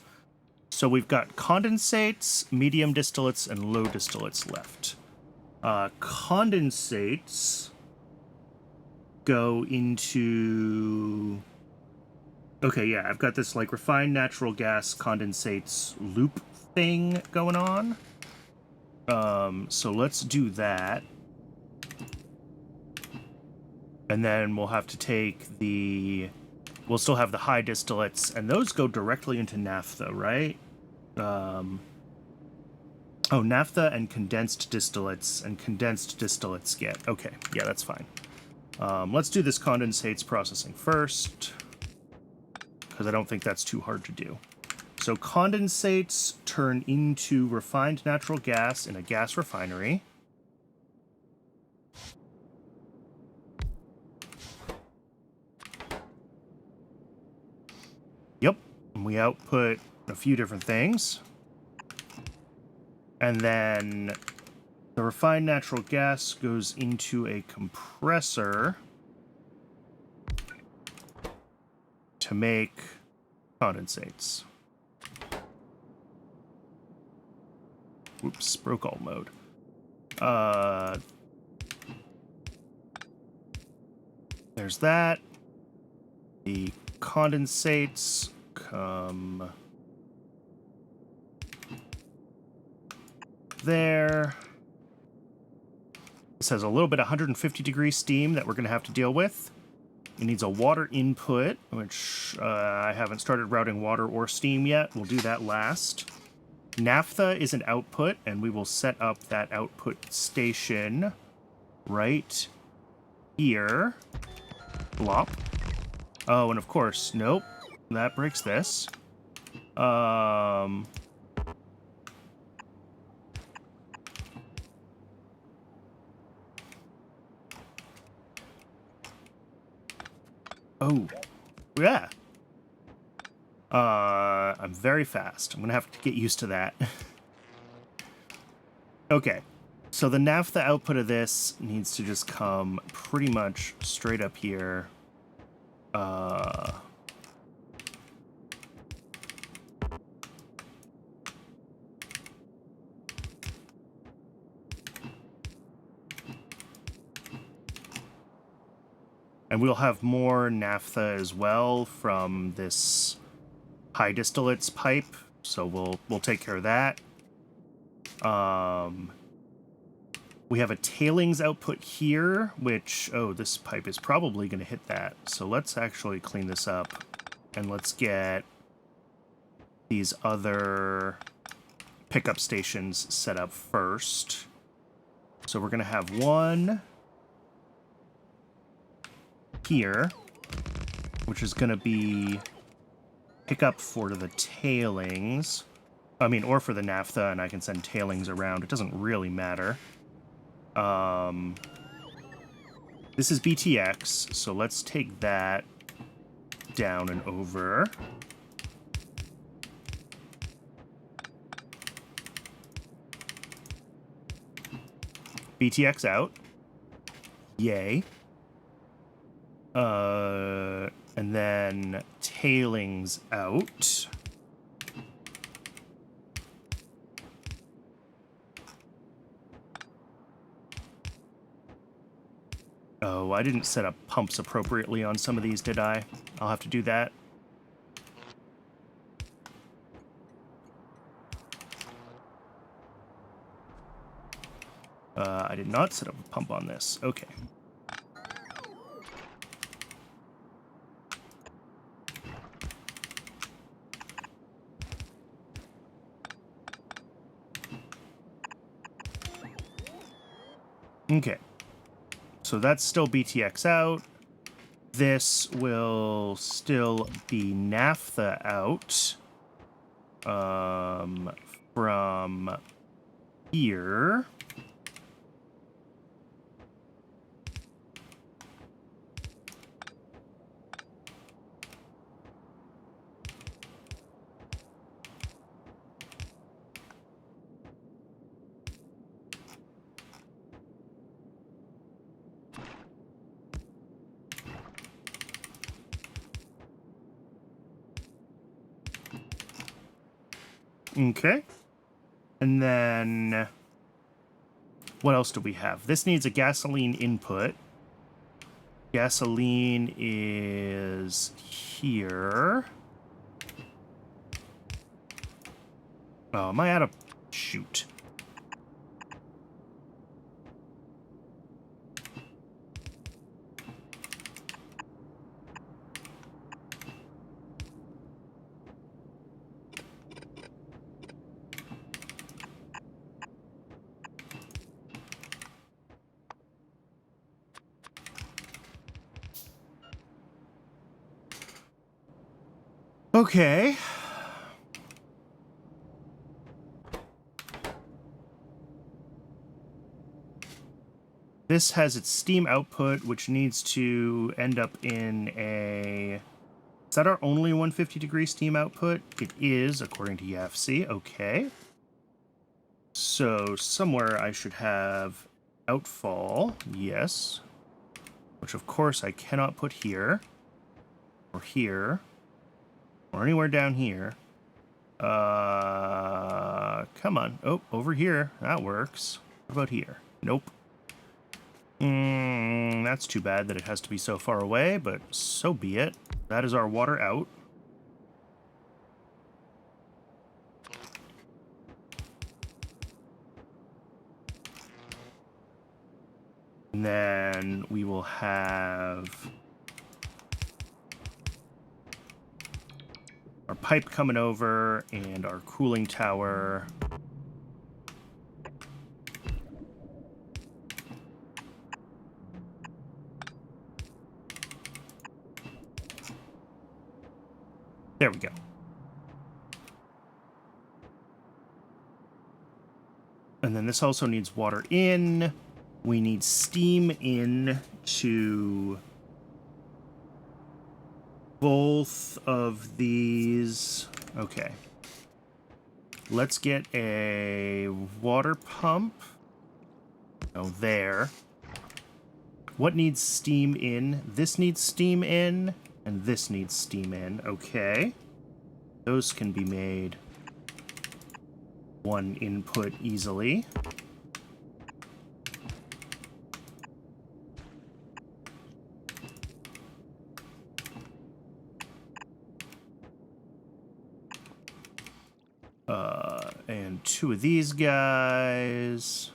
So we've got condensates, medium distillates, and low distillates left. Condensates go into... Okay, yeah, I've got this like refined natural gas condensates loop thing going on. So let's do that. And then we'll have to take the... We'll still have the high distillates, and those go directly into naphtha, right? Oh, naphtha and condensed distillates get... Okay, yeah, that's fine. Let's do this condensates processing first, because I don't think that's too hard to do. So condensates turn into refined natural gas in a gas refinery. Yep, and we output a few different things. And then the refined natural gas goes into a compressor to make condensates. Oops, broke all mode. There's that. The condensates come there. This has a little bit of 150-degree steam that we're going to have to deal with. It needs a water input, which I haven't started routing water or steam yet. We'll do that last. Naphtha is an output, and we will set up that output station right here. Blop. Oh, and of course, nope. That breaks this. Oh, yeah. I'm very fast. I'm gonna have to get used to that. Okay. So the naphtha output of this needs to just come pretty much straight up here. And we'll have more naphtha as well from this high distillates pipe, so we'll take care of that. We have a tailings output here, which, oh, this pipe is probably going to hit that. So let's actually clean this up, and let's get these other pickup stations set up first. So we're going to have one here, which is going to be pickup for the tailings. I mean, or for the naphtha, and I can send tailings around. It doesn't really matter. This is BTX, so let's take that down and over. BTX out. Yay. And then tailings out. Oh, I didn't set up pumps appropriately on some of these, did I? I'll have to do that. I did not set up a pump on this. Okay. Okay. So that's still BTX out. This will still be naphtha out. From here. Okay. And then what else do we have? This needs a gasoline input. Gasoline is here. Oh, am I out of... Shoot. Okay. This has its steam output, which needs to end up in a... Is that our only 150-degree steam output? It is, according to YAFC. Okay. So somewhere I should have outfall. Yes. Which, of course, I cannot put here. Or here. Or anywhere down here. Come on. Oh, over here. That works. What about here? Nope. That's too bad that it has to be so far away, but so be it. That is our water out. And then we will have our pipe coming over and our cooling tower. There we go. And then this also needs water in. We need steam in to both of these. Okay. Let's get a water pump. Oh, there. What needs steam in? This needs steam in, and this needs steam in. Okay. Those can be made one input easily. And two of these guys.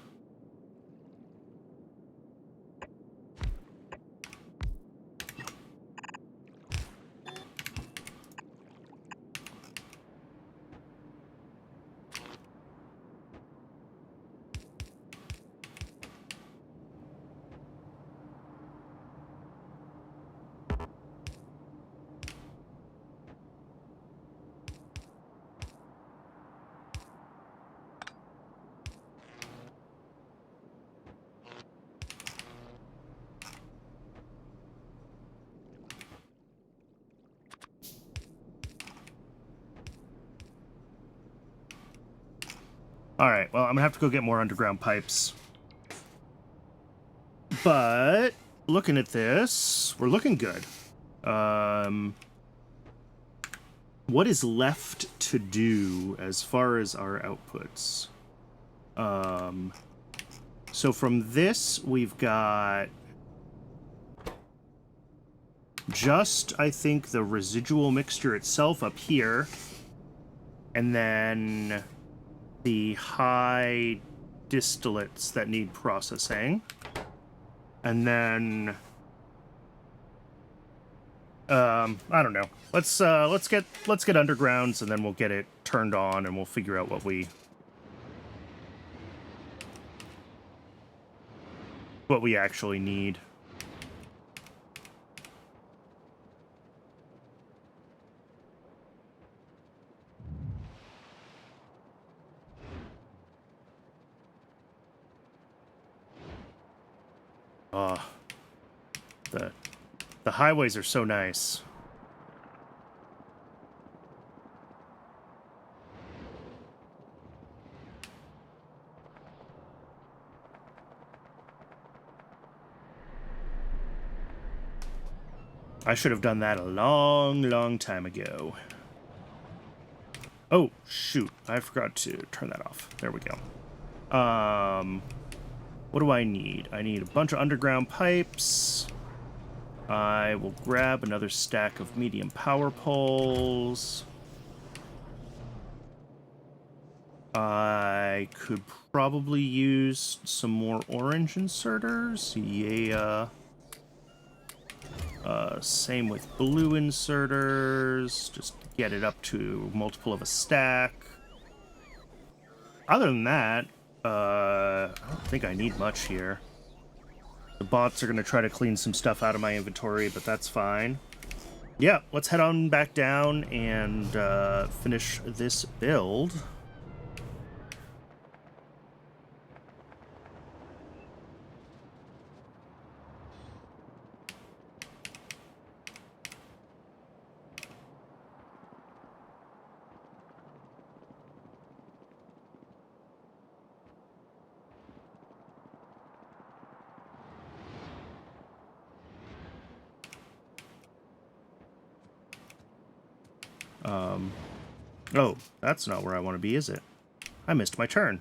All right, well, I'm gonna have to go get more underground pipes. But looking at this, we're looking good. What is left to do as far as our outputs? So from this, we've got just, I think, the residual mixture itself up here, and then the high distillates that need processing, and then I don't know. Let's get undergrounds, and then we'll get it turned on, and we'll figure out what we actually need. The highways are so nice. I should have done that a long time ago. Oh, shoot. I forgot to turn that off. There we go. What do I need? I need a bunch of underground pipes. I will grab another stack of medium power poles. I could probably use some more orange inserters. Yeah. Same with blue inserters. Just get it up to multiple of a stack. Other than that, I don't think I need much here. The bots are going to try to clean some stuff out of my inventory, but that's fine. Yeah, let's head on back down and finish this build. Oh, that's not where I want to be, is it? I missed my turn.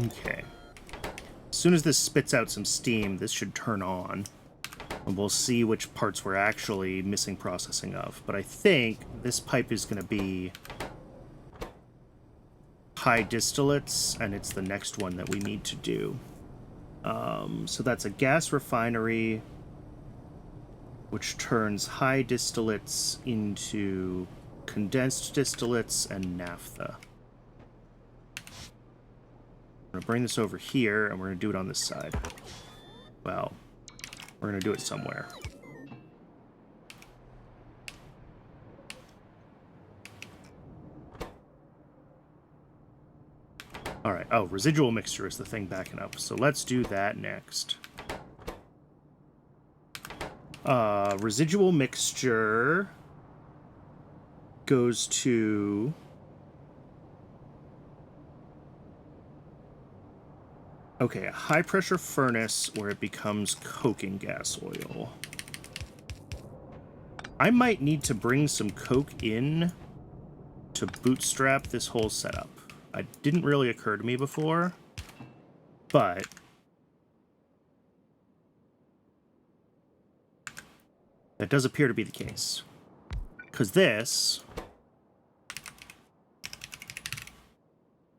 Okay. As soon as this spits out some steam, this should turn on. And we'll see which parts we're actually missing processing of. But I think this pipe is going to be high distillates, and it's the next one that we need to do. So that's a gas refinery, which turns high distillates into condensed distillates and naphtha. I'm going to bring this over here, and we're going to do it on this side. Well, we're going to do it somewhere. Alright, oh, residual mixture is the thing backing up. So let's do that next. Residual mixture goes to... Okay, a high-pressure furnace where it becomes coking gas oil. I might need to bring some coke in to bootstrap this whole setup. It didn't really occur to me before, but... that does appear to be the case. Because this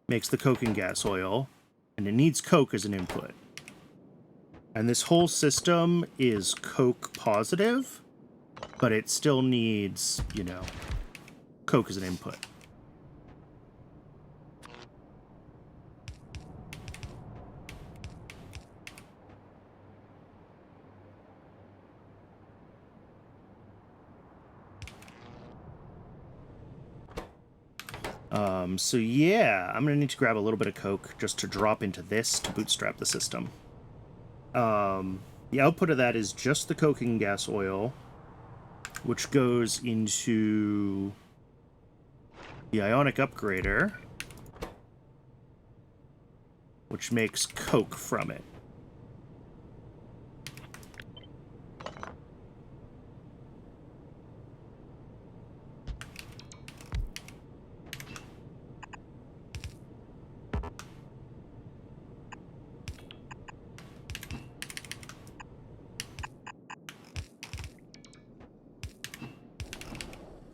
makes the coking gas oil, and it needs coke as an input. And this whole system is coke positive, but it still needs, you know, coke as an input. So yeah, I'm gonna need to grab a little bit of coke just to drop into this to bootstrap the system. The output of that is just the coking gas oil, which goes into the ionic upgrader, which makes coke from it.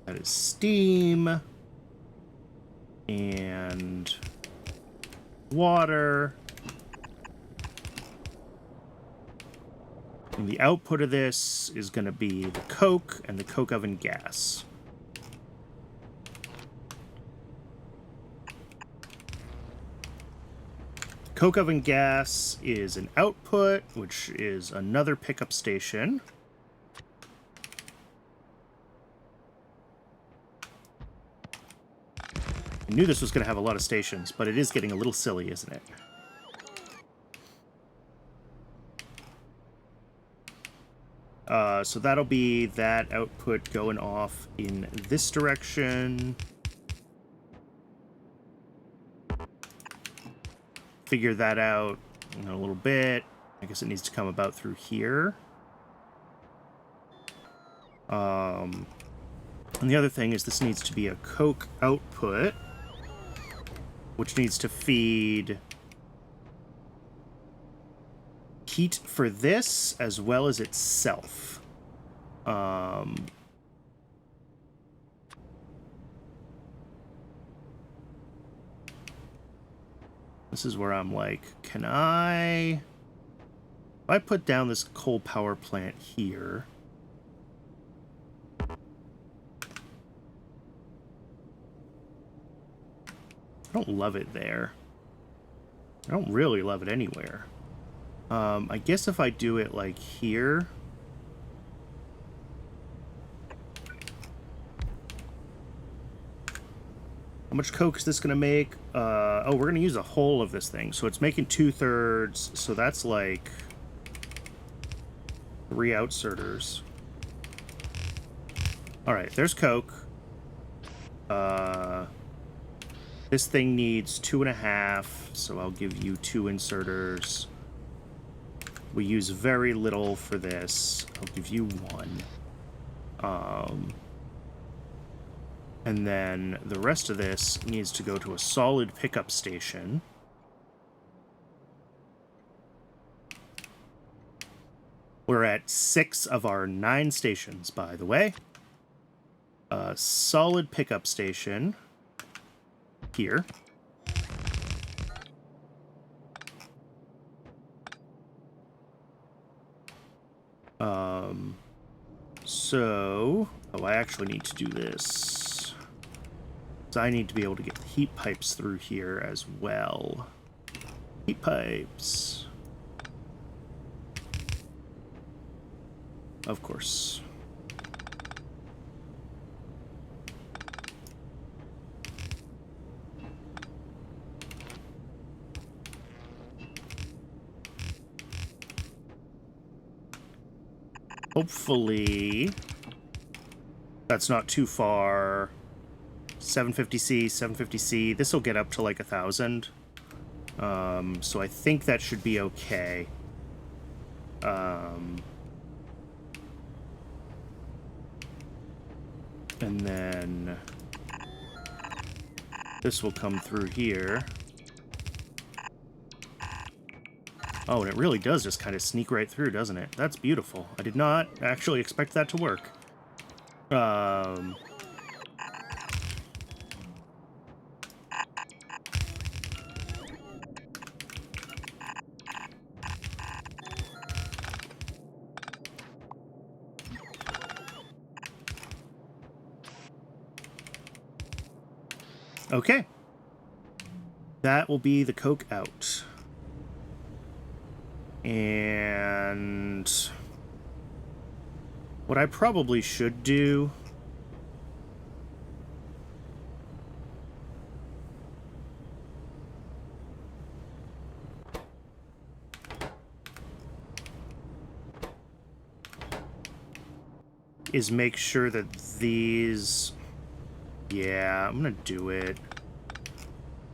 That is steam and water. And the output of this is going to be the coke and the coke oven gas. Coke oven gas is an output, which is another pickup station. I knew this was going to have a lot of stations, but it is getting a little silly, isn't it? So that'll be that output going off in this direction. Figure that out in a little bit. I guess it needs to come about through here. And the other thing is this needs to be a coke output, which needs to feed heat for this as well as itself. This is where I'm like, can I... If I put down this coal power plant here... I don't love it there. I don't really love it anywhere. I guess if I do it like here... How much coke is this going to make? Oh, we're going to use the whole of this thing. So it's making 2/3. So that's like 3 outserters. All right, there's coke. This thing needs 2.5. So I'll give you 2 inserters. We use very little for this. I'll give you 1. And then the rest of this needs to go to a solid pickup station. We're at 6 of our 9 stations, by the way. A solid pickup station here. So... Oh, I actually need to do this. So I need to be able to get the heat pipes through here as well. Heat pipes. Of course. Hopefully, that's not too far. 750C, 750C. This will get up to like 1,000. So I think that should be okay. And then this will come through here. Oh, and it really does just kind of sneak right through, doesn't it? That's beautiful. I did not actually expect that to work. Okay. That will be the coke out. And what I probably should do is make sure that these... Yeah, I'm gonna do it.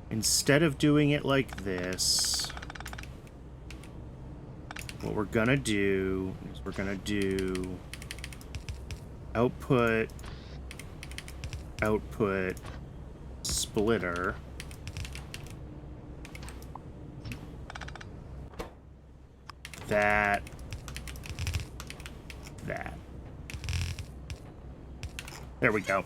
Instead of doing it like this, what we're gonna do is we're gonna do output, output, splitter. That. There we go.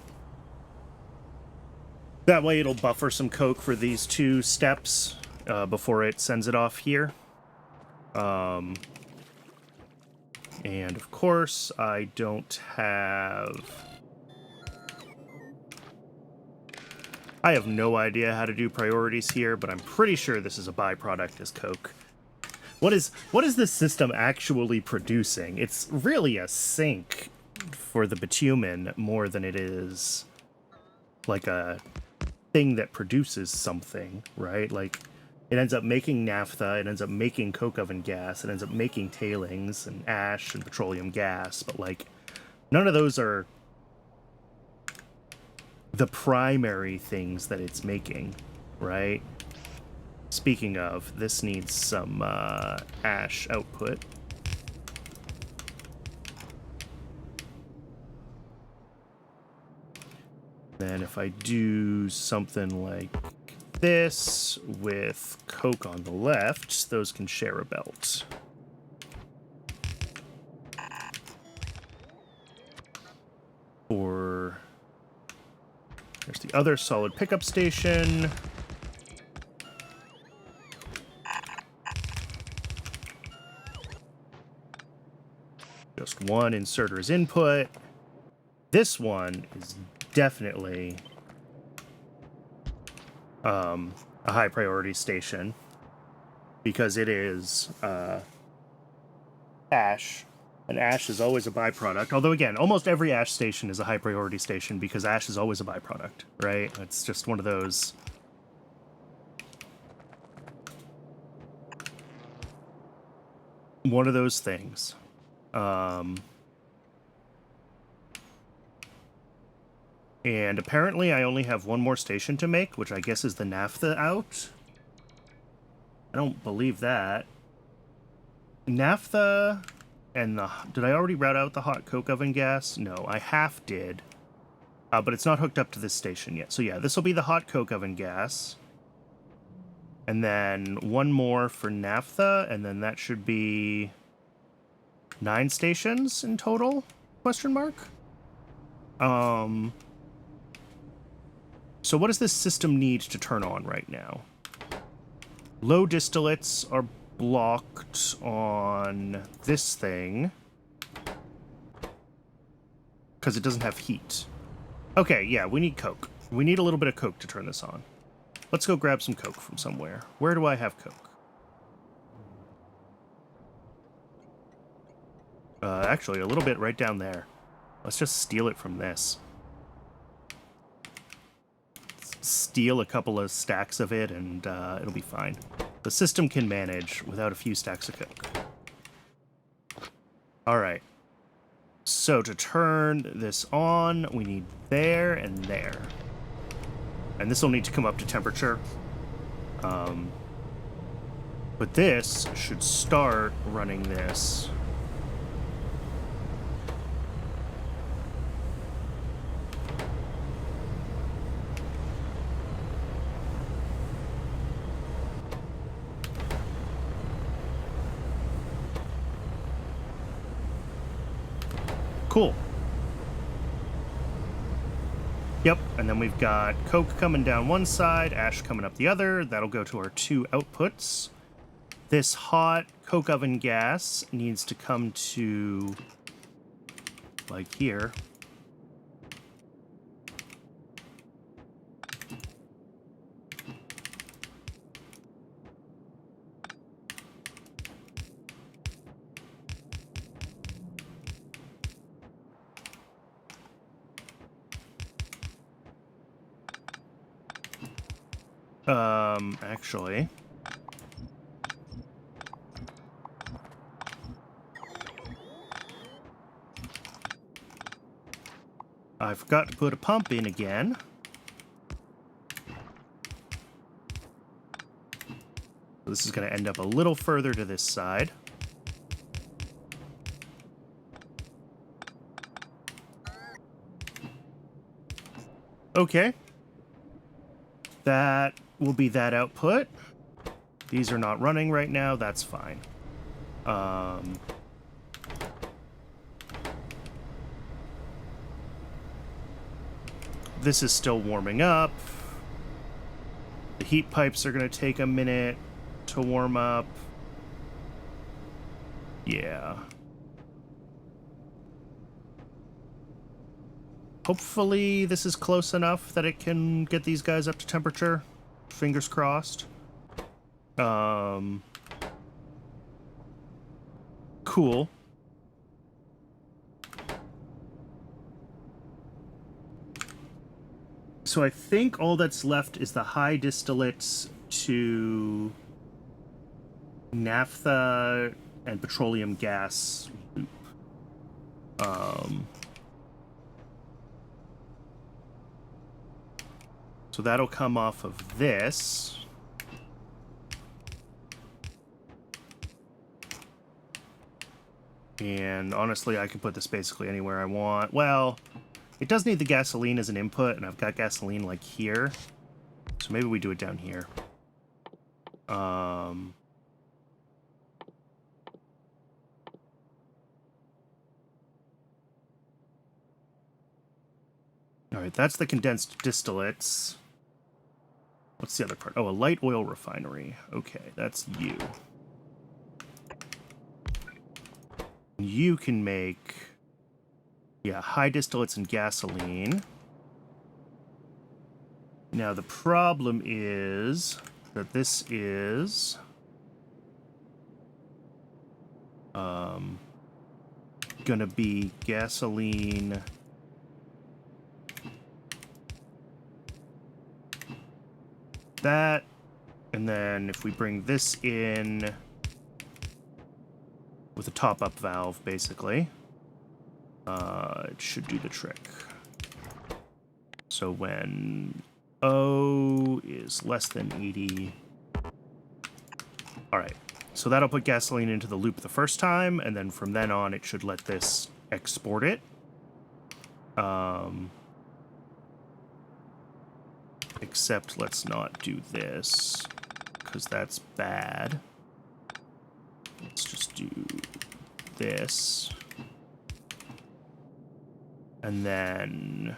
That way it'll buffer some coke for these two steps before it sends it off here. And of course, I don't have... I have no idea how to do priorities here, but I'm pretty sure this is a byproduct as coke. What is this system actually producing? It's really a sink for the bitumen more than it is like a thing that produces something, right? Like, it ends up making naphtha, it ends up making coke oven gas, it ends up making tailings and ash and petroleum gas, but like, none of those are the primary things that it's making, right? Speaking of, this needs some ash output. Then if I do something like this with coke on the left, those can share a belt. Or there's the other solid pickup station. Just one inserter is input. This one is definitely a high priority station because it is ash, and ash is always a byproduct. Although again, almost every ash station is a high priority station because ash is always a byproduct, right? It's just one of those. One of those things. And apparently I only have one more station to make, which I guess is the naphtha out. I don't believe that. Naphtha and the... Did I already route out the hot coke oven gas? No, I half did. But it's not hooked up to this station yet. So yeah, this will be the hot coke oven gas. And then one more for naphtha, and then that should be 9 stations in total? Question mark? So what does this system need to turn on right now? Low distillates are blocked on this thing because it doesn't have heat. Okay, yeah, we need coke. We need a little bit of coke to turn this on. Let's go grab some coke from somewhere. Where do I have coke? Actually, a little bit right down there. Let's just steal it from this. Steal a couple of stacks of it, and it'll be fine. The system can manage without a few stacks of coke. Alright. So to turn this on, we need there and there. And this will need to come up to temperature. But this should start running this. Cool. Yep, and then we've got coke coming down one side, ash coming up the other. That'll go to our 2 outputs. This hot coke oven gas needs to come to, like, here. Actually. I forgot to put a pump in again. So this is going to end up a little further to this side. Okay. That will be that output. These are not running right now. That's fine. This is still warming up. The heat pipes are going to take a minute to warm up. Yeah. Hopefully this is close enough that it can get these guys up to temperature. Fingers crossed. Cool. So I think all that's left is the high distillates to naphtha and petroleum gas loop. So that'll come off of this. And honestly, I can put this basically anywhere I want. Well, it does need the gasoline as an input, and I've got gasoline like here. So maybe we do it down here. All right, that's the condensed distillates. What's the other part? Oh, a light oil refinery. Okay, that's you. You can make, yeah, high distillates and gasoline. Now, the problem is that this is gonna be gasoline. That, and then if we bring this in with a top-up valve, basically, it should do the trick. So when O is less than 80... Alright, so that'll put gasoline into the loop the first time, and then from then on it should let this export it. Except let's not do this, because that's bad. Let's just do this. And then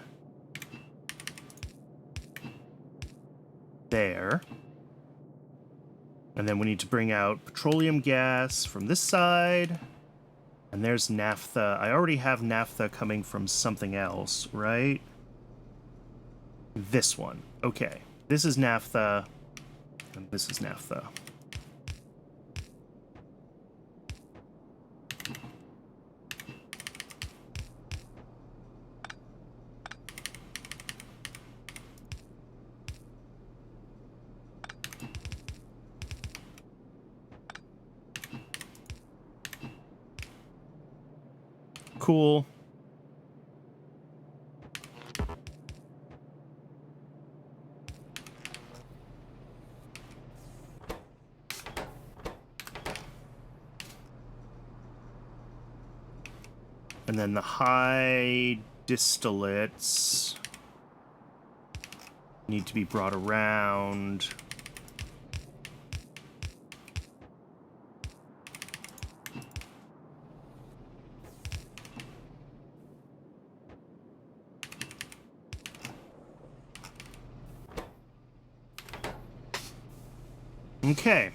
there. And then we need to bring out petroleum gas from this side. And there's naphtha. I already have naphtha coming from something else, right? This one. Okay. This is naphtha. And this is naphtha. Cool. And then the high distillates need to be brought around. Okay.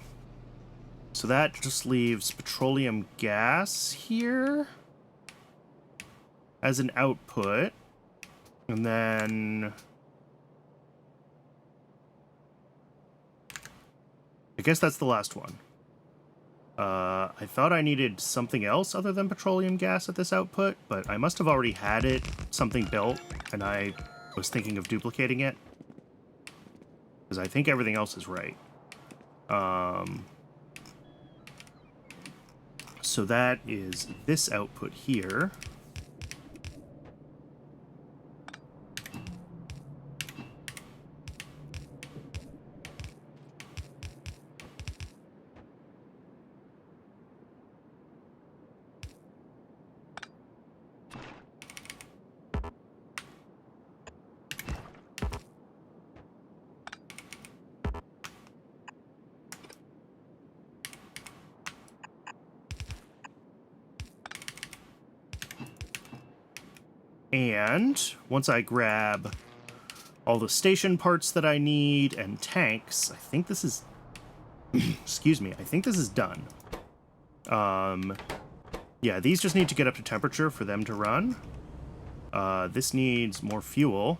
So that just leaves petroleum gas here as an output. And then I guess that's the last one. I thought I needed something else other than petroleum gas at this output, but I must have already had it, something built, and I was thinking of duplicating it. Because I think everything else is right. So that is this output here. And once I grab all the station parts that I need and tanks, I think this is... excuse me, I think this is done. Yeah, these just need to get up to temperature for them to run. This needs more fuel.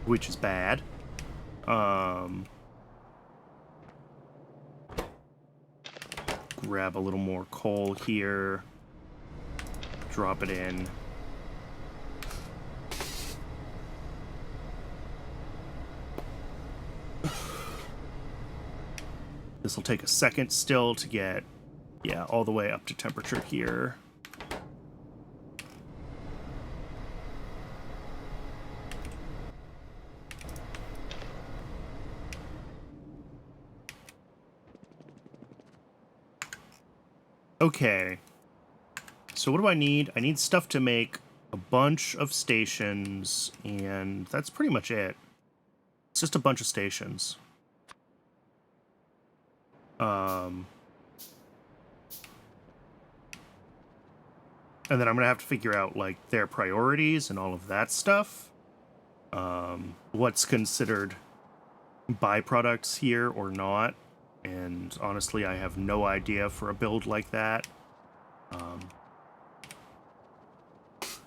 Which is bad. Grab a little more coal here. Drop it in. This will take a second still to get, yeah, all the way up to temperature here. Okay. So what do I need? I need stuff to make a bunch of stations, and that's pretty much it. It's just a bunch of stations. And then I'm gonna have to figure out, like, their priorities and all of that stuff. What's considered byproducts here or not. And honestly, I have no idea for a build like that.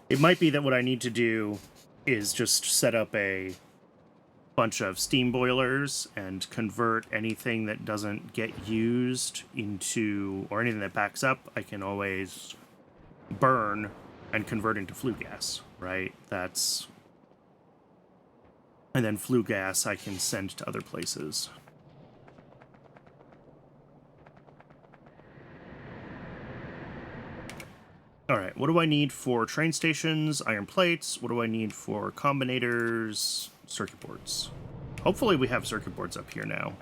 It might be that what I need to do is just set up a bunch of steam boilers and convert anything that doesn't get used into, or anything that backs up, I can always burn and convert into flue gas, right? That's... And then flue gas I can send to other places. Alright, what do I need for train stations? Iron plates. What do I need for combinators? Circuit boards. Hopefully we have circuit boards up here now.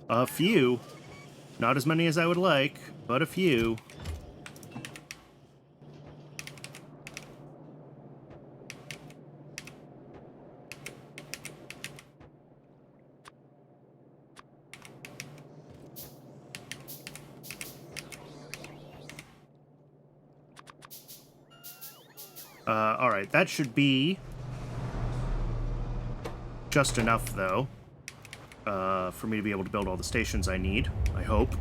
A few. Not as many as I would like, but a few. Alright, that should be just enough, though, for me to be able to build all the stations I need, I hope.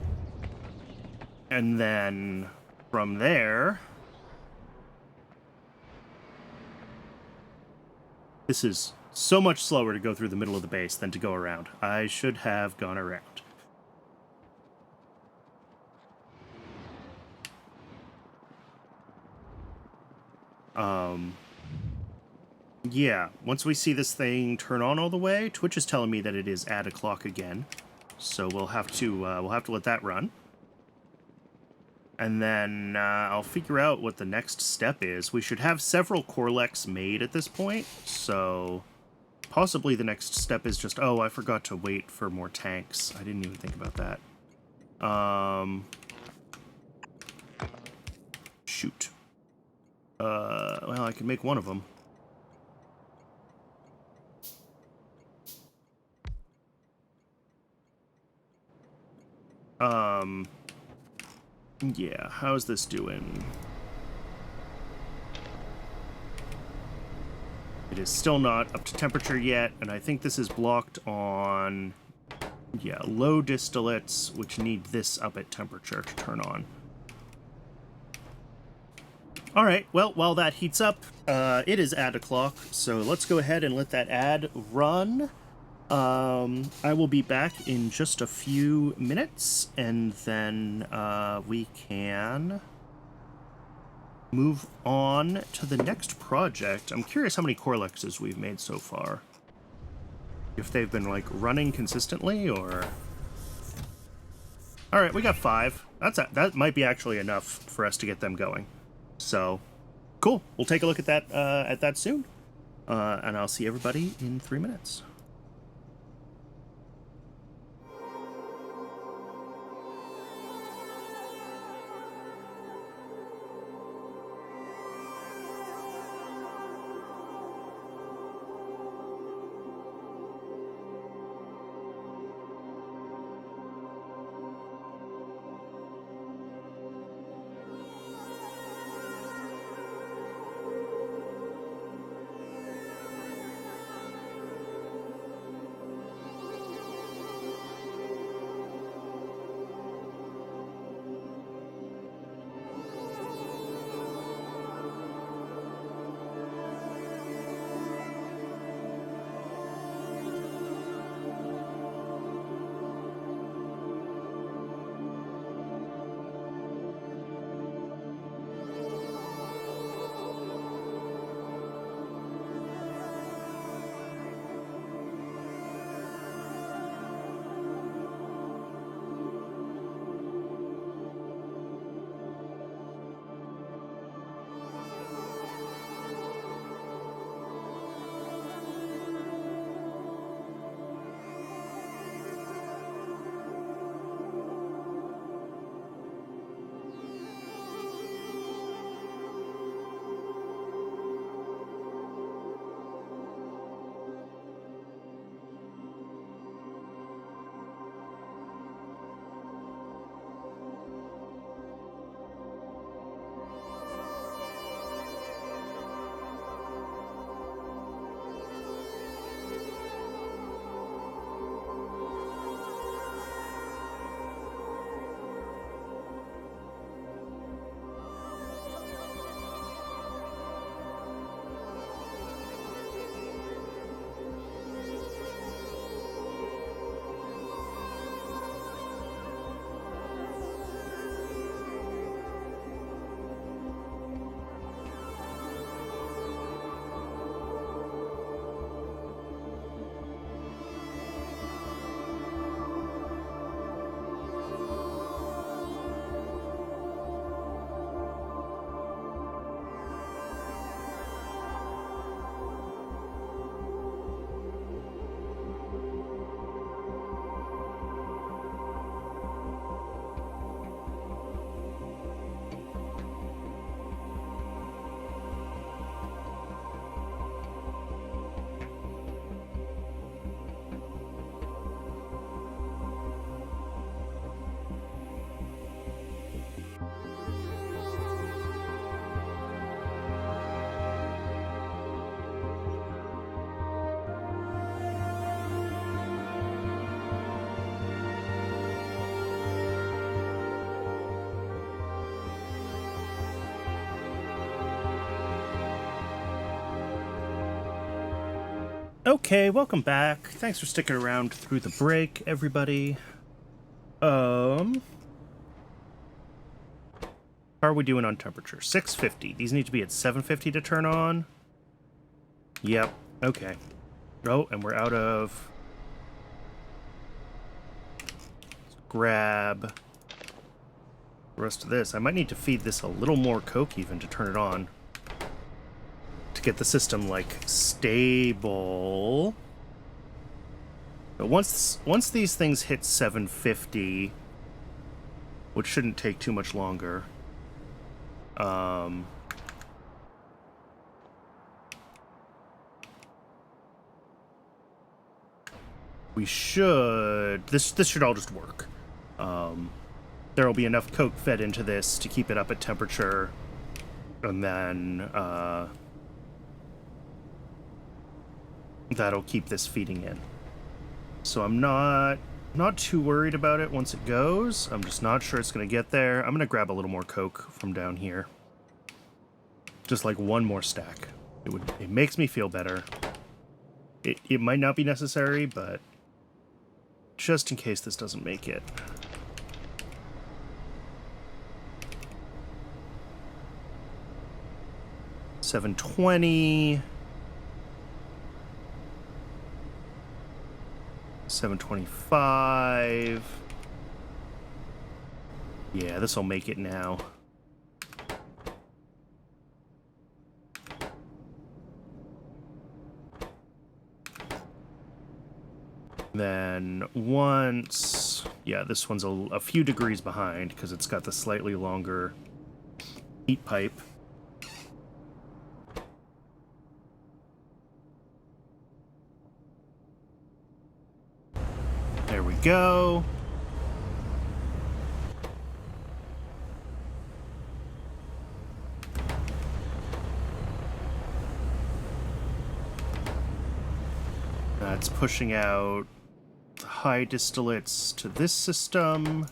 And then from there... This is so much slower to go through the middle of the base than to go around. I should have gone around. Yeah, once we see this thing turn on all the way, Twitch is telling me that it is at o'clock again. So we'll have to let that run. And then I'll figure out what the next step is. We should have several Korlex made at this point, so possibly the next step is just... Oh, I forgot to wait for more tanks. I didn't even think about that. Shoot. Well, I can make one of them. Yeah, how's this doing? It is still not up to temperature yet, and I think this is blocked on, yeah, low distillates, which need this up at temperature to turn on. Alright, well, while that heats up, it is ad o'clock, so let's go ahead and let that ad run. I will be back in just a few minutes, and then we can move on to the next project. I'm curious how many Korlexes we've made so far. If they've been, like, running consistently, or... Alright, we got 5. That might be actually enough for us to get them going. So, cool. We'll take a look at that soon. And I'll see everybody in 3 minutes. Okay, welcome back. Thanks for sticking around through the break, everybody. How are we doing on temperature? 650. These need to be at 750 to turn on. Yep, okay. Oh, and we're out of... Let's grab the rest of this. I might need to feed this a little more Coke even to turn it on. To get the system, like, stable. But once these things hit 750, which shouldn't take too much longer, we should... This should all just work. There will be enough Coke fed into this to keep it up at temperature, and then, that'll keep this feeding in. So I'm not too worried about it once it goes. I'm just not sure it's going to get there. I'm going to grab a little more Coke from down here. Just like one more stack. It makes me feel better. It might not be necessary, but just in case this doesn't make it. $7.20. $7.25. Yeah, this will make it now. Then once... Yeah, this one's a few degrees behind because it's got the slightly longer heat pipe. There we go. That's pushing out the high distillates to this system.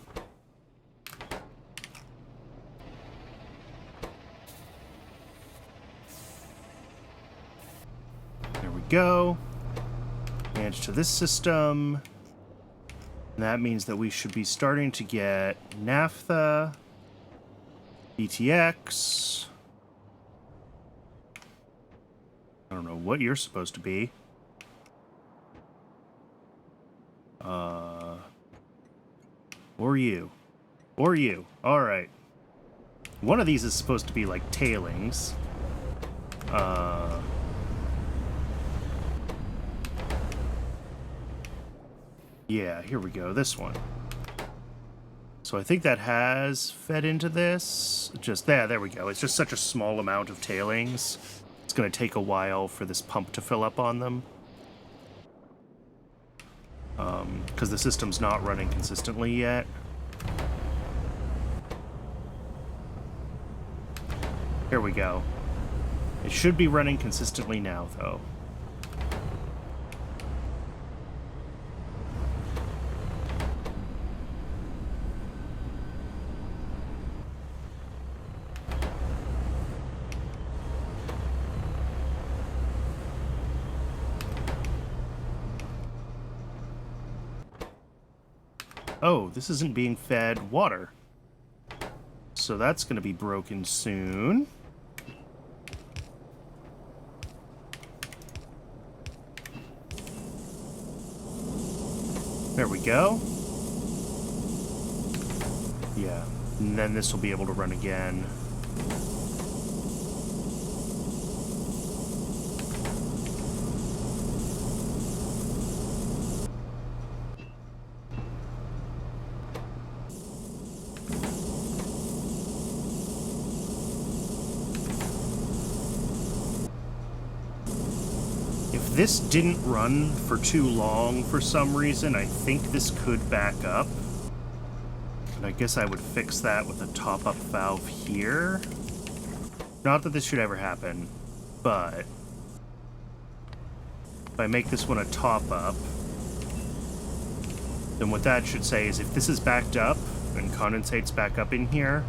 There we go. And to this system. And that means that we should be starting to get naphtha, BTX. I don't know what you're supposed to be. Or you. Or you. Alright. One of these is supposed to be like tailings. Yeah, here we go. This one. So I think that has fed into this. Just there we go. It's just such a small amount of tailings. It's going to take a while for this pump to fill up on them. Because the system's not running consistently yet. Here we go. It should be running consistently now, though. Oh, this isn't being fed water. So that's going to be broken soon. There we go. Yeah, and then this will be able to run again. If this didn't run for too long for some reason, I think this could back up. And I guess I would fix that with a top-up valve here. Not that this should ever happen, but if I make this one a top-up, then what that should say is if this is backed up and condensates back up in here,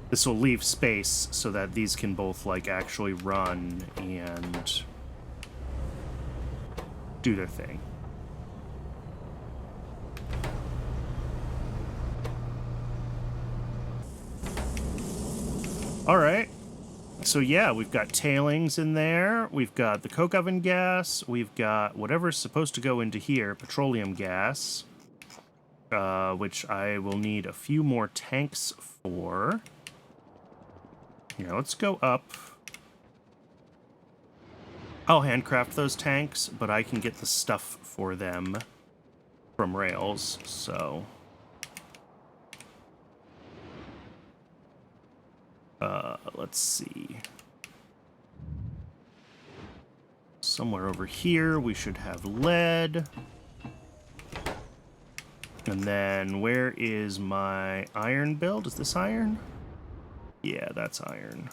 this will leave space so that these can both, like, actually run and do their thing. All right. So yeah, we've got tailings in there. We've got the coke oven gas. We've got whatever's supposed to go into here, petroleum gas, which I will need a few more tanks for. Yeah, let's go up. I'll handcraft those tanks, but I can get the stuff for them from rails, so... let's see. Somewhere over here we should have lead. And then where is my iron build? Is this iron? Yeah, that's iron.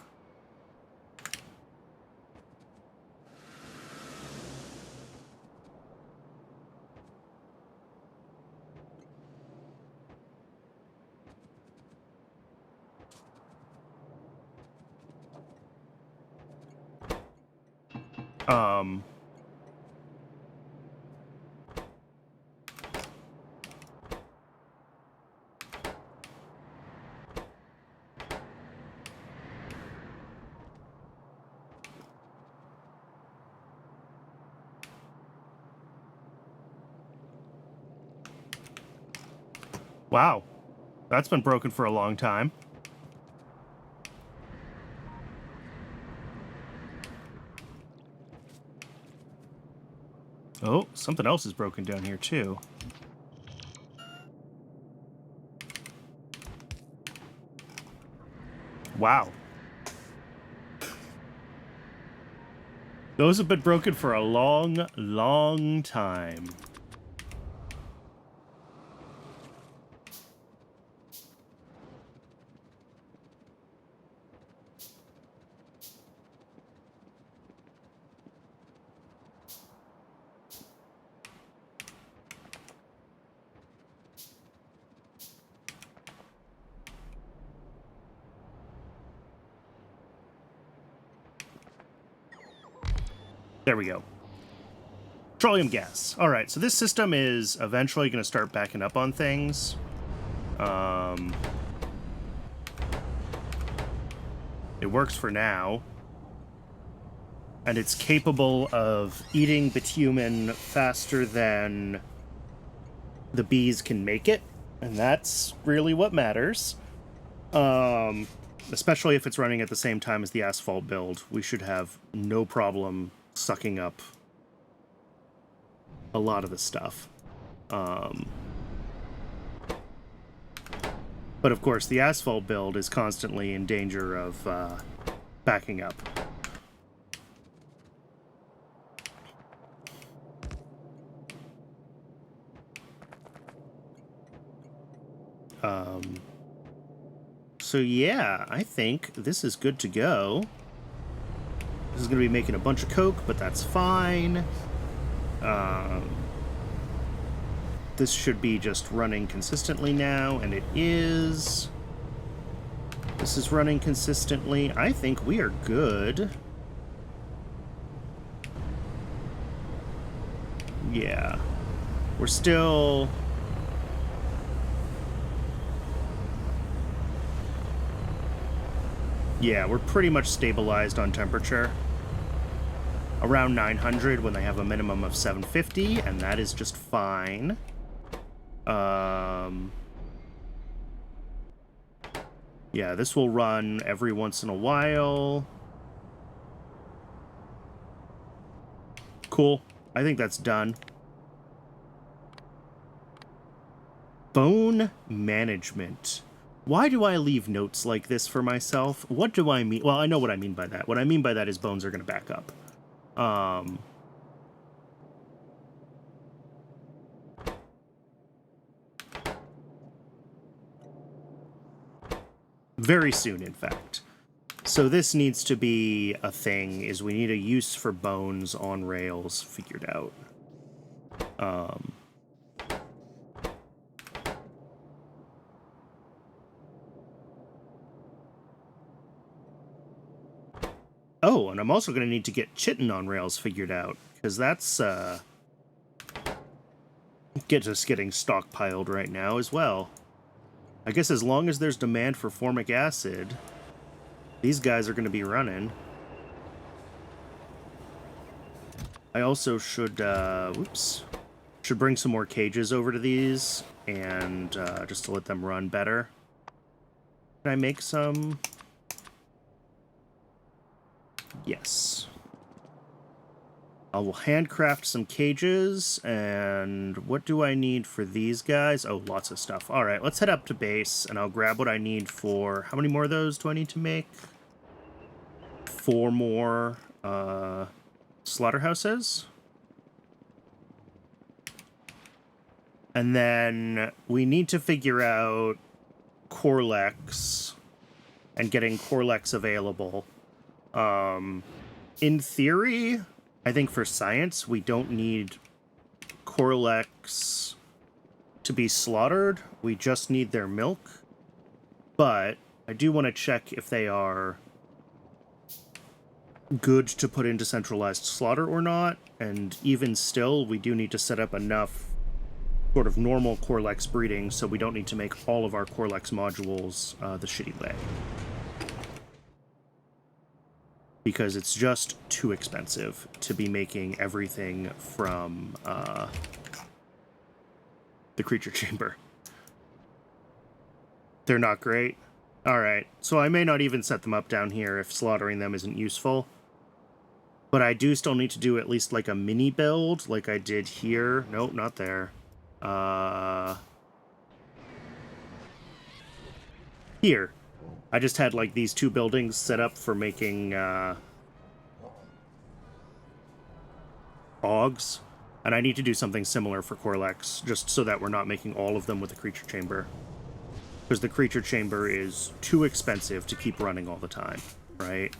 Wow. That's been broken for a long time. Oh, something else is broken down here, too. Wow. Those have been broken for a long, long time. There we go. Petroleum gas. All right, so this system is eventually going to start backing up on things. It works for now. And it's capable of eating bitumen faster than the bees can make it. And that's really what matters. Especially if it's running at the same time as the asphalt build. We should have no problem sucking up a lot of the stuff. But of course, the asphalt build is constantly in danger of backing up. So yeah, I think this is good to go. This is going to be making a bunch of coke, but that's fine. This should be just running consistently now, and it is. This is running consistently. I think we are good. Yeah. We're still... Yeah, we're pretty much stabilized on temperature. Around 900 when they have a minimum of 750, and that is just fine. Yeah, this will run every once in a while. Cool. I think that's done. Bone management. Why do I leave notes like this for myself? What do I mean? Well, I know what I mean by that. What I mean by that is bones are going to back up. Very soon, in fact. So this needs to be a thing, is we need a use for bones on rails figured out. Oh, and I'm also going to need to get chitin on rails figured out, because that's getting stockpiled right now as well. I guess as long as there's demand for formic acid, these guys are going to be running. I also should, should bring some more cages over to these, and just to let them run better. Can I make some? Yes. I will handcraft some cages, and what do I need for these guys? Oh, lots of stuff. All right, let's head up to base, and I'll grab what I need for... How many more of those do I need to make? 4 more slaughterhouses. And then we need to figure out Korlex and getting Korlex available. In theory... I think for science, we don't need Korlex to be slaughtered. We just need their milk. But I do want to check if they are good to put into centralized slaughter or not. And even still, we do need to set up enough sort of normal Korlex breeding so we don't need to make all of our Korlex modules the shitty way. Because it's just too expensive to be making everything from the creature chamber. They're not great. Alright, so I may not even set them up down here if slaughtering them isn't useful. But I do still need to do at least like a mini build like I did here. Nope, not there. Here. I just had, like, these 2 buildings set up for making, Augs. And I need to do something similar for Korlex, just so that we're not making all of them with the creature chamber. Because the creature chamber is too expensive to keep running all the time, right?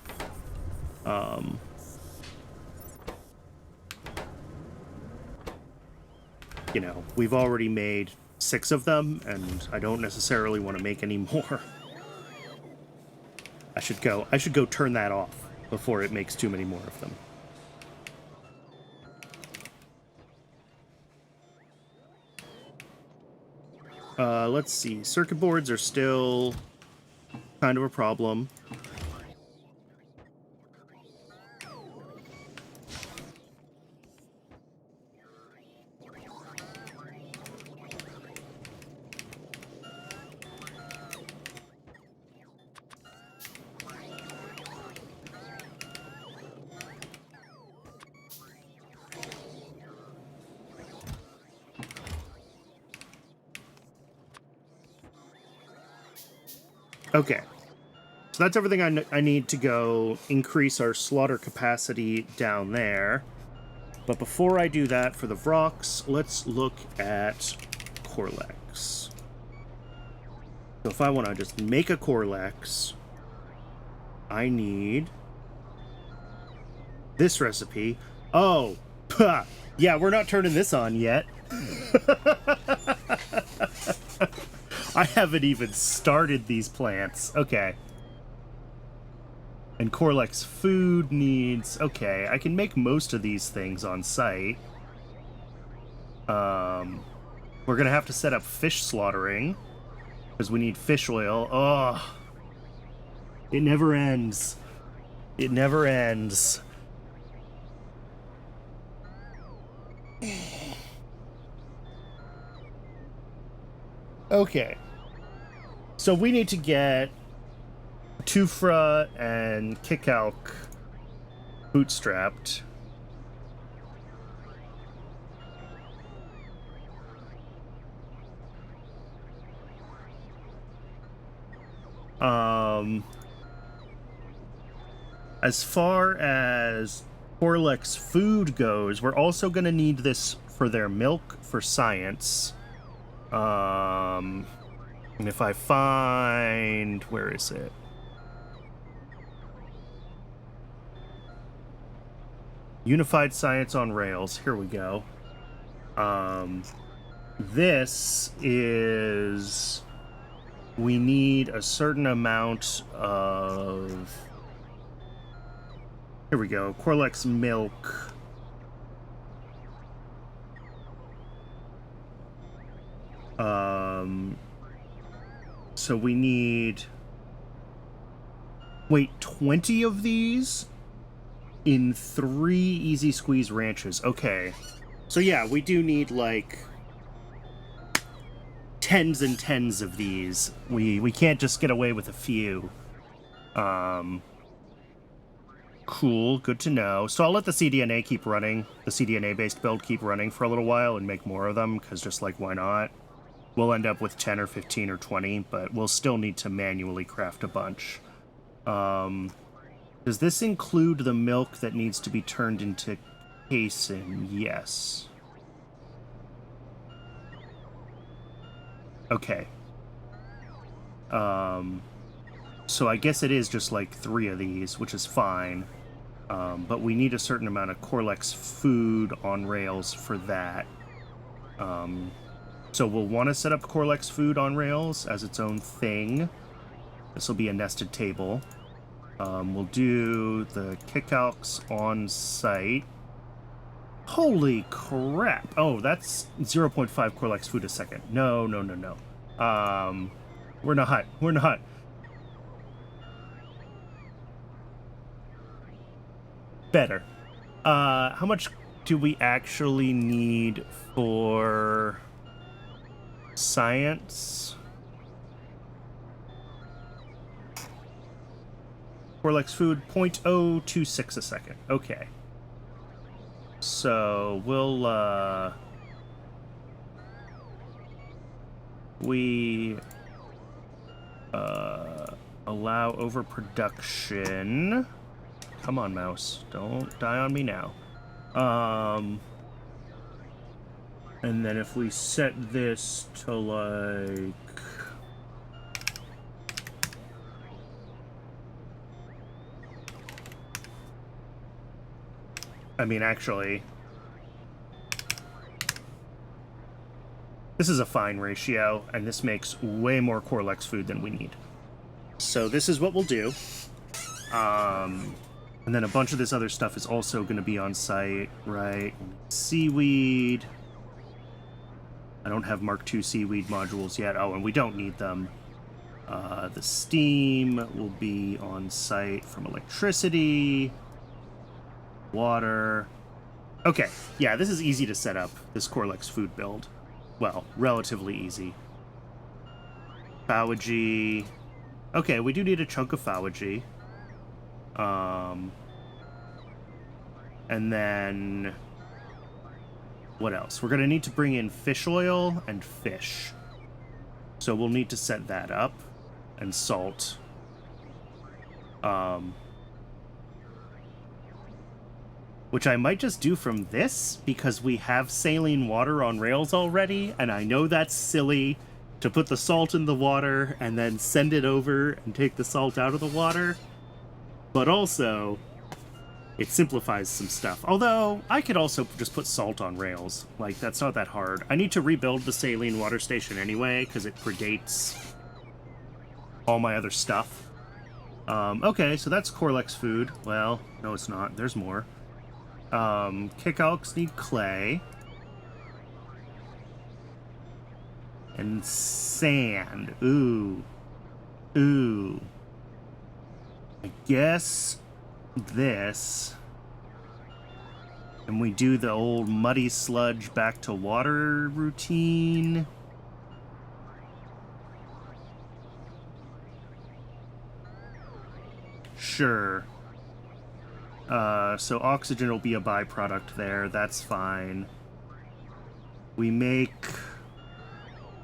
You know, we've already made 6 of them, and I don't necessarily want to make any more. I should go turn that off before it makes too many more of them. Let's see. Circuit boards are still kind of a problem. Okay, so that's everything I need to go increase our slaughter capacity down there. But before I do that, for the Vrox, let's look at Korlex. So if I want to just make a Korlex, I need this recipe. Oh, yeah, we're not turning this on yet. I haven't even started these plants. Okay. And Korlex food needs... Okay, I can make most of these things on site. We're gonna have to set up fish slaughtering, because we need fish oil. Oh, it never ends. It never ends. Okay. So we need to get Tufra and Kickalk bootstrapped. As far as Korlex food goes, we're also going to need this for their milk for science. And if I find... Where is it? Unified Science on Rails. Here we go. This is... We need a certain amount of... Here we go. Korlex milk. So we need... Wait, 20 of these in 3 easy squeeze ranches. Okay. So yeah, we do need, like, tens and tens of these. We can't just get away with a few. Cool, good to know. So I'll let the CDNA keep running, the CDNA-based build keep running for a little while and make more of them, because just, like, why not? We'll end up with 10 or 15 or 20, but we'll still need to manually craft a bunch. Does this include the milk that needs to be turned into casein? Yes. Okay. So I guess it is just like 3 of these, which is fine. But we need a certain amount of Korlex food on rails for that. So we'll want to set up Korlex food on rails as its own thing. This will be a nested table. We'll do the kickalks on site. Holy crap! Oh, that's 0.5 Korlex food a second. No. We're not. Better. How much do we actually need for science? Korlex food, 0.026 a second. Okay. So, we'll, allow overproduction. Come on, mouse. Don't die on me now. And then if we set this to, like... I mean, actually... This is a fine ratio, and this makes way more Korlex food than we need. So this is what we'll do. And then a bunch of this other stuff is also going to be on site, right? Seaweed. I don't have Mark II seaweed modules yet. Oh, and we don't need them. The steam will be on site from electricity. Water. Okay, yeah, this is easy to set up, this Korlex food build. Well, relatively easy. Phawagy. Okay, we do need a chunk of phawagy. And then... What else? We're going to need to bring in fish oil and fish. So we'll need to set that up. And salt. Which I might just do from this, because we have saline water on rails already, and I know that's silly to put the salt in the water and then send it over and take the salt out of the water. But also, it simplifies some stuff. Although, I could also just put salt on rails. Like, that's not that hard. I need to rebuild the saline water station anyway, because it predates all my other stuff. Okay, so that's Korlex food. Well, no it's not. There's more. Kickalks need clay. And sand. Ooh. I guess this. And we do the old muddy sludge back to water routine. Sure. So oxygen will be a byproduct there. That's fine. We make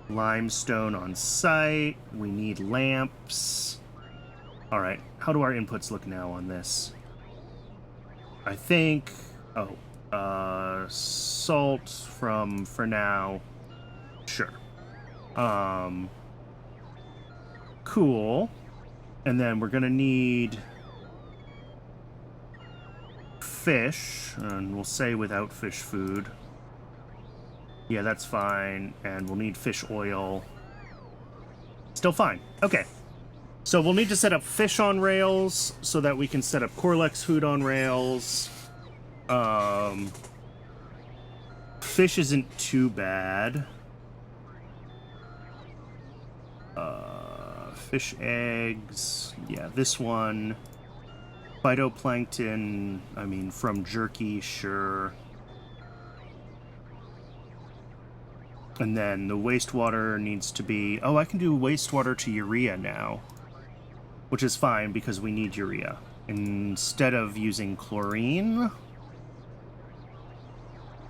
limestone on site. We need lamps. Alright, how do our inputs look now on this? I think... Oh, salt from, for now. Sure. Cool. And then we're gonna need... fish, and we'll say without fish food. Yeah, that's fine, and we'll need fish oil. Still fine. Okay. So we'll need to set up fish on rails so that we can set up Korlex food on rails. Fish isn't too bad. Fish eggs. Yeah, this one. Phytoplankton, I mean, from jerky, sure. And then the wastewater needs to be... Oh, I can do wastewater to urea now. Which is fine, because we need urea. Instead of using chlorine...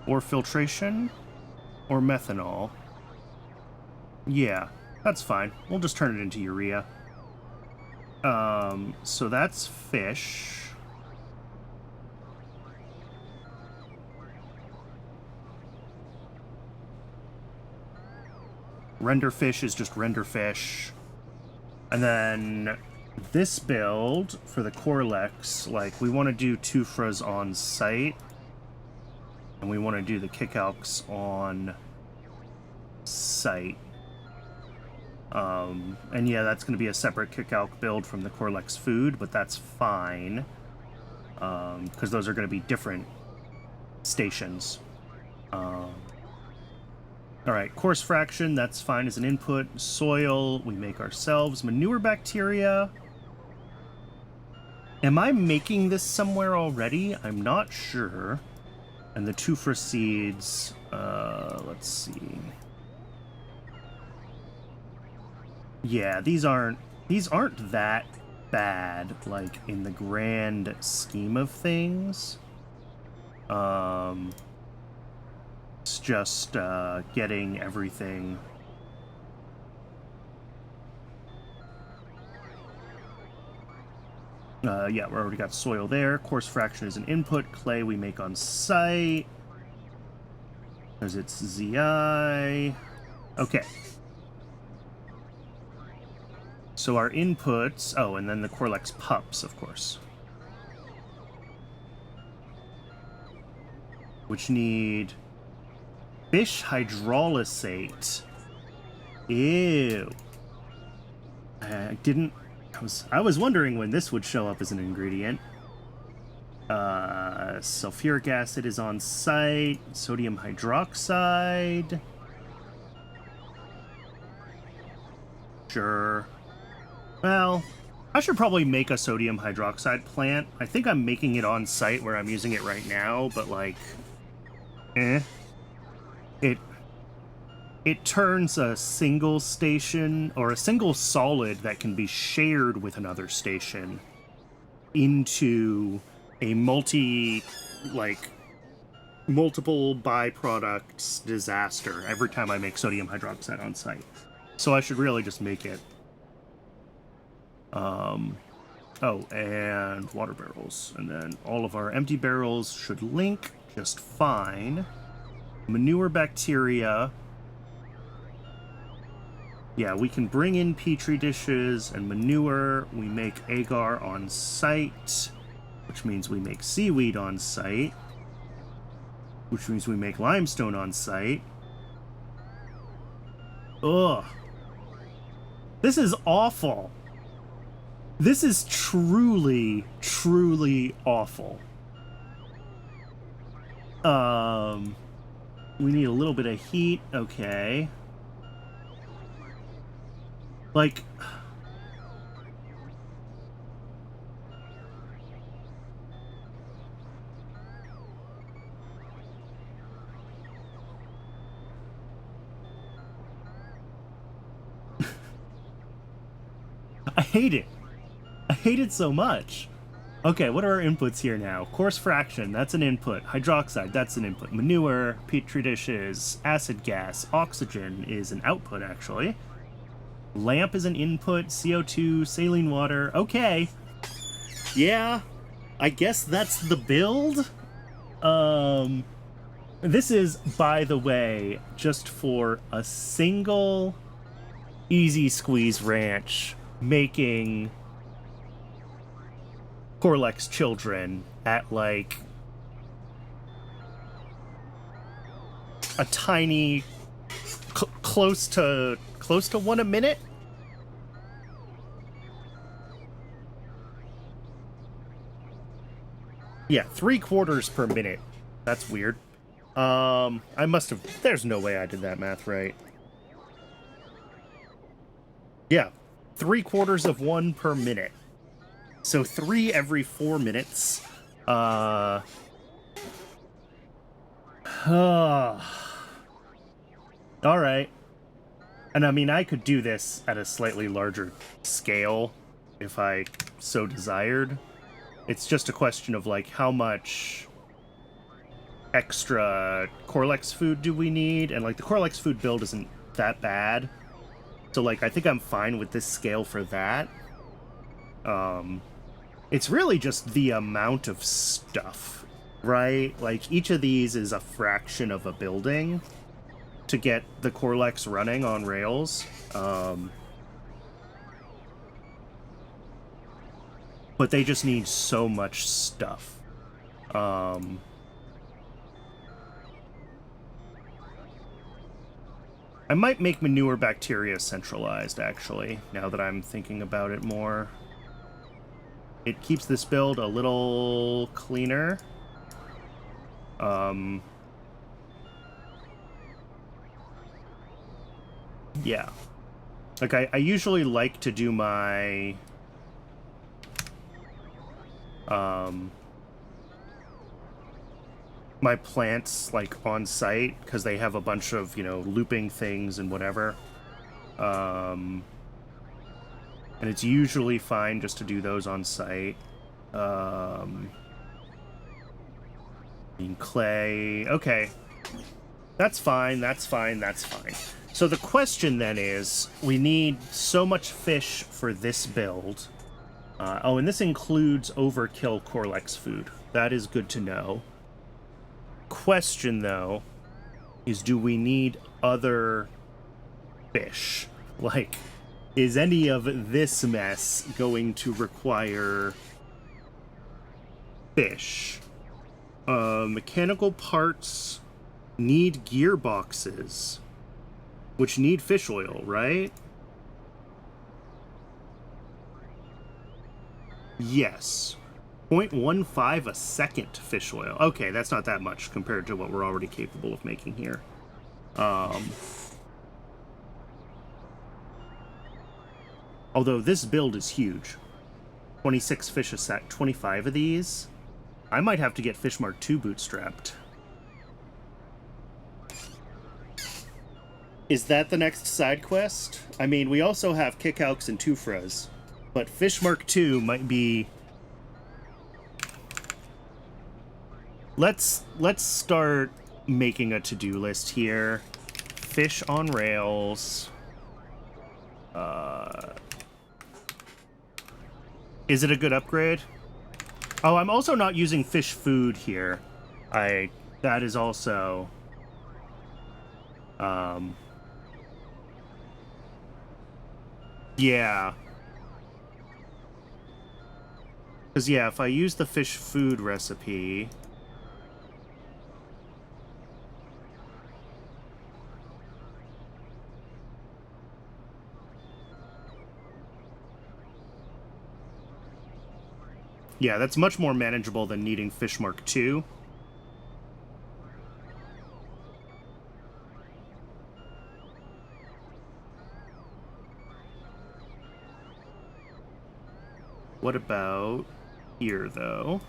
Or filtration? Or methanol? Yeah, that's fine. We'll just turn it into urea. So that's fish. Render fish is just render fish. And then this build for the Korlex, like, we want to do Tufras on site. And we want to do the Kickalks on site. And yeah, that's going to be a separate Kickalk build from the Korlex food, but that's fine. Because those are going to be different stations. Alright, coarse fraction, that's fine as an input. Soil, we make ourselves. Manure bacteria. Am I making this somewhere already? I'm not sure. And the Tufra seeds, let's see. Yeah, these aren't that bad, like, in the grand scheme of things. It's just, getting everything. Yeah, we already got soil there. Coarse fraction is an input. Clay we make on site. Because it's ZI. Okay. So our inputs... Oh, and then the Korlex pups, of course. Which need... Fish hydrolysate. Ew. I was wondering when this would show up as an ingredient. Sulfuric acid is on site. Sodium hydroxide. Sure. Well, I should probably make a sodium hydroxide plant. I think I'm making it on site where I'm using it right now, but like... It turns a single station, or a single solid that can be shared with another station, into a multiple byproducts disaster every time I make sodium hydroxide on site. So I should really just make it. Oh, and water barrels. And then all of our empty barrels should link just fine. Manure bacteria. Yeah, we can bring in petri dishes and manure. We make agar on site, which means we make seaweed on site, which means we make limestone on site. Ugh. This is awful. This is truly, truly awful. We need a little bit of heat. Okay. Like... I hate it. I hate it so much. Okay, what are our inputs here now? Coarse fraction, that's an input. Hydroxide, that's an input. Manure, petri dishes, acid gas, oxygen is an output, actually. Lamp is an input, CO2, saline water. Okay. Yeah, I guess that's the build. This is, by the way, just for a single Easy Squeeze Ranch making Korlex children at, like, a tiny, close to 1 a minute. Yeah, 3/4 per minute. That's weird. I must have... There's no way I did that math right. Yeah, 3/4 of one per minute. So 3 every 4 minutes. All right. And I mean, I could do this at a slightly larger scale if I so desired. It's just a question of, like, how much extra Korlex food do we need? And, like, the Korlex food build isn't that bad. So, like, I think I'm fine with this scale for that. It's really just the amount of stuff, right? Like, each of these is a fraction of a building to get the Korlex running on rails. But they just need so much stuff. I might make manure bacteria centralized, actually, now that I'm thinking about it more. It keeps this build a little cleaner. Yeah. Like, I usually like to do my... my plants, like, on site, because they have a bunch of, you know, looping things and whatever. And it's usually fine just to do those on site. In clay. Okay. That's fine, that's fine, that's fine. So the question then is, we need so much fish for this build. Oh, and this includes overkill Korlex food. That is good to know. Question, though, is do we need other fish? Like, is any of this mess going to require fish? Mechanical parts need gearboxes, which need fish oil, right? Yes. 0.15 a second fish oil. Okay, that's not that much compared to what we're already capable of making here. Although this build is huge. 26 fish a sec, 25 of these. I might have to get Fish Mark II bootstrapped. Is that the next side quest? I mean, we also have Kickalks and Tufras, but Fish Mark II might be... Let's start making a to-do list here. Fish on rails. Is it a good upgrade? Oh, I'm also not using fish food here. That is also... yeah. Because, yeah, if I use the fish food recipe... yeah, that's much more manageable than needing Fish Mark II. What about here, though?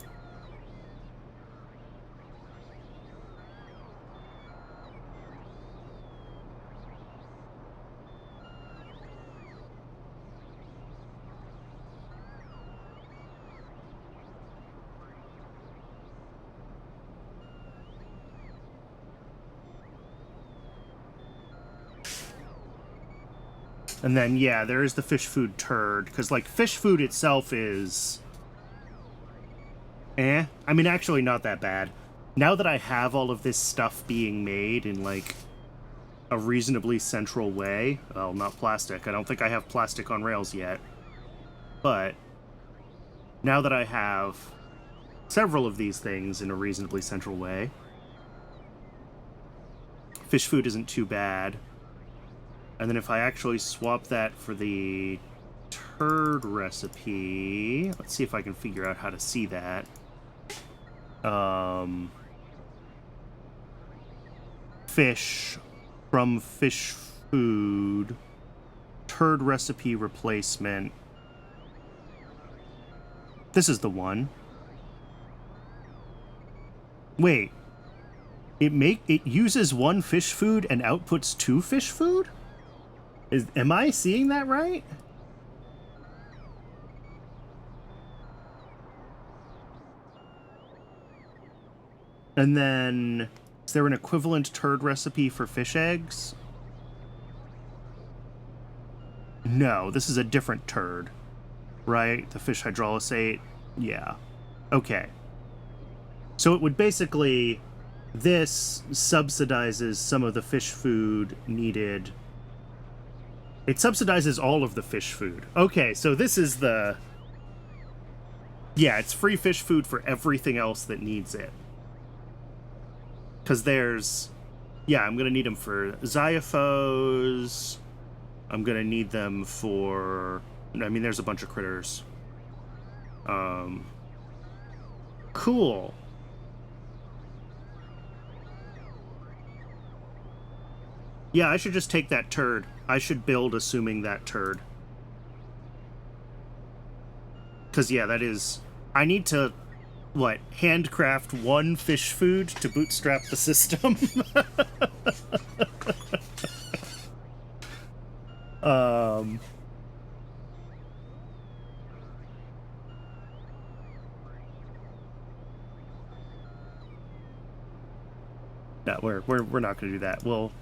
And then, yeah, there is the fish food turd, because, like, fish food itself is... I mean, actually not that bad. Now that I have all of this stuff being made in, like, a reasonably central way... well, not plastic. I don't think I have plastic on rails yet. But now that I have several of these things in a reasonably central way, fish food isn't too bad. And then if I actually swap that for the turd recipe... let's see if I can figure out how to see that. Fish from fish food. turd recipe replacement. This is the one. Wait. It uses 1 fish food and outputs 2 fish food? Am I seeing that right? And then, is there an equivalent turd recipe for fish eggs? No, this is a different turd, right? The fish hydrolysate? Yeah. Okay. So it would basically, this subsidizes some of the fish food needed. It subsidizes all of the fish food. Okay, so this is the... Yeah, it's free fish food for everything else that needs it. Because there's... Yeah, I'm going to need them for Xyphos. I'm going to need them for... I mean, there's a bunch of critters. Cool. Yeah, I should just take that turd. I should build assuming that turd. Because, yeah, that is... I need to, what, handcraft 1 fish food to bootstrap the system? No, we're not going to do that. We'll...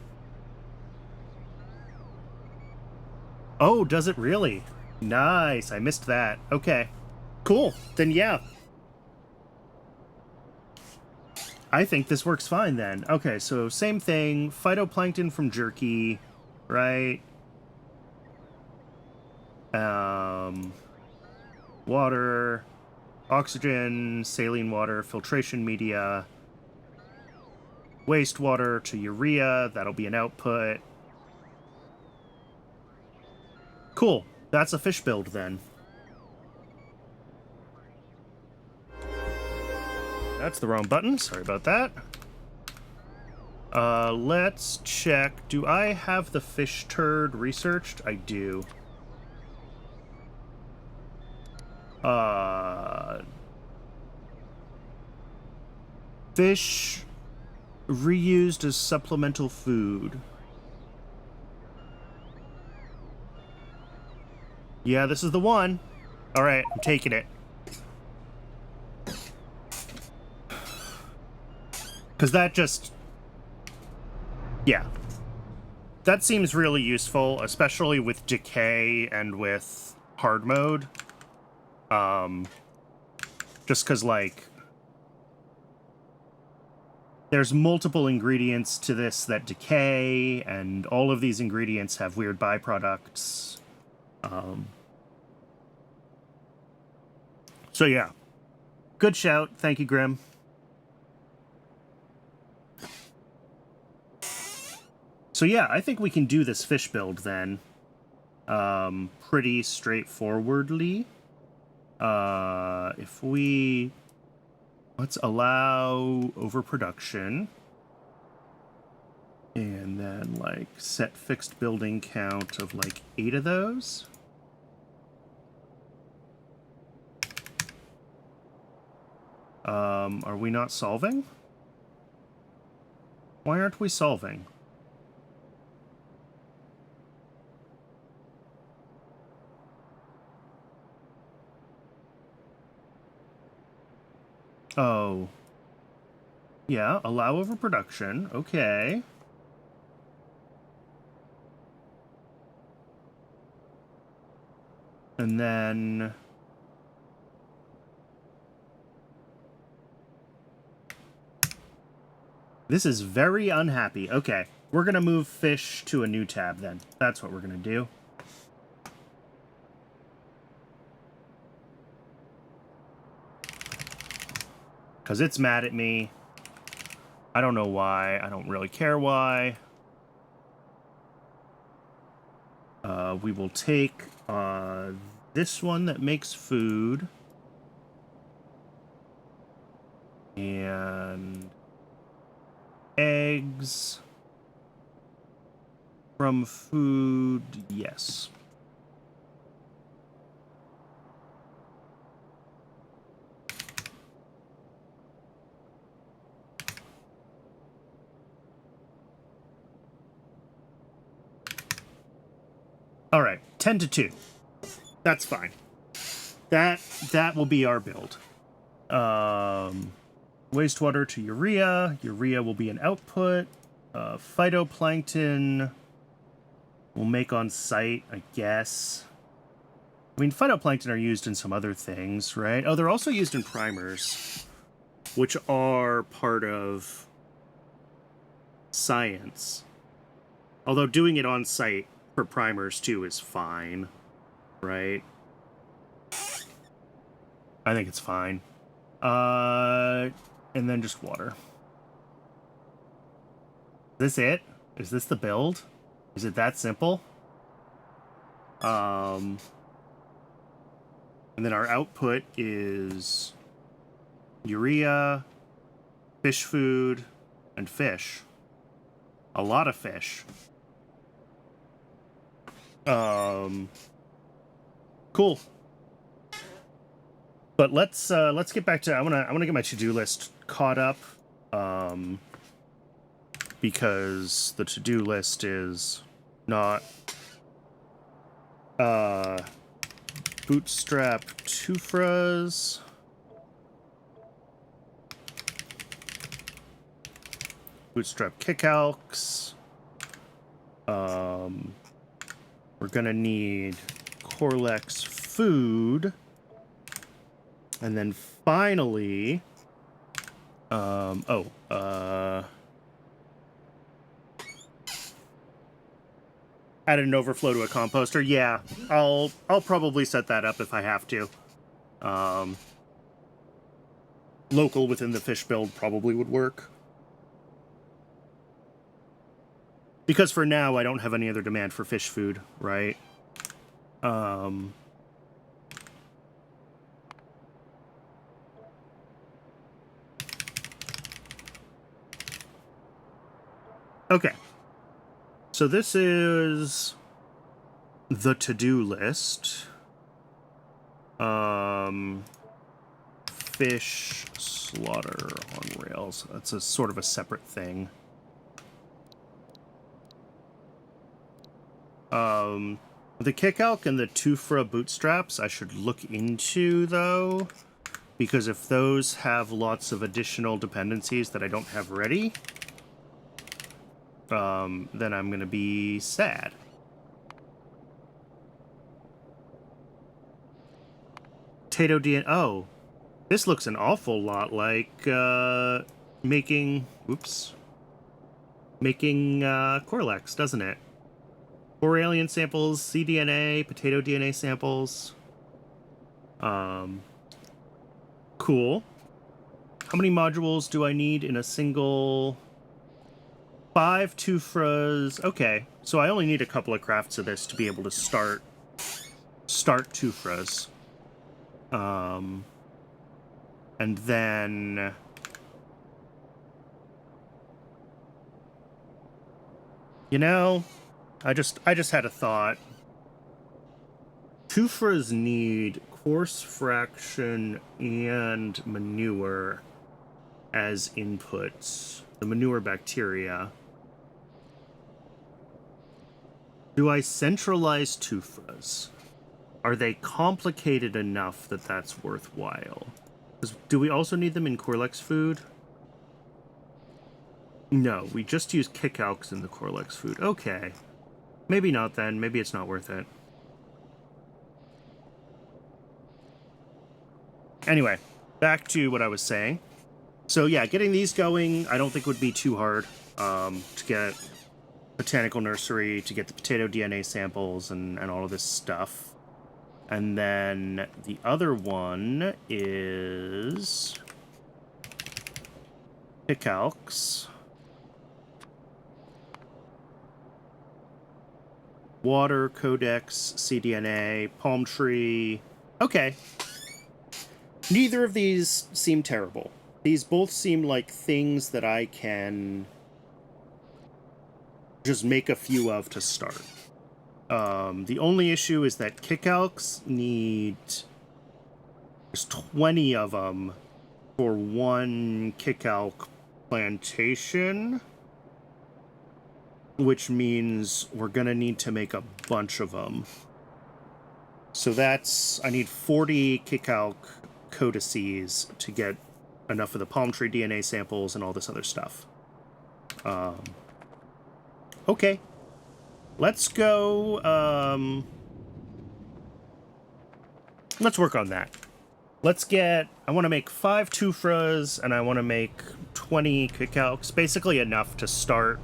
Oh, does it really? Nice. I missed that. Okay. Cool. Then yeah. I think this works fine then. Okay, so same thing. Phytoplankton from jerky, right? Water, oxygen, saline water, filtration media, wastewater to urea. That'll be an output. Cool. That's a fish build then. That's the wrong button. Sorry about that. Let's check. Do I have the fish turd researched? I do. Fish reused as supplemental food. Yeah, this is the one. All right, I'm taking it. Because that just... Yeah. That seems really useful, especially with decay and with hard mode. Just because, like... There's multiple ingredients to this that decay, and all of these ingredients have weird byproducts. So yeah. Good shout. Thank you, Grim. So yeah, I think we can do this fish build then. Pretty straightforwardly. If we... Let's allow overproduction. And then, like, set fixed building count of, like, 8 of those. Are we not solving? Why aren't we solving? Oh. Yeah, allow overproduction. Okay. And then... This is very unhappy. Okay, we're going to move fish to a new tab then. That's what we're going to do. Because it's mad at me. I don't know why. I don't really care why. We will take this one that makes food. And eggs from food, yes. 10 to 2. That's fine. That will be our build. Wastewater to urea. Urea will be an output. Phytoplankton we'll make on site, I guess. I mean, phytoplankton are used in some other things, right? Oh, they're also used in primers, which are part of science. Although doing it on site for primers, too, is fine, right? I think it's fine. And then just water. Is this it? Is this the build? Is it that simple? And then our output is urea, fish food, and fish. A lot of fish. Cool. But let's get back to I wanna get my to-do list caught up. Because the to-do list is not bootstrap tufras. Bootstrap kickalks. We're gonna need Korlex food. And then finally, add an overflow to a composter. Yeah, I'll probably set that up if I have to. Local within the fish build probably would work. Because for now, I don't have any other demand for fish food, right? Okay. So this is the to-do list. Fish slaughter on rails. That's a sort of a separate thing. The kickalk and the tufra bootstraps I should look into, though, because if those have lots of additional dependencies that I don't have ready, then I'm gonna be sad. Potato DNA. Oh, this looks an awful lot like making Korlex, doesn't it? 4 alien samples, cDNA, potato DNA samples. Cool. How many modules do I need in a single? 5 tufras. Okay, so I only need a couple of crafts of this to be able to start tufras. And then you know, I just had a thought. Tufras need coarse fraction and manure as inputs. The manure bacteria. Do I centralize tufras? Are they complicated enough that that's worthwhile? Do we also need them in Korlex food? No, we just use kickalks in the Korlex food. Okay. Maybe not then. Maybe it's not worth it. Anyway, back to what I was saying. So yeah, getting these going I don't think would be too hard. To get botanical nursery, to get the potato DNA samples and all of this stuff. And then the other one is kickalks. Water, codex, cDNA, palm tree. Okay. Neither of these seem terrible. These both seem like things that I can just make a few of to start. The only issue is that kickalks need... There's 20 of them for one kickalk plantation, which means we're gonna need to make a bunch of them. So I need 40 Kickalc codices to get enough of the palm tree DNA samples and all this other stuff. Okay. Let's go, let's work on that. I want to make 5 Tufras, and I want to make 20 Kickalcs. Basically enough to start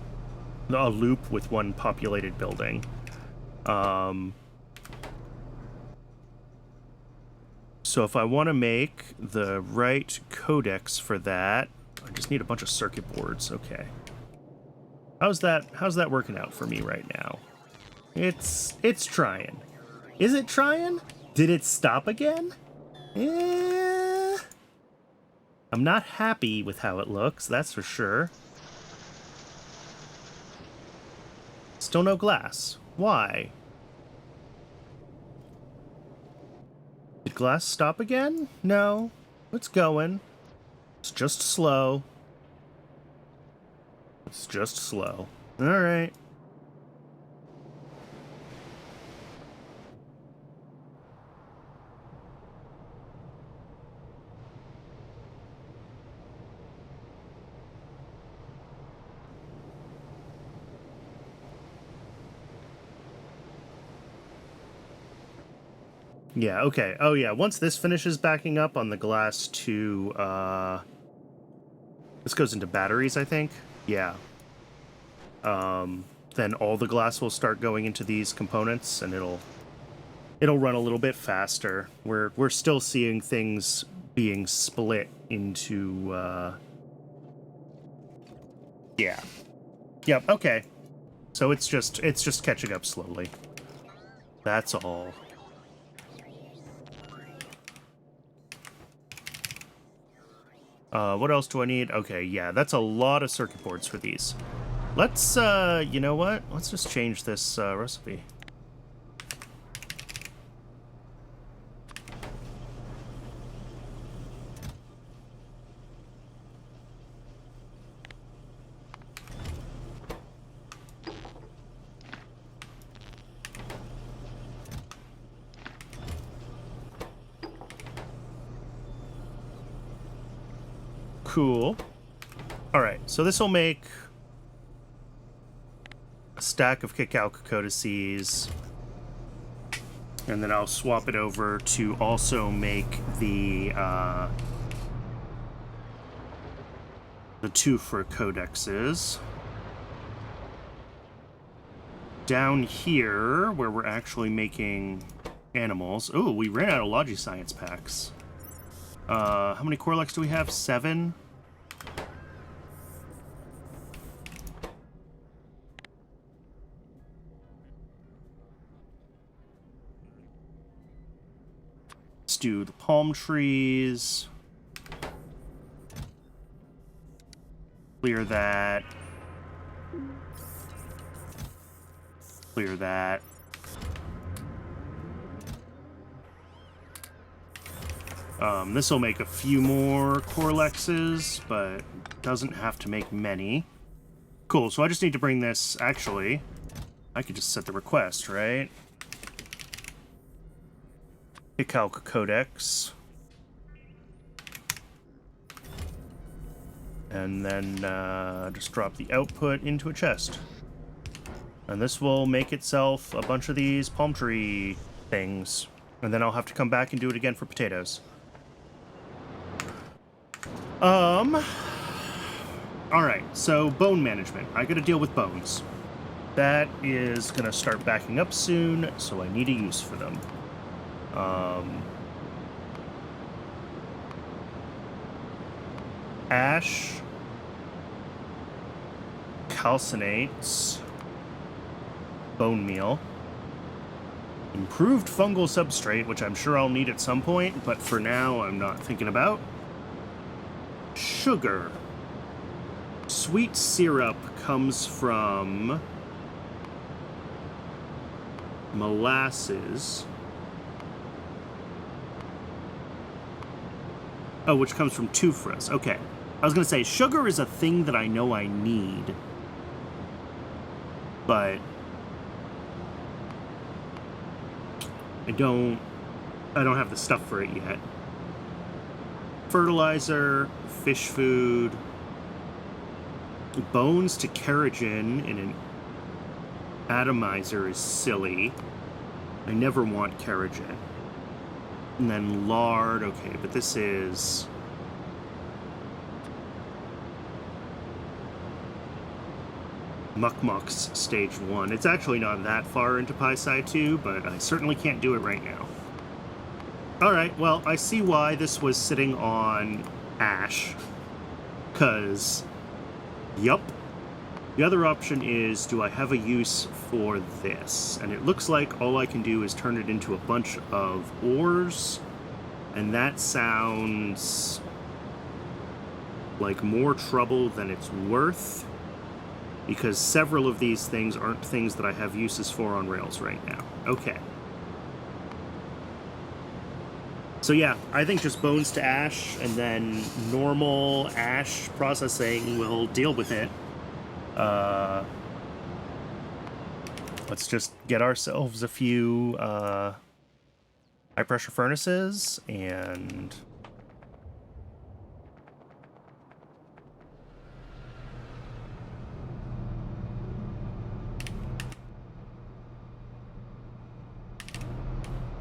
a loop with one populated building. So if I want to make the right codex for that, I just need a bunch of circuit boards. Okay. How's that working out for me right now? It's trying. Is it trying? Did it stop again? Yeah. I'm not happy with how it looks, that's for sure. Still no glass. Why? Did glass stop again? No. It's going. It's just slow. It's just slow. Alright. Yeah, okay. Oh, yeah, once this finishes backing up on the glass to, this goes into batteries, I think? Yeah. Then all the glass will start going into these components, and it'll run a little bit faster. We're still seeing things being split into, yeah. Yep, okay. So it's just catching up slowly. That's all. What else do I need? Okay, yeah, that's a lot of circuit boards for these. Let's, you know what? Let's just change this, recipe. Cool. Alright, so this will make a stack of Kickalc codices, and then I'll swap it over to also make the Tufra codexes. Down here, where we're actually making animals... Oh, we ran out of Logiscience packs. How many Korlex do we have? 7? Let's do the palm trees. Clear that. Clear that. This will make a few more Korlexes, but doesn't have to make many. Cool, so I just need to bring this... Actually, I could just set the request, right? Kickalc Codex. And then just drop the output into a chest. And this will make itself a bunch of these palm tree things. And then I'll have to come back and do it again for potatoes. Alright, so bone management. I gotta deal with bones. That is gonna start backing up soon, so I need a use for them. Ash. Calcinates. Bone meal. Improved fungal substrate, which I'm sure I'll need at some point, but for now I'm not thinking about. Sugar. Sweet syrup comes from molasses. Oh, which comes from Tufras. Okay. I was going to say, sugar is a thing that I know I need. But I don't have the stuff for it yet. Fertilizer, fish food, bones to keratin in an atomizer is silly. I never want keratin. And then lard, okay, but this is... Mukmuk's stage 1. It's actually not that far into Pi-Sci 2, but I certainly can't do it right now. Alright, well, I see why this was sitting on ash. Because, yup. The other option is, do I have a use for this? And it looks like all I can do is turn it into a bunch of ores. And that sounds like more trouble than it's worth. Because several of these things aren't things that I have uses for on Rails right now. Okay. So yeah, I think just bones to ash, and then normal ash processing will deal with it. Let's just get ourselves a few high-pressure furnaces, and...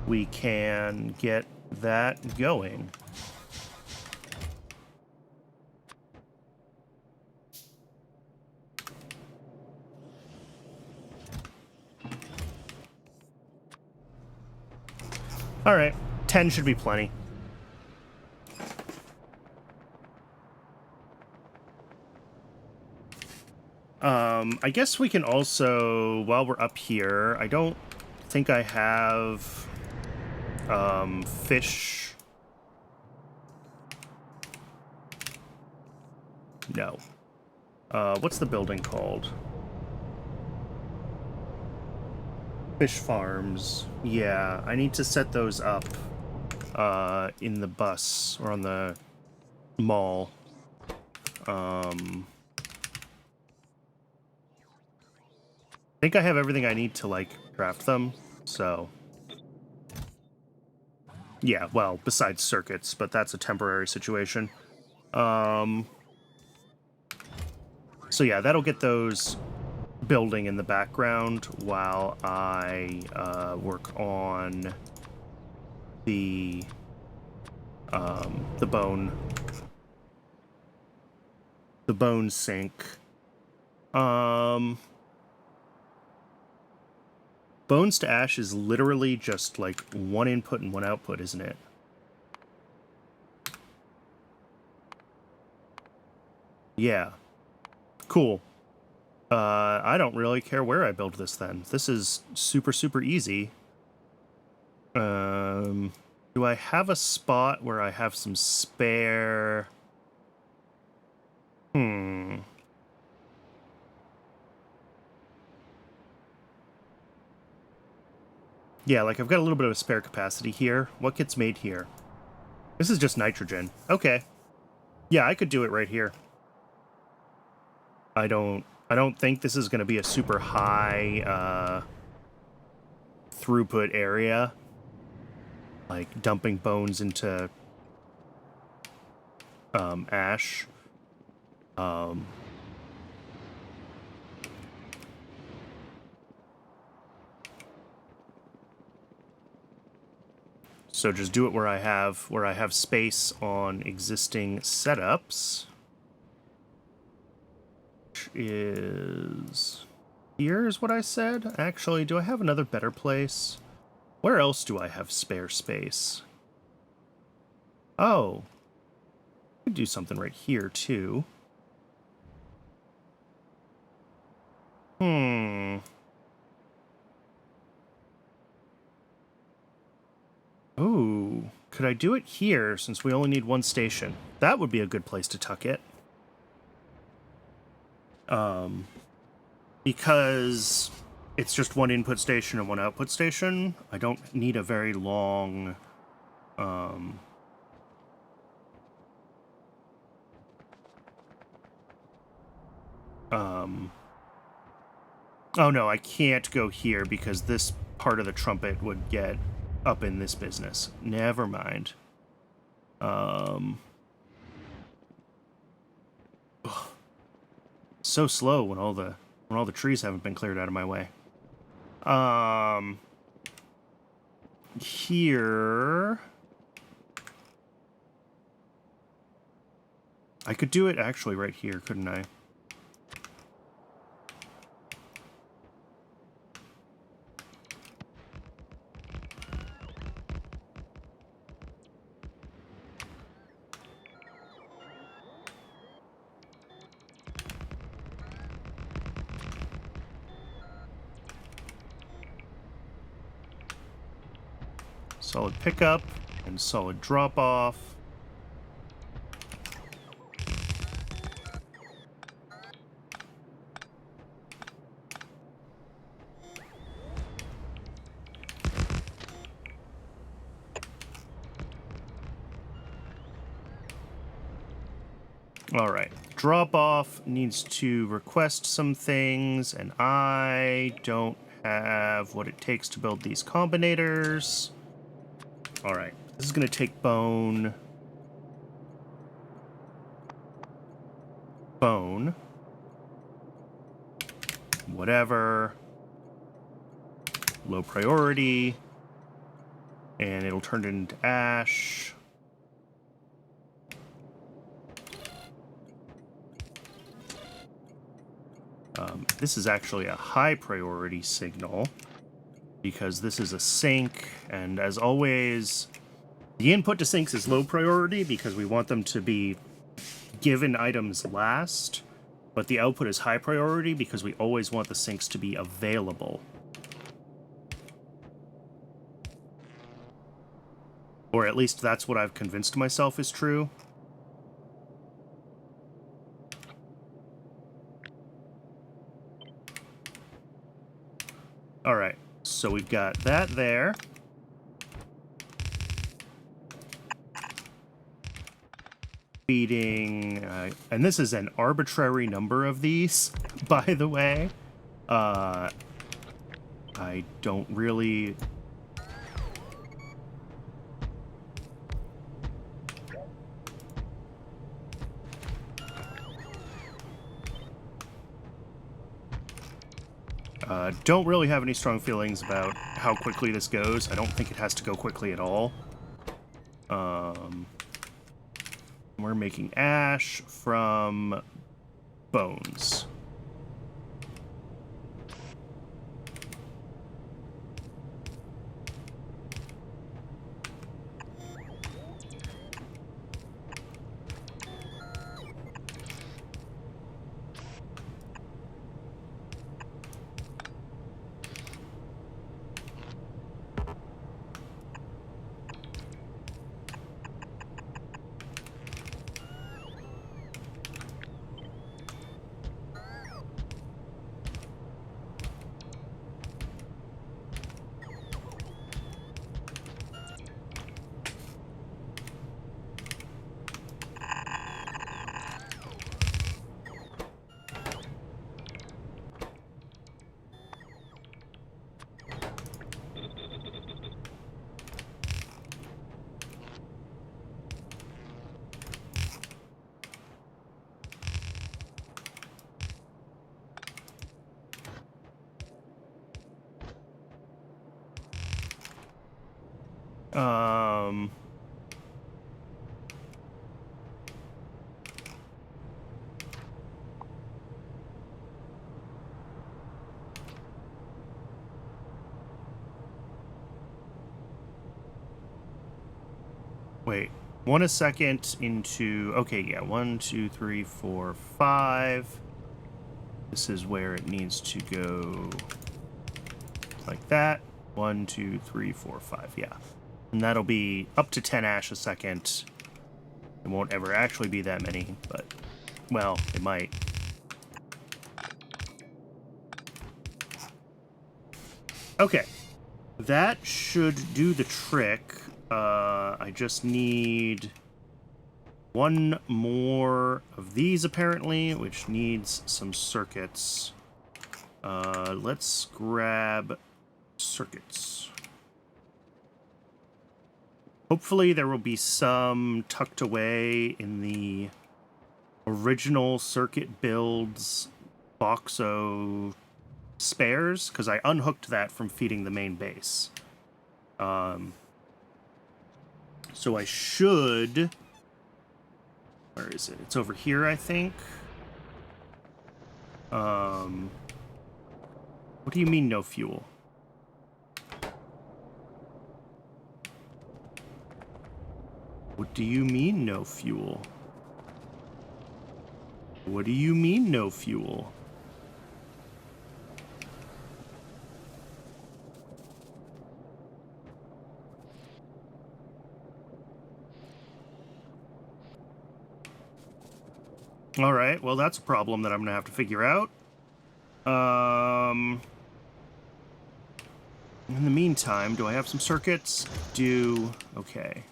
we can get that going. All right, 10 should be plenty. I guess we can also, while we're up here, I don't think I have fish. No. What's the building called? Fish farms. Yeah, I need to set those up in the bus or on the mall. I think I have everything I need to, like, craft them, so... yeah, well, besides circuits, but that's a temporary situation. So yeah, that'll get those building in the background while I work on the bone sink. Bones to ash is literally just like one input and one output, isn't it? Yeah. Cool. I don't really care where I build this then. This is super, super easy. Do I have a spot where I have some spare? Yeah, like I've got a little bit of a spare capacity here. What gets made here? This is just nitrogen. Okay. Yeah, I could do it right here. I don't think this is going to be a super high throughput area. Like dumping bones into ash. So just do it where I have space on existing setups. Which is here is what I said. Actually, do I have another better place? Where else do I have spare space? Oh. I could do something right here too. Ooh, could I do it here since we only need one station? That would be a good place to tuck it. Because it's just one input station and one output station, I don't need a very long, oh no, I can't go here because this part of the trumpet would get up in this business. Never mind. So slow when all the trees haven't been cleared out of my way. Here I could do it actually right here, couldn't I? Solid pickup and solid drop off. All right, drop off needs to request some things, and I don't have what it takes to build these combinators. All right, this is going to take bone. Bone. Whatever. Low priority. And it'll turn it into ash. This is actually a high priority signal because this is a sink, and as always, the input to sinks is low priority because we want them to be given items last, but the output is high priority because we always want the sinks to be available. Or at least that's what I've convinced myself is true. Alright, so we've got that there. Feeding, and this is an arbitrary number of these, by the way. I don't really... don't really have any strong feelings about how quickly this goes. I don't think it has to go quickly at all. We're making ash from bones. Wait, 1 a second into... Okay, yeah, 1, 2, 3, 4, 5. This is where it needs to go like that. 1, 2, 3, 4, 5, yeah. And that'll be up to 10 ash a second. It won't ever actually be that many, but, well, it might. Okay, that should do the trick. I just need one more of these, apparently, which needs some circuits. Let's grab circuits. Hopefully there will be some tucked away in the original circuit builds Boxo spares, because I unhooked that from feeding the main base. So I should... Where is it? It's over here, I think. What do you mean no fuel? What do you mean no fuel? What do you mean no fuel? All right, well, that's a problem that I'm gonna have to figure out. In the meantime, do I have some circuits? Okay.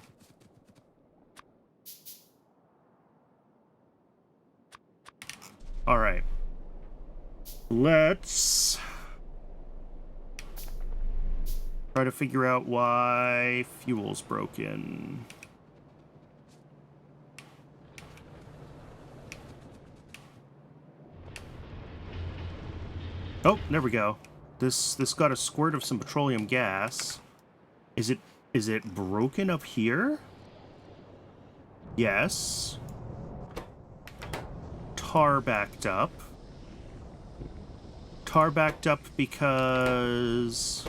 All right. Let's try to figure out why fuel's broken. Oh, there we go. This got a squirt of some petroleum gas. Is it broken up here? Yes. Tar backed up. Tar backed up because...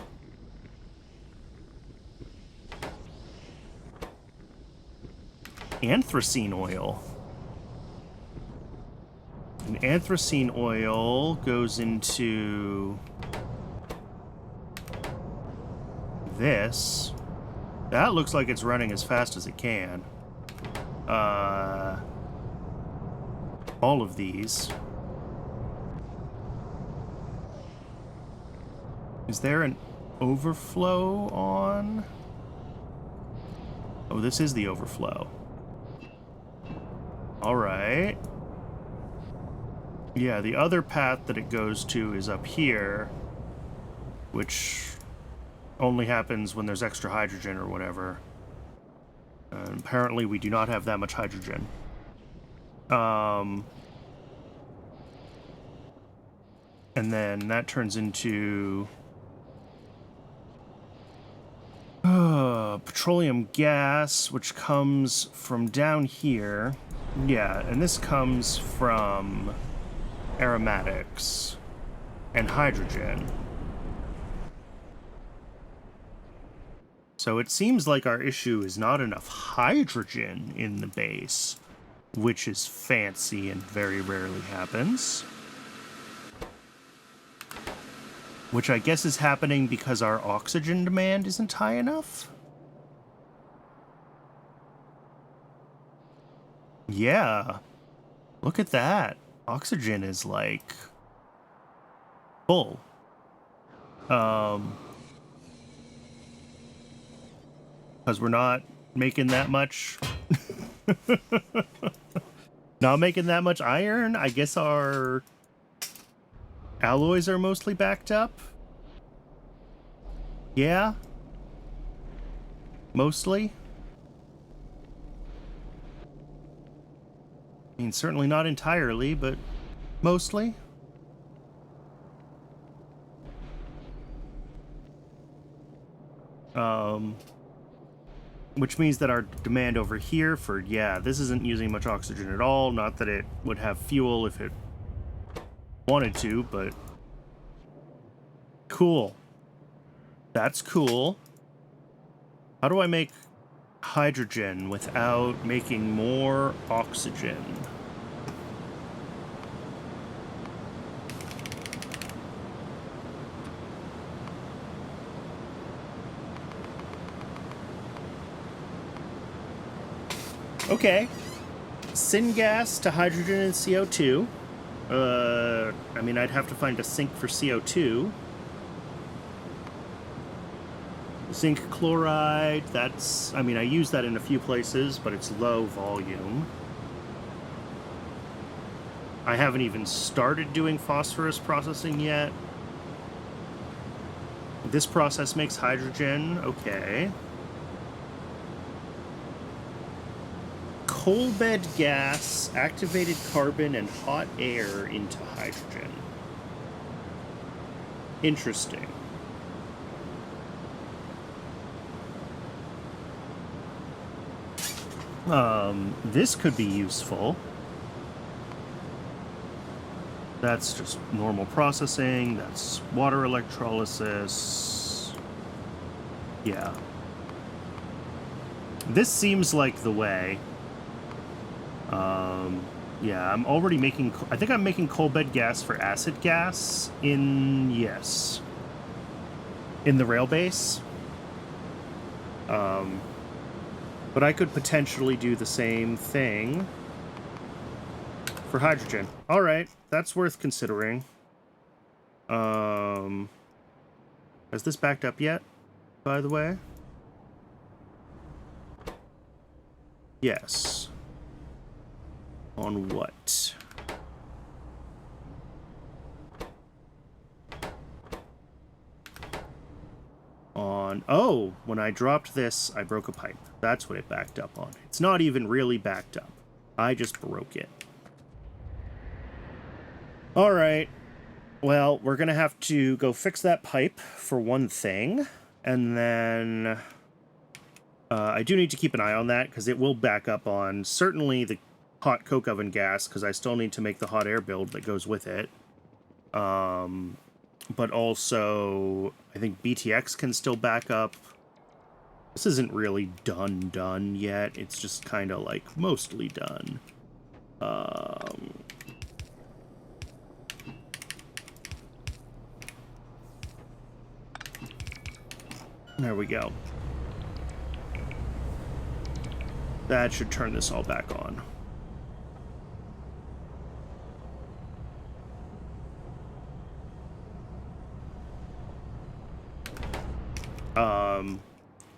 anthracene oil. And anthracene oil goes into this. That looks like it's running as fast as it can. All of these. Is there an overflow on? Oh, this is the overflow. All right. Yeah, the other path that it goes to is up here, which only happens when there's extra hydrogen or whatever. Apparently we do not have that much hydrogen. And then that turns into petroleum gas, which comes from down here. Yeah, and this comes from aromatics and hydrogen. So it seems like our issue is not enough hydrogen in the base, which is fancy and very rarely happens. Which I guess is happening because our oxygen demand isn't high enough? Yeah. Look at that. Oxygen is, like, full. Because we're not making that much... not making that much iron? I guess our alloys are mostly backed up? Yeah? Mostly? I mean, certainly not entirely, but mostly. Which means that our demand over here for, yeah, this isn't using much oxygen at all. Not that it would have fuel if it wanted to, but cool. That's cool. How do I make hydrogen without making more oxygen? Okay. Syngas to hydrogen and CO2. I mean, I'd have to find a sink for CO2. Zinc chloride, that's... I mean, I use that in a few places, but it's low volume. I haven't even started doing phosphorus processing yet. This process makes hydrogen, okay. coal bed gas, activated carbon, and hot air into hydrogen. Interesting. This could be useful. That's just normal processing. That's water electrolysis. Yeah. This seems like the way. Yeah, I'm already making... I think I'm making coal bed gas for acid gas in... Yes. In the rail base. But I could potentially do the same thing for hydrogen. All right, that's worth considering. Has this backed up yet, by the way? Yes. On what? On... Oh, when I dropped this, I broke a pipe. That's what it backed up on. It's not even really backed up. I just broke it. All right. Well, we're going to have to go fix that pipe for one thing. And then... I do need to keep an eye on that, because it will back up on certainly the hot coke oven gas, because I still need to make the hot air build that goes with it. But also, I think BTX can still back up. This isn't really done yet. It's just kind of like mostly done. There we go. That should turn this all back on.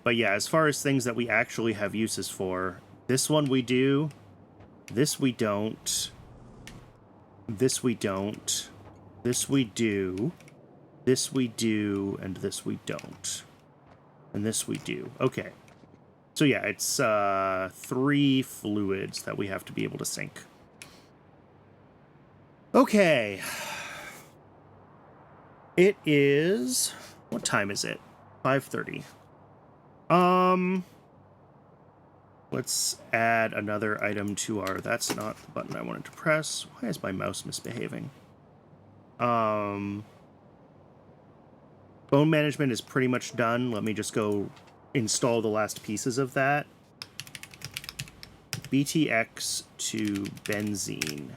But yeah, as far as things that we actually have uses for, this one we do, this we don't, this we don't, this we do, this we do, and this we don't. And this we do. Okay. So yeah, it's 3 fluids that we have to be able to sync. Okay. It is... What time is it? 5:30. Let's add another item to our... That's not the button I wanted to press. Why is my mouse misbehaving? Bone management is pretty much done. Let me just go install the last pieces of that. BTX to benzene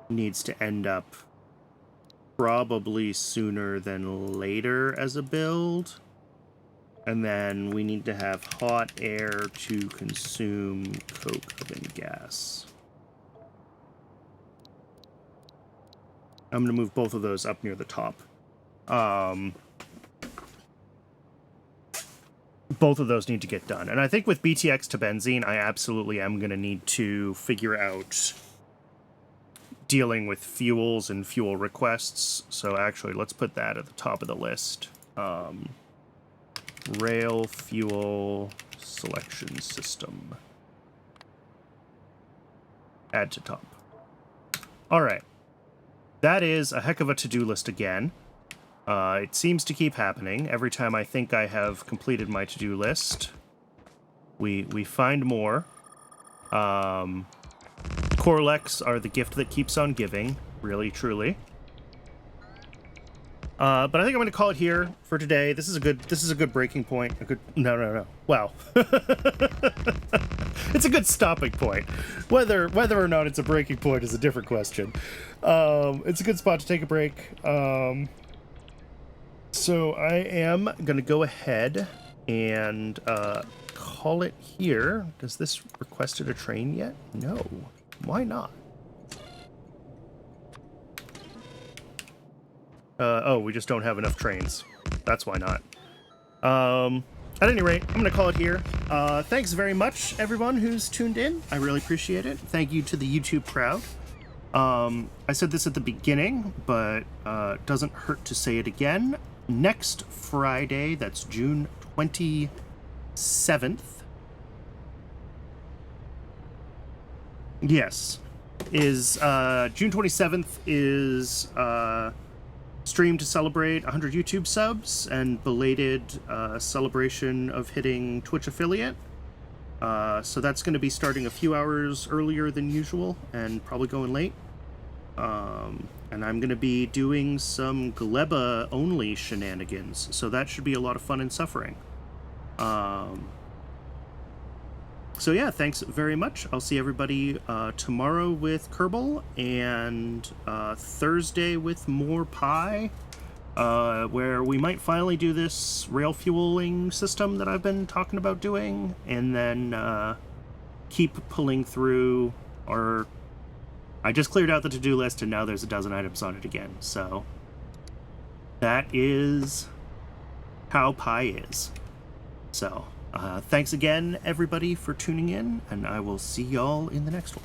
needs to end up probably sooner than later as a build. And then we need to have hot air to consume coke oven gas. I'm going to move both of those up near the top. Both of those need to get done. And I think with BTX to benzene, I absolutely am going to need to figure out dealing with fuels and fuel requests. So actually, let's put that at the top of the list. Rail fuel selection system. Add to top. All right. That is a heck of a to-do list again. It seems to keep happening. Every time I think I have completed my to-do list, we find more. Korlex are the gift that keeps on giving, really, truly. But I think I'm going to call it here for today. This is a good breaking point. No. Wow. It's a good stopping point. Whether or not it's a breaking point is a different question. It's a good spot to take a break. So I am going to go ahead and call it here. Does this requested a train yet? No. Why not? Oh, we just don't have enough trains. That's why not. At any rate, I'm going to call it here. Thanks very much, everyone who's tuned in. I really appreciate it. Thank you to the YouTube crowd. I said this at the beginning, but doesn't hurt to say it again. Next Friday, that's June 27th, Yes. Is June 27th is stream to celebrate 100 YouTube subs and belated celebration of hitting Twitch affiliate. So that's going to be starting a few hours earlier than usual and probably going late. And I'm going to be doing some Gleba-only shenanigans, so that should be a lot of fun and suffering. So yeah, thanks very much. I'll see everybody tomorrow with Kerbal and Thursday with more Pi, where we might finally do this rail fueling system that I've been talking about doing, and then keep pulling through our... I just cleared out the to-do list, and now there's a dozen items on it again, so that is how Pi is. So, thanks again, everybody, for tuning in, and I will see y'all in the next one.